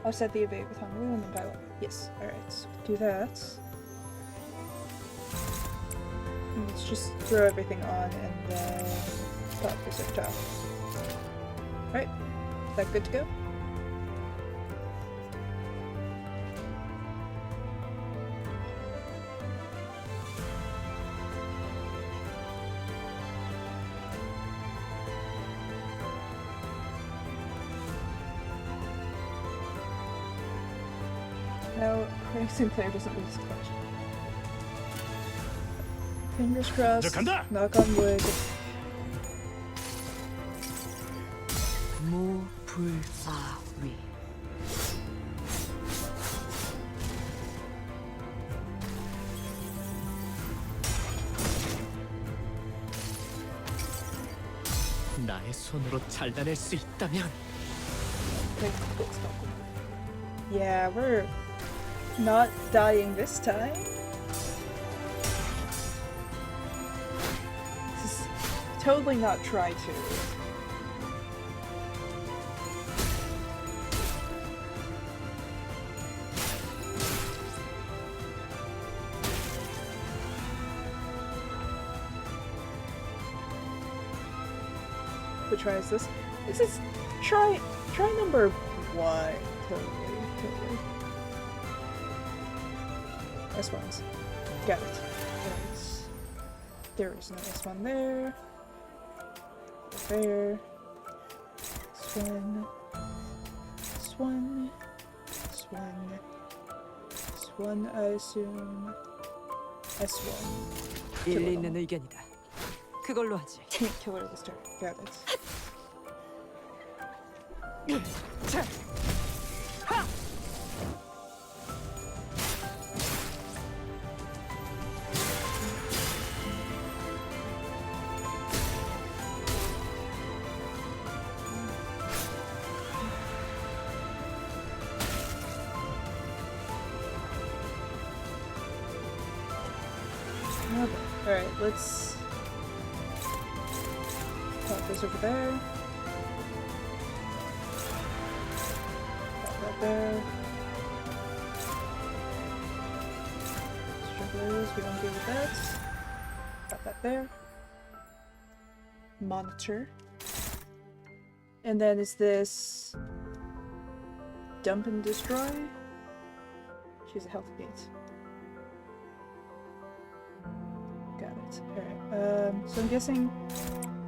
Speaker 1: Offset the evade with Honolulu and then pile up. Yes, alright, so do that. And let's just throw everything on and then pop this up top. Alright, is that good to go? Now, Craig Sinclair doesn't lose his clutch. Fingers crossed. Knock on wood.
Speaker 9: 무불아위.
Speaker 11: 나의 손으로 잘라낼 수 있다면.
Speaker 1: Yeah, we're not dying this time. This is totally not try to. What try is this? This is try number one. Totally. S1s. Got it. Right. There is no S1 there. There. S1. S1. S1. S1, I assume. S1.
Speaker 9: 일리 있는 의견이다. 그걸로 하지.
Speaker 1: Killer this turn. Got it. Alright, let's pop this over there. Pop that there. Strugglers, we don't deal with that. Pop that there. Monitor. And then is this dump and destroy? She's a health gate. Got it. Alright. So I'm guessing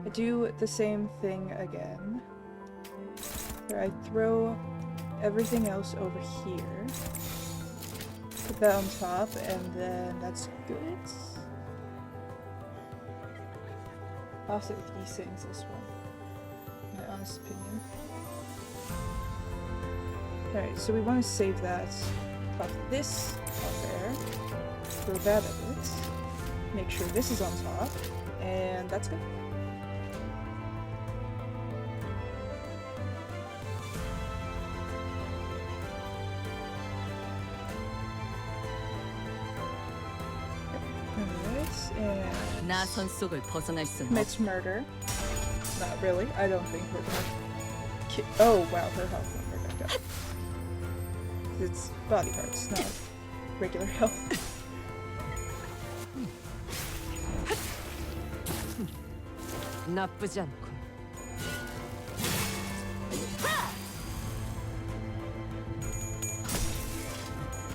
Speaker 1: I do the same thing again. Where I throw everything else over here. Put that on top, and then that's good. I'll say with these things this one. My honest opinion. Alright, so we want to save that. Pop this up there. Throw that at it. Make sure this is on top, and that's good. Alright, and
Speaker 5: 나선 속을 벗어날 수는
Speaker 1: commits murder. Not really. I don't think we're gonna. Oh wow, her health went back up. It's body parts, not regular health.
Speaker 9: 나쁘지 않군.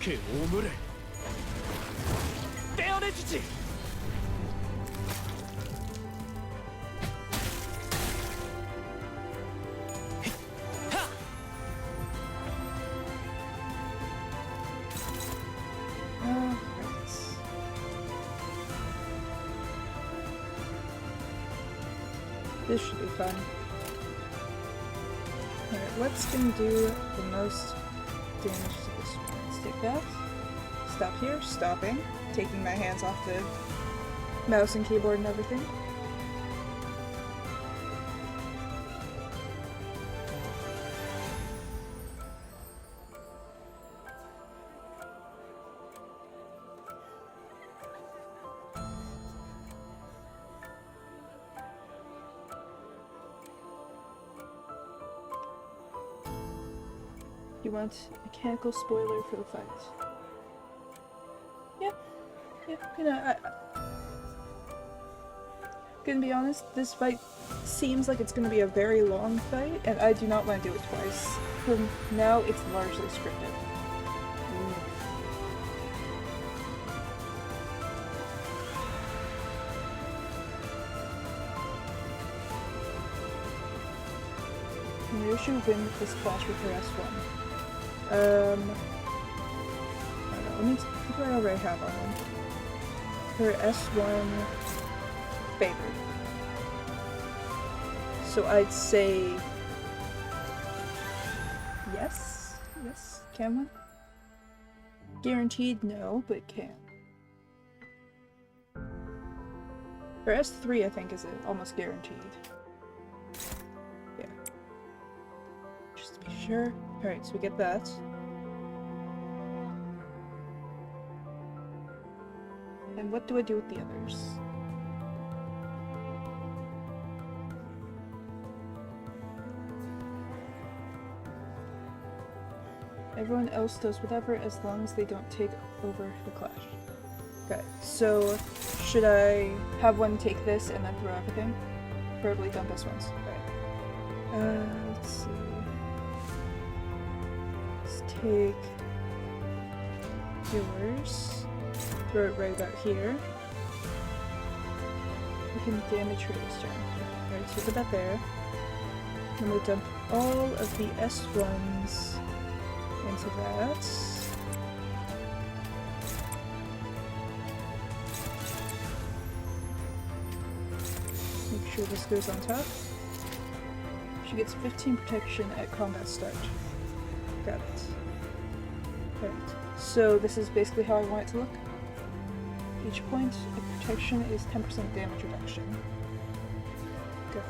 Speaker 11: 그 오물을 떼어내주지.
Speaker 1: This should be fun. Alright, what's gonna do the most damage to this one? Let's take that. Stop here, stopping. Taking my hands off the mouse and keyboard and everything. You want mechanical spoiler for the fight? Yeah, you know, gonna be honest, this fight seems like it's gonna be a very long fight, and I do not want to do it twice. For now, it's largely scripted. Maybe I should win this clash with her S1. I don't know, let me see what I already have on him. Her S1 favored. So I'd say yes? Yes? Can one? Guaranteed no, but can. Her S3 I think is almost guaranteed. Yeah. Just to be sure. Alright, so we get that. And what do I do with the others? Everyone else does whatever as long as they don't take over the clash. Okay, so should I have one take this and then throw everything? Preferably dump this ones. Alright. Let's see. Take yours, throw it right about here. We can damage her this turn. Alright, so put that there. I'm gonna dump all of the S1s into that. sure this goes on top. She gets 15 protection at combat start. Got it. Right. So this is basically how I want it to look. Each point of protection is 10% damage reduction. Got it.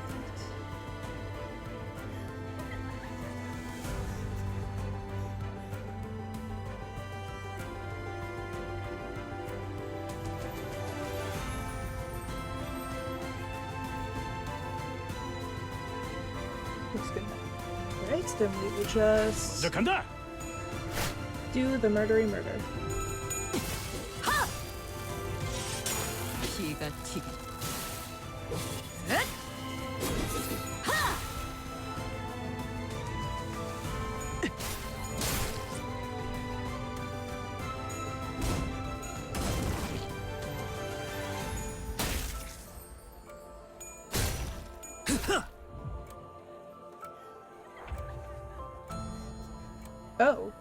Speaker 1: Looks good. Alright, then we will just
Speaker 6: 먼저 간다.
Speaker 1: do the murdery murder.
Speaker 9: 기가 튀기.
Speaker 1: Oh.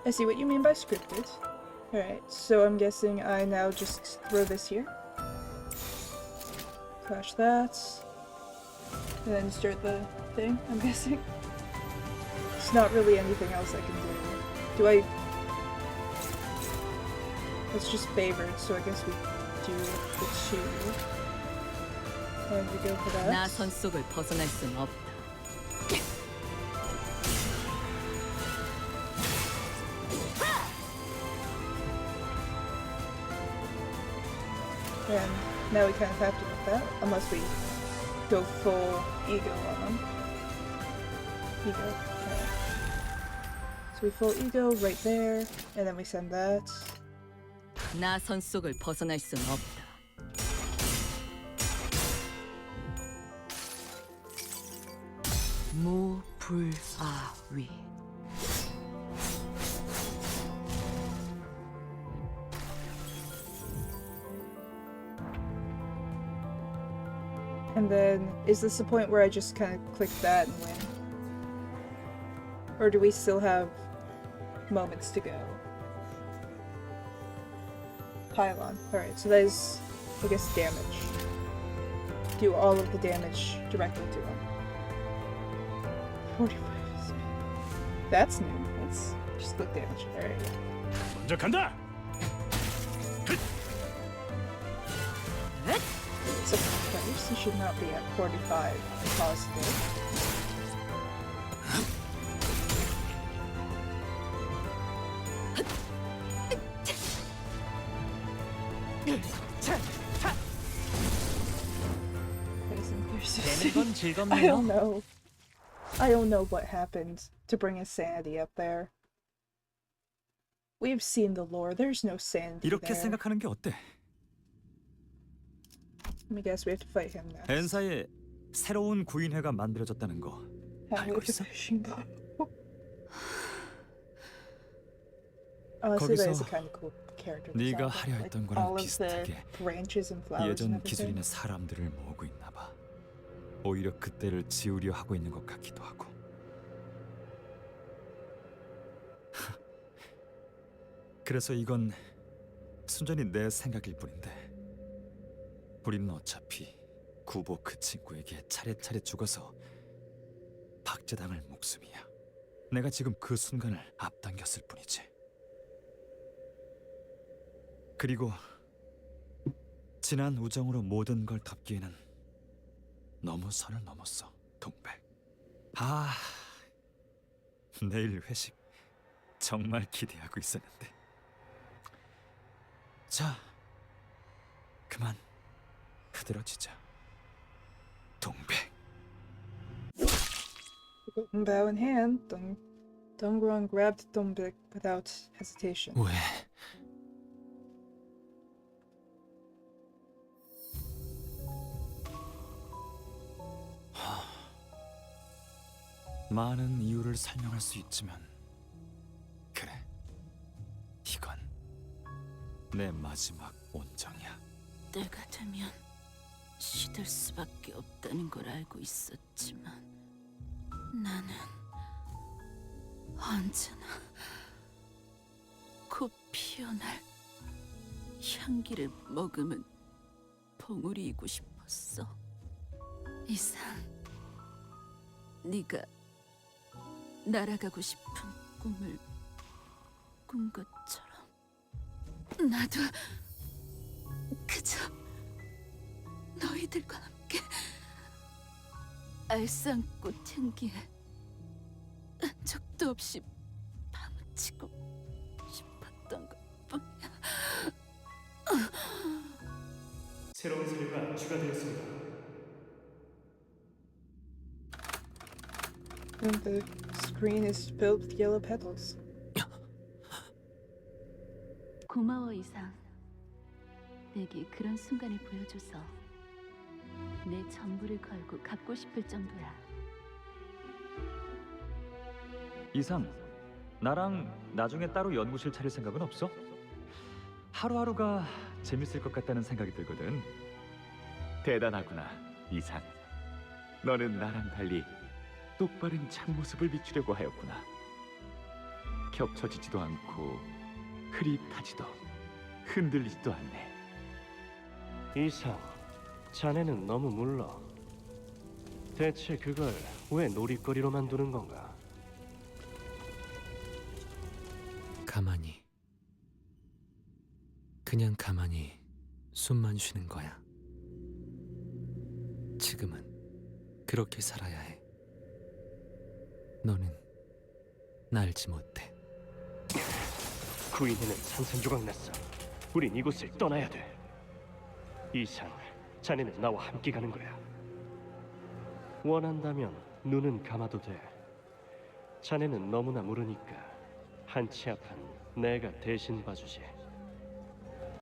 Speaker 1: I see what you mean by scripted. Alright, so I'm guessing I now just throw this here. Crash that. And then start the thing, I'm guessing. There's not really anything else I can do. Do I... It's just favored, so I guess we do the 2. And we go for that.
Speaker 9: 나 선 속을 벗어날 순 없다.
Speaker 1: And now we kind of have to do that, unless we go full ego on them. Ego. Right. So we full ego right there, and then we send that.
Speaker 9: 나 선 속을 벗어날 순 없다. 무불아위.
Speaker 1: And then, is this the point where I just kind of click that and win? Or do we still have moments to go? Pylon. Alright, so that is, I guess, damage. Do all of the damage directly to him. 45 speed. That's new. That's just click damage. Alright.
Speaker 6: 먼저 간다.
Speaker 1: So first, he should not be at 45 positive. I don't know. I don't know what happened to bring his sanity up there. We've seen the lore. There's no sanity
Speaker 4: 이렇게
Speaker 1: there.
Speaker 4: 생각하는 게 어때?
Speaker 1: Let me guess, we have to fight him next.
Speaker 4: 엔사에 새로운 구인회가 만들어졌다는 거 알고 있어?
Speaker 1: Honestly, that is
Speaker 4: 거기서
Speaker 1: a kind of cool character.
Speaker 4: 네가
Speaker 1: design.
Speaker 4: 하려
Speaker 1: Like,
Speaker 4: 했던
Speaker 1: all
Speaker 4: 거랑
Speaker 1: of the
Speaker 4: 비슷하게
Speaker 1: branches and flowers and
Speaker 4: 예전
Speaker 1: everything.
Speaker 4: 기술인의 사람들을 모으고 있나 봐. 오히려 그때를 지우려 하고 있는 것 같기도 하고. 그래서 이건 순전히 내 생각일 뿐인데 우리는 어차피 구보 그 친구에게 차례차례 죽어서 박제당할 목숨이야. 내가 지금 그 순간을 앞당겼을 뿐이지. 그리고 진한 우정으로 모든 걸 덮기에는 너무 선을 넘었어, 동백. 아, 내일 회식 정말 기대하고 있었는데. 자, 그만 흐드러지자, 동백.
Speaker 1: Bow in hand, Dongguan grabbed Dongbek without hesitation.
Speaker 2: 왜?
Speaker 4: 많은 이유를 설명할 수 있지만 그래, 이건 내 마지막 온정이야.
Speaker 5: 때가 되면 시들 수밖에 없다는 걸 알고 있었지만 나는 언제나 피어날 향기를 머금은 봉우리이고 싶었어. 이상, 네가 날아가고 싶은 꿈을 꾼 것처럼 나도 그저 너희들과 함께 알싸ant꽃 향기에 적도 없이 파묻히고 싶었던 것뿐이야.
Speaker 14: 새로운 세류가 추가되었습니다.
Speaker 1: And the screen is filled with yellow petals.
Speaker 5: 고마워 이상. 내게 그런 순간을 보여줘서 내 전부를 걸고 갚고 싶을 정도야.
Speaker 4: 이상, 나랑 나중에 따로 연구실 차릴 생각은 없어? 하루하루가 재밌을 것 같다는 생각이 들거든.
Speaker 7: 대단하구나, 이상. 너는 나랑 달리 똑바른 참모습을 비추려고 하였구나. 겹쳐지지도 않고 흐릿하지도 흔들리지도 않네.
Speaker 14: 이상, 자네는 너무 물러. 대체 그걸 왜 놀이거리로 만드는 건가?
Speaker 2: 가만히, 그냥 가만히 숨만 쉬는 거야. 지금은 그렇게 살아야 해. 너는 날 알지 못해.
Speaker 14: 구인회는 산산조각 났어. 우린 이곳을 떠나야 돼. 이상, 자네는 나와 함께 가는 거야. 원한다면 눈은 감아도 돼. 자네는 너무나 모르니까 한치 앞은 내가 대신 봐주지.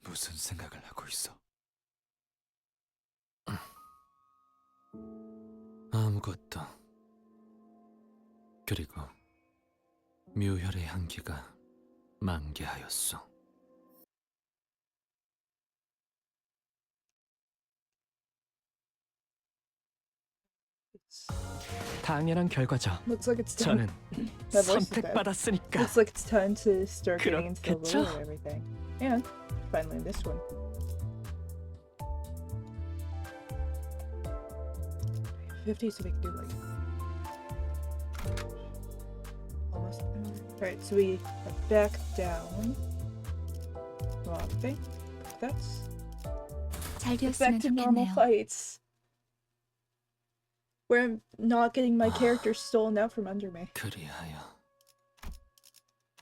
Speaker 2: 무슨 생각을 하고 있어? 아무것도. 그리고 묘혈의 향기가 만개하였어.
Speaker 11: 당연한 결과죠.
Speaker 1: Looks like it's time.
Speaker 11: 저는
Speaker 1: My voice is dead.
Speaker 11: 선택받았으니까.
Speaker 1: Looks like it's time to start getting into the
Speaker 11: 그렇겠죠?
Speaker 1: lore and everything. And finally this one. 50 so we can do like almost. Alright, so we are back down. Okay, that's
Speaker 8: 잘
Speaker 1: back
Speaker 8: 되었으면
Speaker 1: to normal
Speaker 8: 좋겠네요.
Speaker 1: fights. Where I'm not getting my character stolen out from under me.
Speaker 2: 그리하여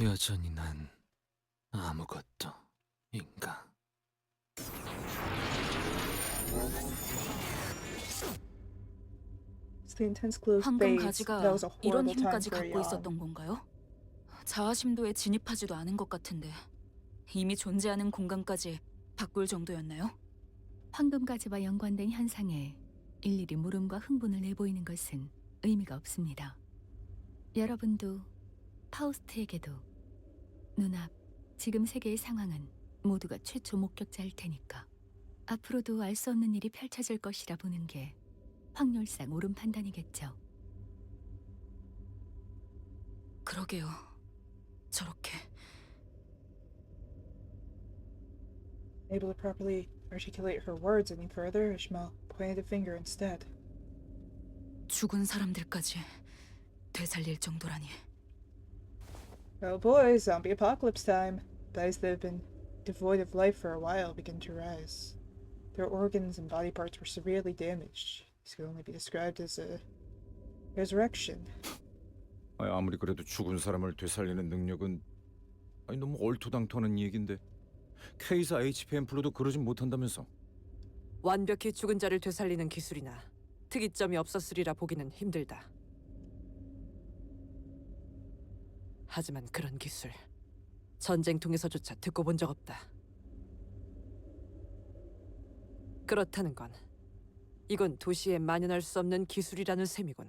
Speaker 2: 여전히 난 아무것도 인가.
Speaker 1: So the intense glow
Speaker 9: 황금
Speaker 1: fades. That
Speaker 9: 가지가
Speaker 1: was a
Speaker 9: 이런
Speaker 1: horrible time
Speaker 9: 힘까지
Speaker 1: for a
Speaker 9: 갖고
Speaker 1: yawn.
Speaker 9: 있었던 건가요? 자아심도에 진입하지도 않은 것 같은데 이미 존재하는 공간까지 바꿀 정도였나요?
Speaker 8: 황금가지와 연관된 현상에 일일이 물음과 흥분을 내보이는 것은 의미가 없습니다. 여러분도 파우스트에게도 눈앞 지금 세계의 상황은 모두가 최초 목격자일 테니까 앞으로도 알 수 없는 일이 펼쳐질 것이라 보는 게 확률상 옳은 판단이겠죠.
Speaker 9: 그러게요. 저렇게
Speaker 1: Able to properly articulate her words any further, Ishmael pointed a finger instead.
Speaker 9: 죽은 사람들까지 되살릴 정도라니.
Speaker 1: Oh boy, zombie apocalypse time. Bodies that have been devoid of life for a while begin to rise. Their organs and body parts were severely damaged. This could only be described as a resurrection.
Speaker 3: 아무리 그래도 죽은 사람을 되살리는 능력은 너무 얼토당토하는 얘긴데 K사 HP 앰플로도 그러진 못한다면서.
Speaker 15: 완벽히 죽은 자를 되살리는 기술이나 특이점이 없었으리라 보기는 힘들다. 하지만 그런 기술 전쟁통에서조차 듣고 본 적 없다. 그렇다는 건 이건 도시에 만연할 수 없는 기술이라는 셈이군.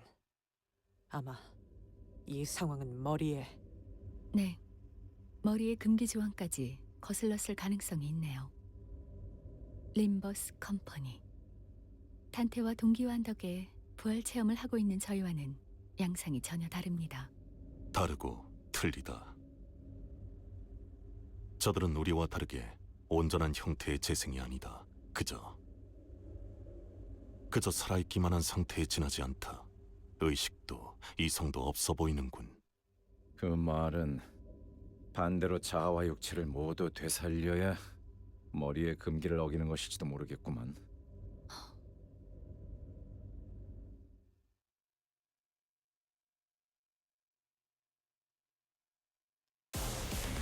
Speaker 15: 아마 이 상황은 머리에...
Speaker 8: 네, 머리에 금기지왕까지 거슬렀을 가능성이 있네요. 림버스 컴퍼니. 단테와 동기화한 덕에 부활 체험을 하고 있는 저희와는 양상이 전혀 다릅니다.
Speaker 10: 다르고 틀리다. 저들은 우리와 다르게 온전한 형태의 재생이 아니다. 그저 살아있기만 한 상태에 지나지 않다. 의식도 이성도 없어 보이는군.
Speaker 3: 그 말은 반대로 자아와 육체를 모두 되살려야 머리의 금기를 어기는 것일지도 모르겠구만.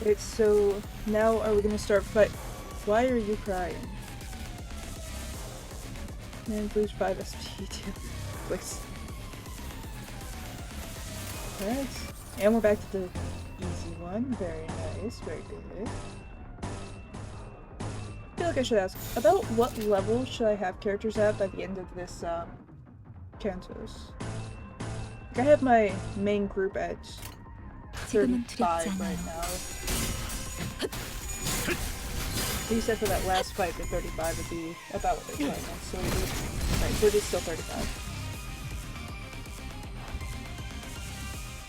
Speaker 1: Right, so now are we gonna start fight? Why are you crying? Man, lose 5 SP too. Please. Alright. And we're back to the easy one. Very nice, very good. I feel like I should ask, about what level should I have characters at by the end of this, Cantos? Like, I have my main group at 35 right now. He said for that last fight, the 35 would be about what they're playing on, so right, so it is still 35.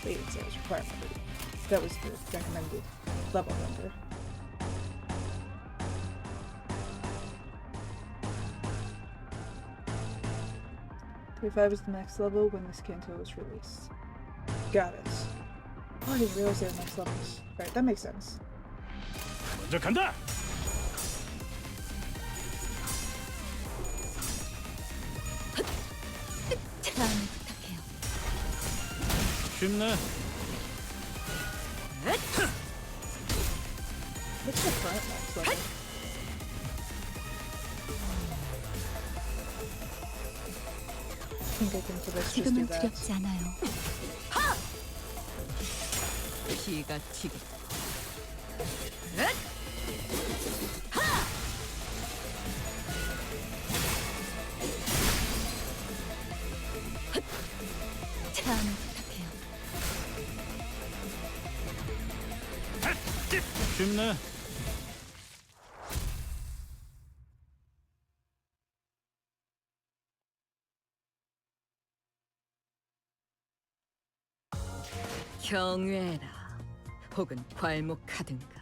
Speaker 1: Wait, it says requirement. That was the recommended level number. $35 is the next level when this Kanto is released. Got it. Oh, I didn't realize they were next levels. Right, that makes sense.
Speaker 6: 먼저 간다.
Speaker 8: 다음을 부탁해요.
Speaker 6: 쉽네.
Speaker 1: What's the current next level? I think I can for this just do
Speaker 8: 지금은
Speaker 1: that.
Speaker 8: 두렵지 않아요.
Speaker 15: 피가 튀기.
Speaker 8: 다음을 부탁해요.
Speaker 6: 쉽네.
Speaker 15: 경외라, 혹은 괄목하든가.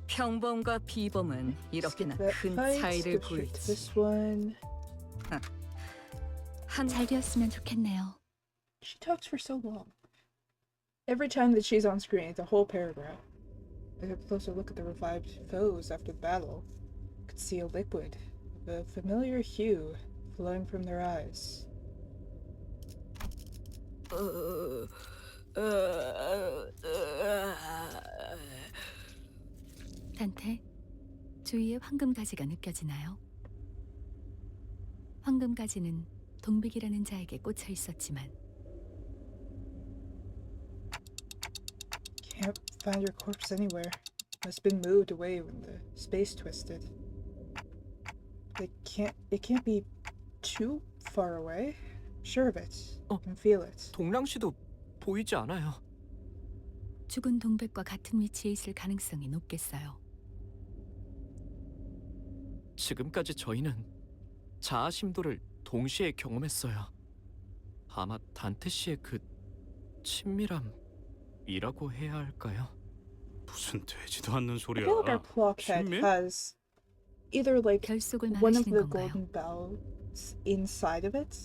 Speaker 15: 평범과 비범은 이렇게나
Speaker 1: Skip that
Speaker 15: 큰
Speaker 1: fight,
Speaker 15: 차이를
Speaker 1: skip straight to
Speaker 15: 보이지.
Speaker 1: this one.
Speaker 8: 잘 되었으면 좋겠네요.
Speaker 1: She talks for so long. Every time that she's on screen, it's a whole paragraph. I took a closer look at the revived foes after the battle. Could see a liquid of a familiar hue flowing from their eyes.
Speaker 8: 단테, 주위에 황금가지가 느껴지나요? 황금가지는 동백이라는 자에게 꽂혀 있었지만
Speaker 1: Can't find your corpse anywhere. Must have been moved away when the space twisted. It can't be too far away. Sure of it. I can feel it.
Speaker 11: 동랑 씨도 보이지 않아요.
Speaker 8: 죽은 동백과 같은 위치에 있을 가능성이 높겠어요.
Speaker 11: 지금까지 저희는 자아 심도를 동시에 경험했어요. 아마 단테 씨의 그 친밀함이라고 해야 할까요?
Speaker 6: 무슨 되지도 않는
Speaker 1: I
Speaker 6: 소리야.
Speaker 1: feel like our clockhead
Speaker 6: 신밀?
Speaker 1: has either like
Speaker 8: 결속을
Speaker 1: one of
Speaker 8: 말하시는
Speaker 1: the
Speaker 8: 건가요?
Speaker 1: golden bells inside of it.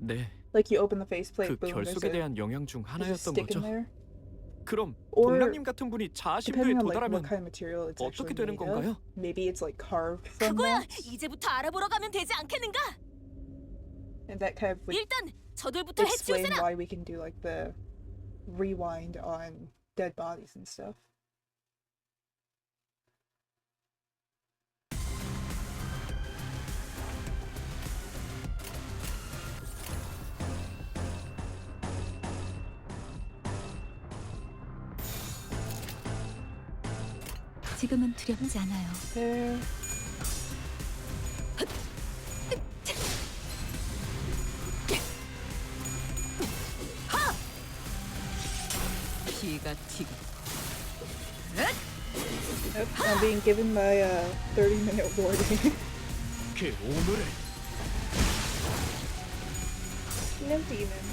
Speaker 11: 네,
Speaker 1: Like you open the faceplate,
Speaker 11: 그
Speaker 1: boom, there's
Speaker 11: 결속에
Speaker 1: a,
Speaker 11: 대한 영향 중
Speaker 1: there's a
Speaker 11: 하나였던
Speaker 1: stick in
Speaker 11: 거죠.
Speaker 1: there.
Speaker 11: 그럼
Speaker 1: Or
Speaker 11: 동랑님 같은 분이 자아 심도에
Speaker 1: depending on like
Speaker 11: 도달하면
Speaker 1: what kind of material it's
Speaker 11: 어떻게
Speaker 1: actually
Speaker 11: 되는
Speaker 1: made
Speaker 11: 건가요?
Speaker 1: of. Maybe it's like carved from
Speaker 13: 그거야!
Speaker 1: that,
Speaker 13: 이제부터 알아보러 가면 되지 않겠는가?
Speaker 1: and that kind of would
Speaker 13: 일단 저들부터
Speaker 1: explain
Speaker 13: 해치우세나!
Speaker 1: why we can do like the rewind on dead bodies and stuff.
Speaker 8: 지금은 두렵지 않아요.
Speaker 1: There.
Speaker 15: 피가 튀기.
Speaker 1: Nope, I'm being given my 30-minute warning.
Speaker 11: 그 오늘의
Speaker 1: No demon.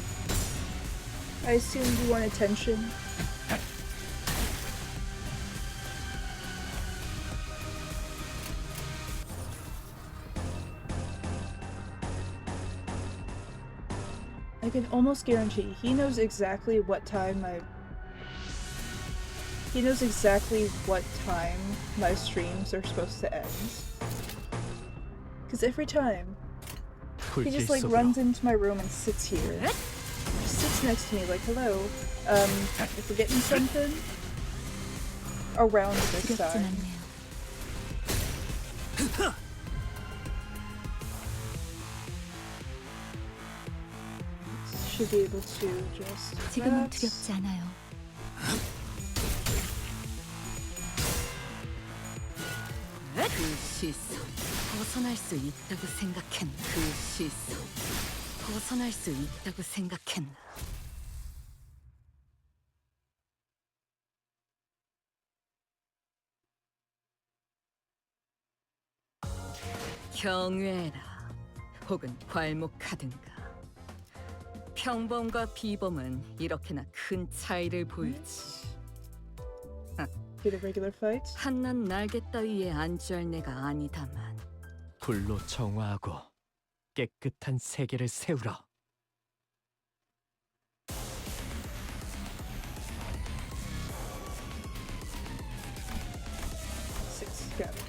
Speaker 1: I assume you want attention. I can almost guarantee he knows exactly what time he knows exactly what time my streams are supposed to end. Because every time he just like runs into my room and sits here. Just sits next to me like, hello. You forgetting something? Around this time. Should be able to just.
Speaker 8: 지금은 두렵지 않아요.
Speaker 5: 그 시선 벗어날 수 있다고 생각했나? 그 시선 벗어날 수 있다고 생각했나? 경외라 혹은 괄목하든가. 평범과 비범은 이렇게나 큰 차이를 보이지.
Speaker 1: Get a regular fight?
Speaker 5: 한낱 날개 따위에 안주할 내가 아니다만.
Speaker 11: 불로 정화하고 깨끗한 세계를 세우라.
Speaker 1: Got it.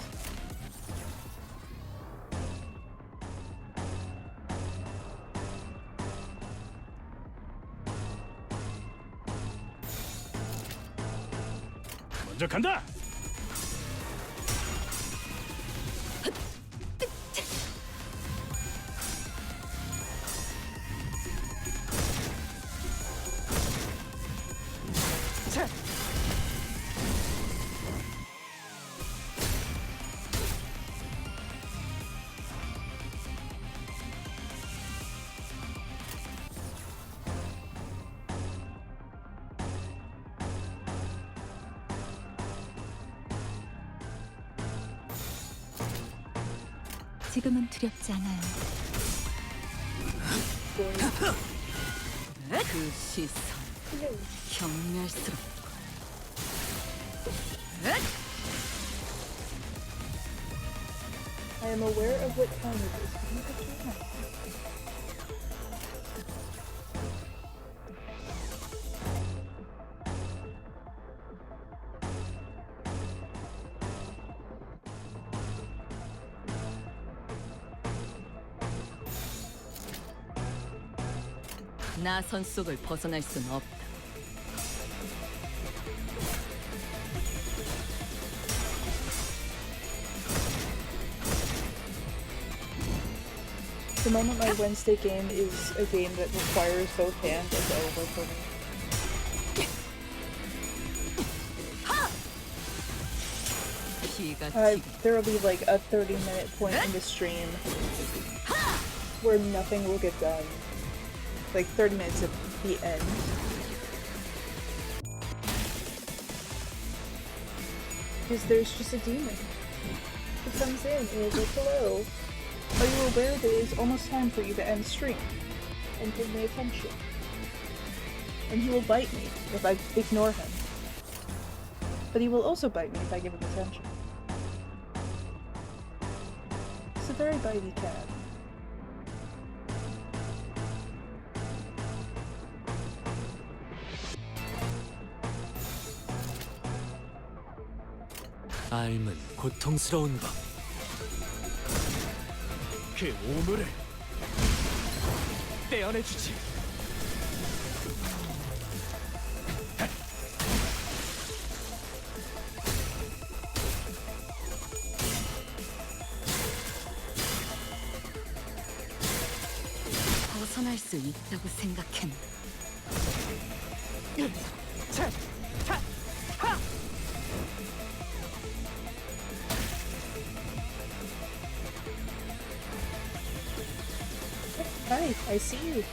Speaker 6: 먼저 간다.
Speaker 8: 지금은 두렵지 않아요.
Speaker 5: 그 시선 경멸스럽고.
Speaker 1: I am aware of what time it is. Can you put your hand?
Speaker 5: 나선 속을 벗어날 순 없다.
Speaker 1: The moment my Wednesday game is a game that requires both hands, it's over for me. There will be like a 30-minute point in the stream where nothing will get done. Like 30 minutes at the end. Because there's just a demon who comes in and is like, hello. Are you aware that it is almost time for you to end stream? And give me attention. And he will bite me if I ignore him. But he will also bite me if I give him attention. It's a very bitey cat.
Speaker 11: 삶은 고통스러운 법. 그 오물을 떼어내주지.
Speaker 5: 벗어날 수 있다고 생각했나?
Speaker 1: Hi, I see you.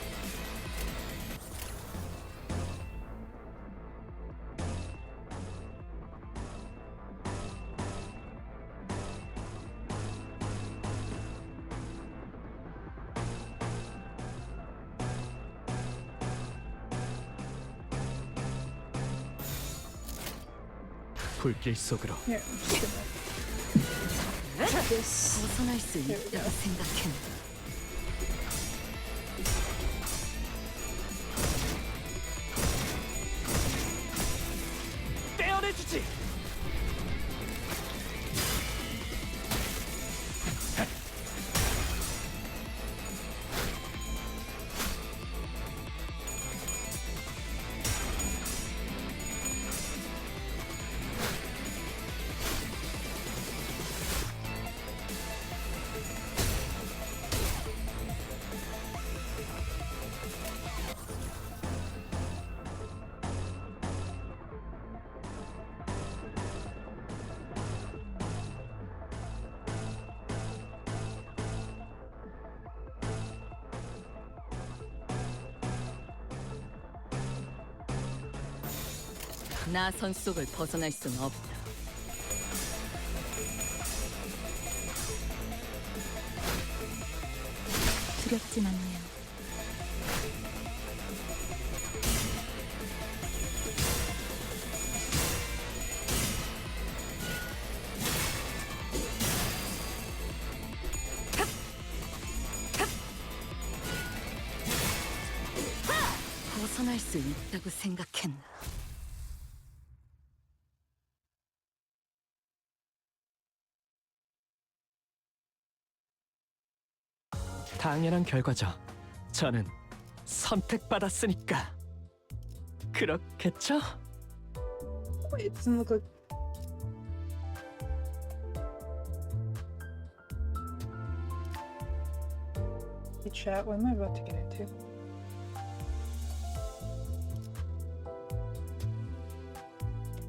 Speaker 11: 불길 속으로.
Speaker 1: Here, I'm just gonna... This.
Speaker 5: 벗어날 수 있다고 생각했나?
Speaker 11: 보여주지.
Speaker 5: 나선 속을 벗어날 순 없다.
Speaker 8: 두렵진 않네요.
Speaker 5: 벗어날 수 있다고 생각했나?
Speaker 11: 당연한 결과죠. 저는 선택받았으니까. 그렇겠죠?
Speaker 1: Wait, it doesn't look like. Hey chat, what am I about to get into?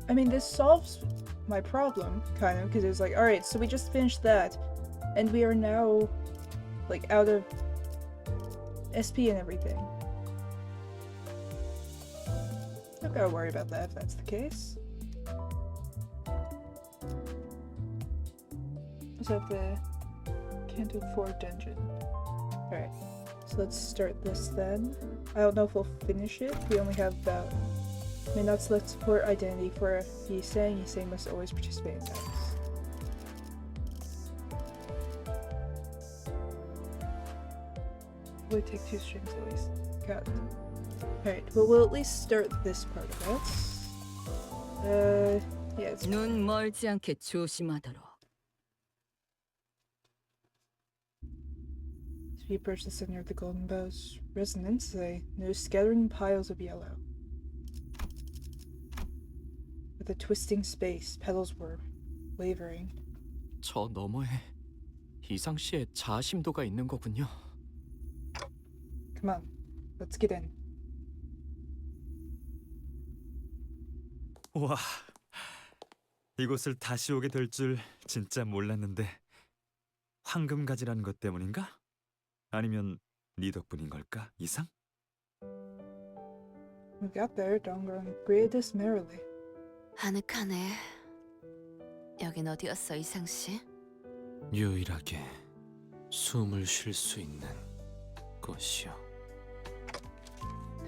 Speaker 1: I mean, this solves my problem, kind of, because it's like, alright, so we just finished that, and we are now, like, out of SP and everything. Don't gotta worry about that if that's the case. Let's have the Canto 4 dungeon. Alright, so let's start this then. I don't know if we'll finish it. We only have about... May not select support identity for Yisang. Yisang must always participate in battles. Would take 2 strings at least. Got it. Alright, well we'll at least start this part of it. Yeah, it's...
Speaker 5: 눈 멀지 않게 조심하도록.
Speaker 1: As we approach the center of the Golden Bow's resonance, they notice scattering piles of yellow. With a twisting space, petals were wavering.
Speaker 11: 저 너머에 이상 씨의 자아심도가 있는 거군요.
Speaker 1: Come on, let's get in.
Speaker 4: 와, 이곳을 다시 오게 될 줄 진짜 몰랐는데 황금가지라는 것 때문인가? 아니면 네 덕분인 걸까, 이상?
Speaker 1: We got there, Dongron greeted us merrily.
Speaker 5: 아늑하네. 여긴 어디였어, 이상 씨?
Speaker 12: 유일하게 숨을 쉴 수 있는 곳이요.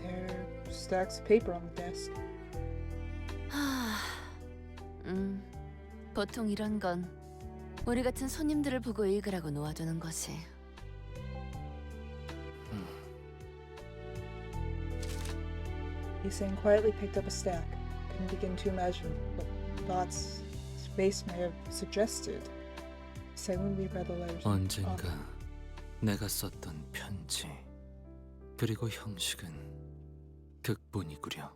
Speaker 1: There are stacks of paper on the desk.
Speaker 5: 보통 이런 건 우리 같은 손님들을 보고 읽으라고 놓아두는 거지.
Speaker 1: Yisang quietly picked up a stack. Couldn't begin to imagine what thoughts his face may have suggested. Silently read the letters.
Speaker 12: 언젠가 내가 썼던 편지 그리고 형식은 극본이구려.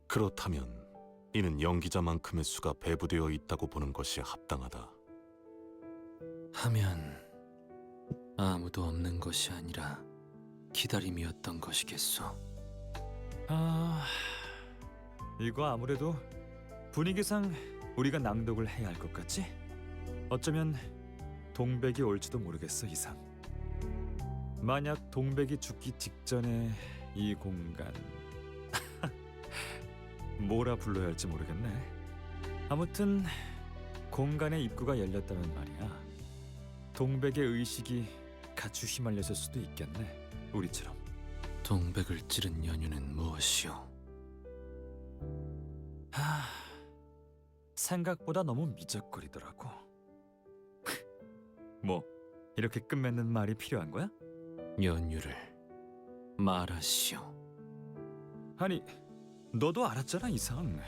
Speaker 10: 그렇다면 이는 연기자만큼의 수가 배부되어 있다고 보는 것이 합당하다.
Speaker 12: 하면 아무도 없는 것이 아니라 기다림이었던 것이겠소.
Speaker 4: 이거 아무래도 분위기상 우리가 낭독을 해야 할 것 같지? 어쩌면 동백이 올지도 모르겠어, 이상. 만약 동백이 죽기 직전에 이 공간 뭐라 불러야 할지 모르겠네. 아무튼 공간의 입구가 열렸다면 말이야. 동백의 의식이 같이 휘말렸을 수도 있겠네, 우리처럼.
Speaker 12: 동백을 찌른 연유는 무엇이오?
Speaker 4: 생각보다 너무 미적거리더라고. 뭐 이렇게 끝맺는 말이 필요한 거야?
Speaker 12: 연유를 말하시오.
Speaker 4: 아니, 너도 알았잖아, 이상.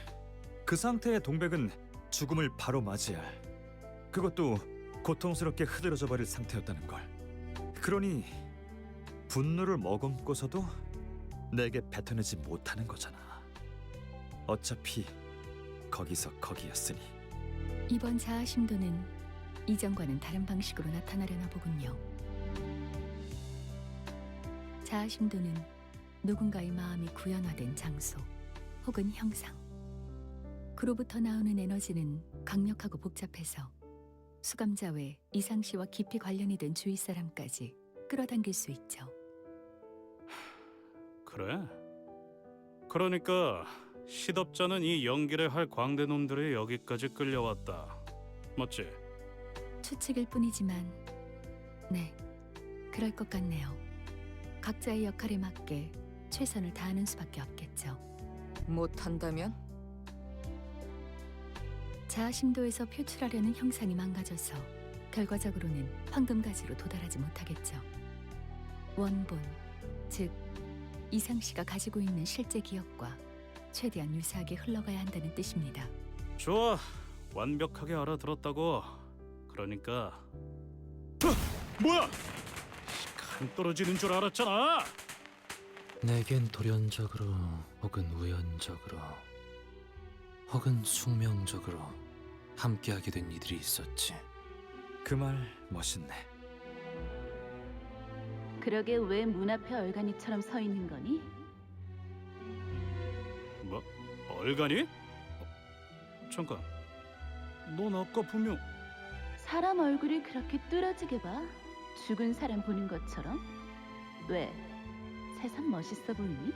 Speaker 4: 그 상태의 동백은 죽음을 바로 맞이할, 그것도 고통스럽게 흐드러져 버릴 상태였다는 걸. 그러니 분노를 머금고서도 내게 뱉어내지 못하는 거잖아. 어차피 거기서 거기였으니.
Speaker 8: 이번 자아심도는 이전과는 다른 방식으로 나타나려나 보군요. 자아심도는 누군가의 마음이 구현화된 장소 혹은 형상, 그로부터 나오는 에너지는 강력하고 복잡해서 수감자 외 이상씨와 깊이 관련이 된 주위 사람까지 끌어당길 수 있죠.
Speaker 6: 그래? 그러니까 시덥잖은 이 연기를 할 광대놈들이 여기까지 끌려왔다. 맞지?
Speaker 8: 추측일 뿐이지만 네, 그럴 것 같네요. 각자의 역할에 맞게 최선을 다하는 수밖에 없겠죠.
Speaker 15: 못한다면?
Speaker 8: 자아심도에서 표출하려는 형상이 망가져서 결과적으로는 황금가지로 도달하지 못하겠죠. 원본, 즉 이상씨가 가지고 있는 실제 기억과 최대한 유사하게 흘러가야 한다는 뜻입니다.
Speaker 6: 좋아, 완벽하게 알아들었다고. 그러니까 뭐야? 간 떨어지는 줄 알았잖아.
Speaker 12: 내겐 돌연적으로 혹은 우연적으로 혹은 숙명적으로 함께하게 된 이들이 있었지.
Speaker 4: 그 말 멋있네.
Speaker 5: 그러게 왜 문 앞에 얼간이처럼 서 있는 거니?
Speaker 6: 뭐? 얼간이? 잠깐, 넌 아까 분명...
Speaker 5: 사람 얼굴을 그렇게 뚫어지게 봐? 죽은 사람 보는 것처럼? 왜? 새삼 멋있어 보이니?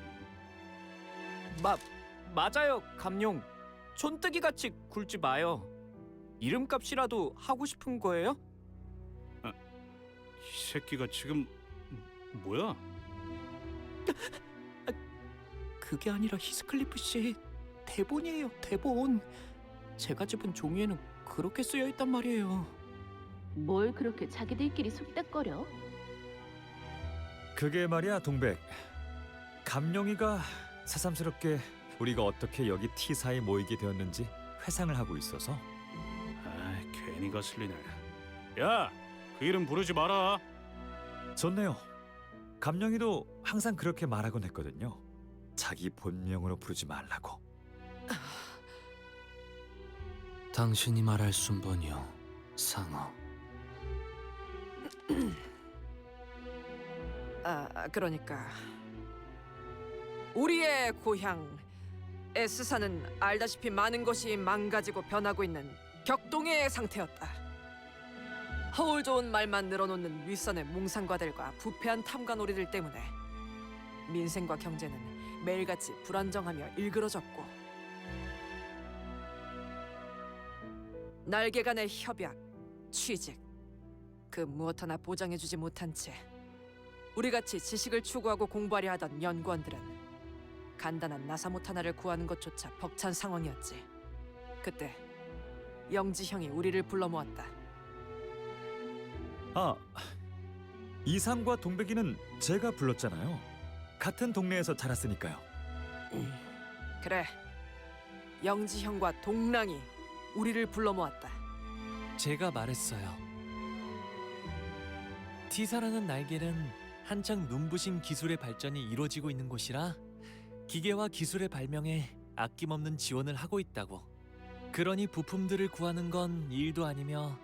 Speaker 11: 맞아요, 감룡. 촌뜨기 같이 굴지 마요. 이름값이라도 하고 싶은 거예요?
Speaker 6: 이 새끼가 지금 뭐야?
Speaker 11: 그게 아니라 히스클리프 씨 대본이에요, 대본. 제가 집은 종이에는 그렇게 쓰여 있단 말이에요.
Speaker 5: 뭘 그렇게 자기들끼리 속닥거려?
Speaker 4: 그게 말이야, 동백. 감룡이가 새삼스럽게 우리가 어떻게 여기 T사에 모이게 되었는지 회상을 하고 있어서.
Speaker 6: 아, 괜히 거슬리네. 야, 그 이름 부르지 마라.
Speaker 4: 좋네요. 감룡이도 항상 그렇게 말하곤 했거든요. 자기 본명으로 부르지 말라고.
Speaker 12: 당신이 말할 순번이요, 상어.
Speaker 15: 그러니까 우리의 고향 S사는 알다시피 많은 것이 망가지고 변하고 있는 격동의 상태였다. 허울 좋은 말만 늘어놓는 윗선의 몽상과들과 부패한 탐관오리들 때문에 민생과 경제는 매일같이 불안정하며 일그러졌고, 날개 간의 협약, 취직, 그 무엇 하나 보장해주지 못한 채 우리같이 지식을 추구하고 공부하려 하던 연구원들은 간단한 나사못 하나를 구하는 것조차 벅찬 상황이었지. 그때 영지형이 우리를 불러 모았다.
Speaker 4: 아, 이상과 동백이는 제가 불렀잖아요. 같은 동네에서 자랐으니까요.
Speaker 15: 그래, 영지형과 동랑이 우리를 불러 모았다.
Speaker 2: 제가 말했어요. T사라는 날개는 한창 눈부신 기술의 발전이 이루어지고 있는 곳이라 기계와 기술의 발명에 아낌없는 지원을 하고 있다고. 그러니 부품들을 구하는 건 일도 아니며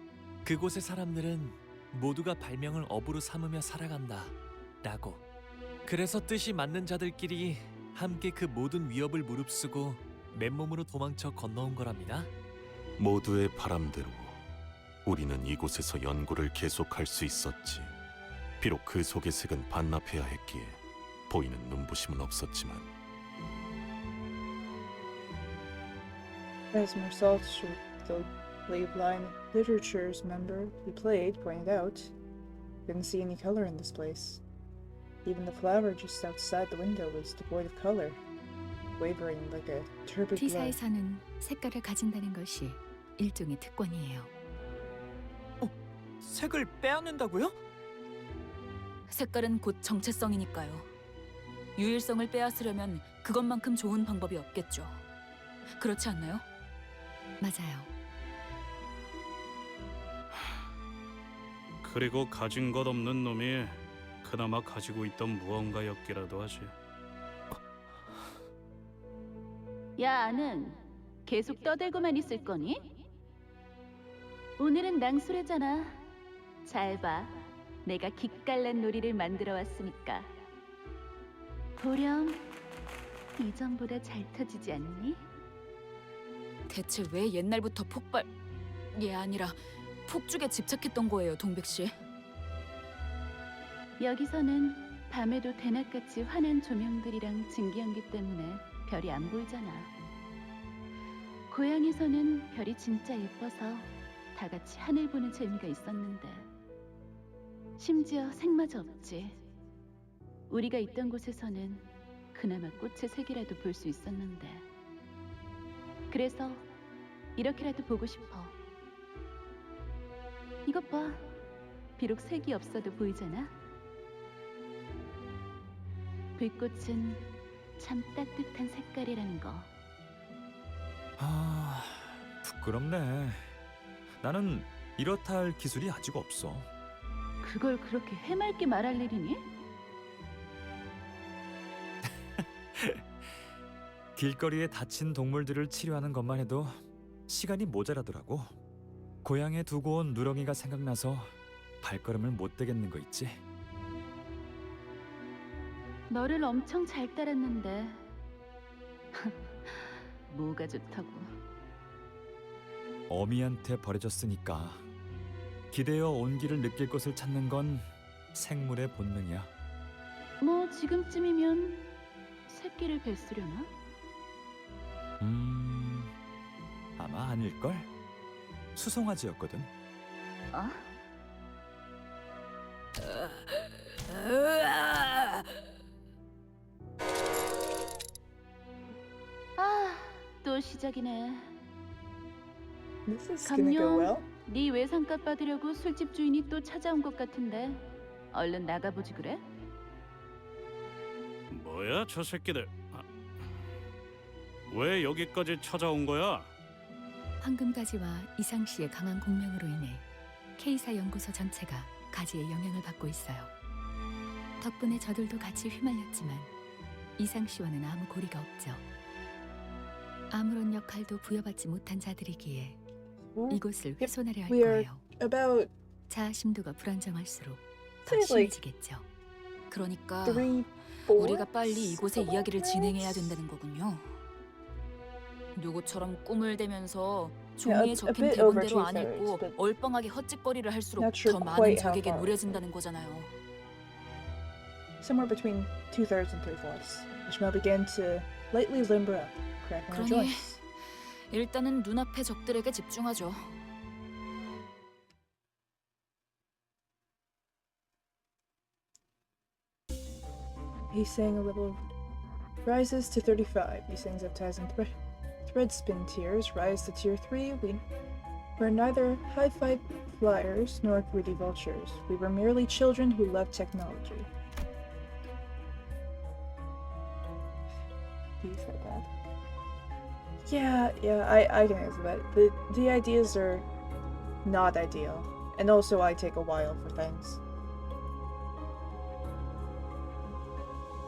Speaker 2: 그곳의 사람들은 모두가 발명을 업으로 삼으며 살아간다 라고. 그래서 뜻이 맞는 자들끼리 함께 그 모든 위협을 무릅쓰고 맨몸으로 도망쳐 건너온 거랍니다.
Speaker 10: 모두의 바람대로 우리는 이곳에서 연구를 계속할 수 있었지. 비록 그 속의 색은 반납해야 했기에 보이는 눈부심은 없었지만.
Speaker 1: As Marcel, the Lave-Line Literature's member who played, pointed out, didn't see any color in this place. Even the flower just outside the window was devoid of color, wavering like a turbid glow.
Speaker 8: T사에서는 색깔을 가진다는 것이 일종의 특권이에요.
Speaker 11: 색을 빼앗는다고요?
Speaker 9: 색깔은 곧 정체성이니까요. 유일성을 빼앗으려면 그것만큼 좋은 방법이 없겠죠. 그렇지 않나요?
Speaker 8: 맞아요.
Speaker 6: 그리고 가진 것 없는 놈이 그나마 가지고 있던 무언가였기라도 하지.
Speaker 5: 야, 아는 계속 떠들고만 있을 거니? 오늘은 낭수래잖아. 잘 봐. 내가 기깔난 놀이를 만들어 왔으니까. 보렴. 이전보다 잘 터지지 않니?
Speaker 9: 대체 왜 옛날부터 아니라 폭죽에 집착했던 거예요, 동백 씨?
Speaker 5: 여기서는 밤에도 대낮같이 환한 조명들이랑 증기연기 때문에 별이 안 보이잖아. 고향에서는 별이 진짜 예뻐서 다 같이 하늘 보는 재미가 있었는데 심지어 색마저 없지. 우리가 있던 곳에서는 그나마 꽃의 색이라도 볼 수 있었는데 그래서 이렇게라도 보고 싶어. 이것 봐. 비록 색이 없어도 보이잖아. 불꽃은 참 따뜻한 색깔이라는 거.
Speaker 4: 아, 부끄럽네. 나는 이렇다 할 기술이 아직 없어.
Speaker 5: 그걸 그렇게 해맑게 말할 일이니?
Speaker 4: 길거리에 다친 동물들을 치료하는 것만 해도 시간이 모자라더라고. 고향에 두고 온 누렁이가 생각나서 발걸음을 못 대겠는 거 있지.
Speaker 5: 너를 엄청 잘 따랐는데 뭐가 좋다고.
Speaker 4: 어미한테 버려졌으니까 기대어 온기를 느낄 곳을 찾는 건 생물의 본능이야.
Speaker 5: 뭐 지금쯤이면 새끼를 뱃으려나?
Speaker 4: 아마 아닐걸? 수송아지였거든.
Speaker 5: 어? 아, 또 시작이네.
Speaker 1: This is gonna go well.
Speaker 5: 감룡, 네 외상값 받으려고 술집 주인이 또 찾아온 것 같은데 얼른 나가보지 그래?
Speaker 6: 뭐야 저 새끼들? 왜 여기까지 찾아온 거야?
Speaker 8: 황금가지와 이상 씨의 강한 공명으로 인해 K사 연구소 전체가 가지의 영향을 받고 있어요. 덕분에 저들도 같이 휘말렸지만 이상 씨와는 아무 고리가 없죠. 아무런 역할도 부여받지 못한 자들이기에 이곳을 훼손하려 할
Speaker 1: We are
Speaker 8: 거예요.
Speaker 1: about
Speaker 8: 자아심도가 불안정할수록 더
Speaker 1: Say like
Speaker 9: 심해지겠죠. 그러니까
Speaker 1: 3, 4.
Speaker 9: 우리가 빨리 이곳의 이야기를 진행해야 된다는 거군요. 누구처럼 꿈을 대면서 종이에
Speaker 1: a
Speaker 9: 적힌
Speaker 1: bit over
Speaker 9: 대본대로 안
Speaker 1: 2/3,
Speaker 9: 읽고
Speaker 1: but
Speaker 9: 얼빵하게 헛짓거리를 할수록
Speaker 1: not sure
Speaker 9: 더 많은
Speaker 1: quite how
Speaker 9: 적에게
Speaker 1: far.
Speaker 9: 노려진다는 거잖아요.
Speaker 1: Somewhere between 2/3 and 3/4. The smell began to lightly limber up, cracking our
Speaker 9: 그러니
Speaker 1: joints.
Speaker 9: 일단은 눈앞의 적들에게 집중하죠.
Speaker 1: He sang a little. Rises to 35. He sings up ties and thread spin tiers. Rise to tier 3. We're neither hi-fi flyers nor greedy vultures. We were merely children who loved technology. He said that. Yeah, I can answer that. The ideas are not ideal. And also I take a while for things.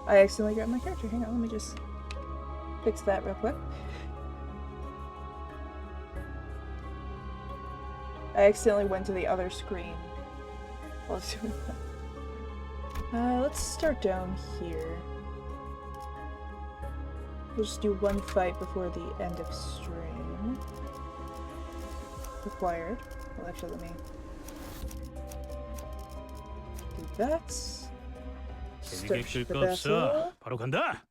Speaker 1: I accidentally grabbed my character. Hang on, let me just fix that real quick. I accidentally went to the other screen while I was doing that. Let's start down here. We'll just do one fight before the end of stream. Required. Well, actually, let me do that.
Speaker 6: 재밌게
Speaker 1: Start the
Speaker 6: 끌 거 없어.
Speaker 1: battle.
Speaker 6: 바로 간다.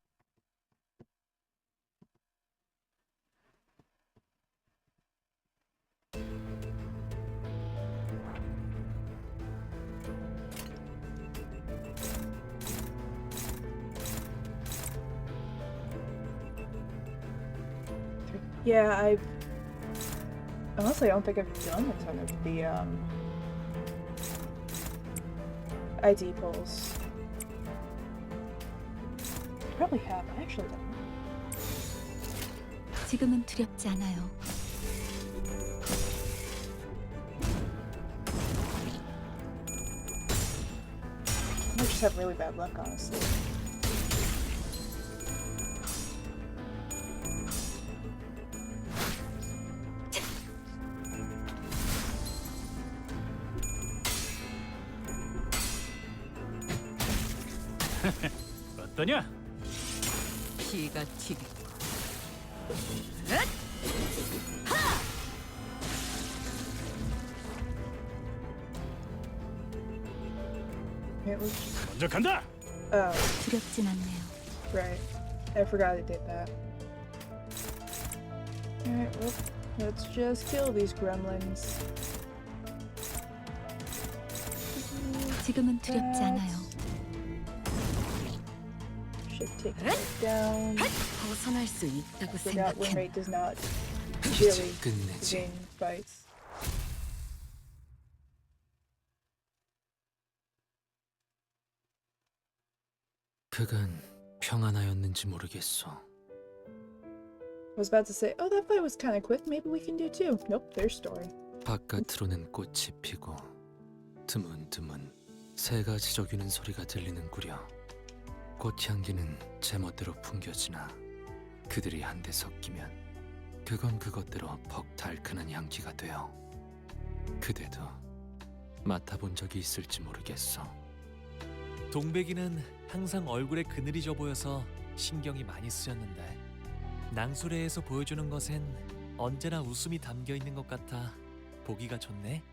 Speaker 1: Yeah, honestly, I don't think I've done a ton of the ID polls. Probably have. I actually don't.
Speaker 8: 지금은 두렵지 않아요.
Speaker 1: just have really bad luck, honestly.
Speaker 6: 어떠냐?
Speaker 15: 피가 튀겠고.
Speaker 1: It was
Speaker 6: 먼저 간다.
Speaker 1: oh,
Speaker 8: 두렵진 않네요.
Speaker 1: right. I forgot I did that. Alright, well, let's just kill these gremlins.
Speaker 8: 지금은 두렵지 않아요.
Speaker 1: Should take it down.
Speaker 15: 벗어날 수 있다고
Speaker 1: Forgot win
Speaker 15: 생각해.
Speaker 1: rate does not really
Speaker 2: 끝내지.
Speaker 1: win fights.
Speaker 12: 그간 평안하였는지 모르겠어.
Speaker 1: I was about to say, oh, that fight was kind of quick. Maybe we can do too. Nope, their story.
Speaker 12: 바깥으로는 꽃이 피고 드문드문 새가 지저귀는 소리가 들리는구려. 꽃향기는 제멋대로 풍겨지나 그들이 한데 섞이면 그건 그것대로 퍽 달큰한 향기가 되어 그대도 맡아본 적이 있을지 모르겠어.
Speaker 2: 동백이는 항상 얼굴에 그늘이 져 보여서 신경이 많이 쓰였는데 낭수레에서 보여주는 것엔 언제나 웃음이 담겨 있는 것 같아 보기가 좋네.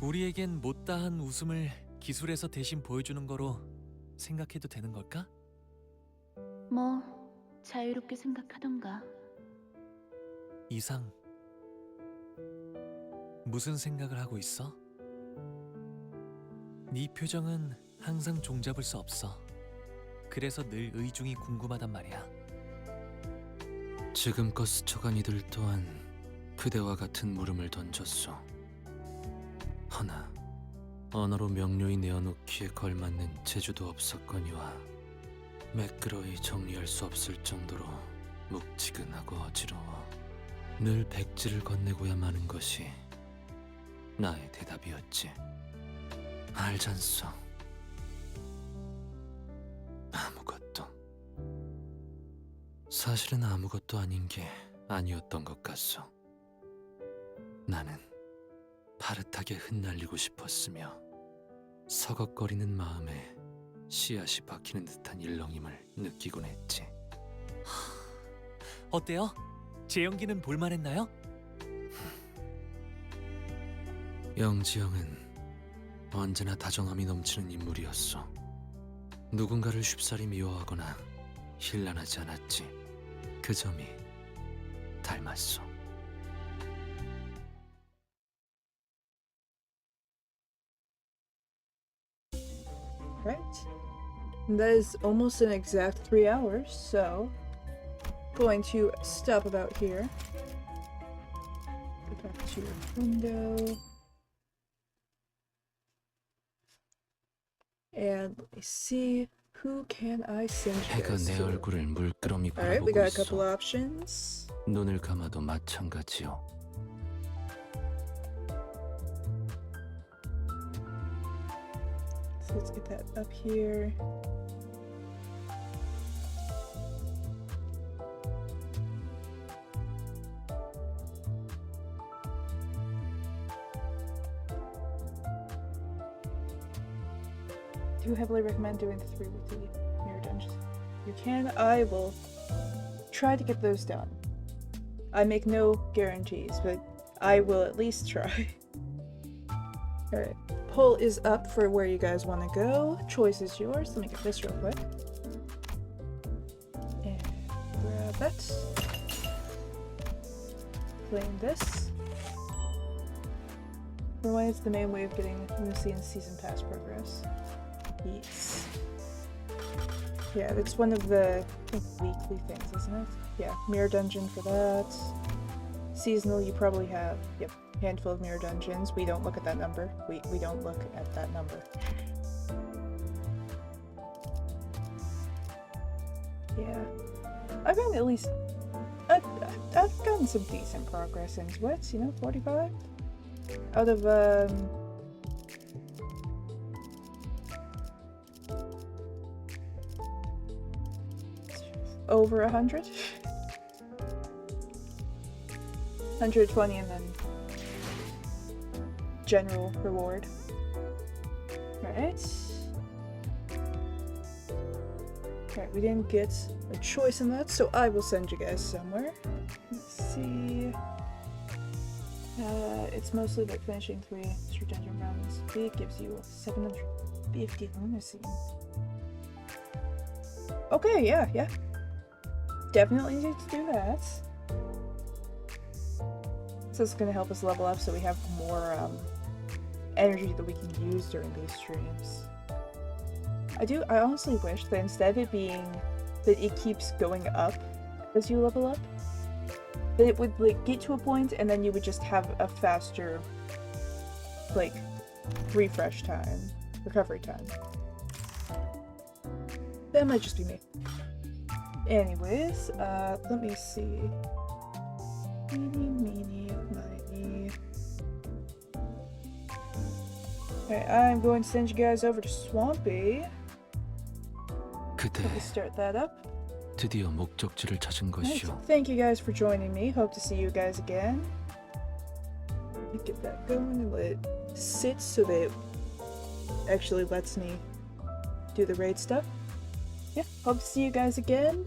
Speaker 2: 우리에겐 못다한 웃음을 기술에서 대신 보여주는 거로 생각해도 되는 걸까?
Speaker 5: 뭐 자유롭게 생각하던가.
Speaker 2: 이상 무슨 생각을 하고 있어? 네 표정은 항상 종잡을 수 없어. 그래서 늘 의중이 궁금하단 말이야.
Speaker 12: 지금껏 스쳐간 이들 또한 그대와 같은 물음을 던졌소. 허나 언어로 명료히 내어놓기에 걸맞는 재주도 없었거니와 매끄러이 정리할 수 없을 정도로 묵지근하고 어지러워 늘 백지를 건네고야 마는 것이 나의 대답이었지. 알잖소. 아무것도. 사실은 아무것도 아닌 게 아니었던 것 같소. 나는 파릇하게 흩날리고 싶었으며 서걱거리는 마음에 씨앗이 박히는 듯한 일렁임을 느끼곤 했지.
Speaker 2: 어때요? 제 연기는 볼만했나요?
Speaker 12: 영지영은 언제나 다정함이 넘치는 인물이었어. 누군가를 쉽사리 미워하거나 힐난하지 않았지. 그 점이 닮았어.
Speaker 1: Right. And that is almost an exact 3 hours, so going to stop about here. Go back to your window. And let me see, who can I send you
Speaker 12: 해가
Speaker 1: guys
Speaker 12: 내
Speaker 1: to?
Speaker 12: 얼굴을 물끄러미
Speaker 1: Alright, we
Speaker 12: 바라보고
Speaker 1: got a couple
Speaker 12: 있어.
Speaker 1: options.
Speaker 12: 눈을 감아도 마찬가지요.
Speaker 1: So let's get that up here. Do heavily recommend doing the 3 weekly mirror dungeons. You can. I will try to get those done. I make no guarantees, but I will at least try. Alright. Poll is up for where you guys want to go. Choice is yours. Let me get this real quick. And grab that. Claim this. When is the main way of getting Lucy and Season Pass progress? Yes. Yeah, it's one of the, I think, weekly things, isn't it? Yeah, Mirror Dungeon for that. Seasonal, you probably have, yep, handful of Mirror Dungeons. We don't look at that number. We don't look at that number. Yeah. I've gotten at least, I've gotten some decent progress into it, you know, 45? Out of, over 100. 120 and then general reward. Right. Alright, we didn't get a choice in that, so I will send you guys somewhere. Let's see. It's mostly like finishing 3 extra dungeon runs. It gives you 750 lunacy. Okay, yeah. Definitely need to do that. So it's gonna help us level up so we have more energy that we can use during these streams. I honestly wish that instead of it being that it keeps going up as you level up, that it would like get to a point and then you would just have a faster like refresh time, recovery time. That might just be me. Anyways, let me see. Meeny, miny. Alright, I'm going to send you guys over to Swampy.
Speaker 12: 그대
Speaker 1: Let me start that up.
Speaker 12: 드디어 목적지를 찾은
Speaker 1: Nice.
Speaker 12: 것이오.
Speaker 1: Thank you guys for joining me. Hope to see you guys again. Let me get that going and let it sit so that it actually lets me do the raid stuff. Yeah, hope to see you guys again.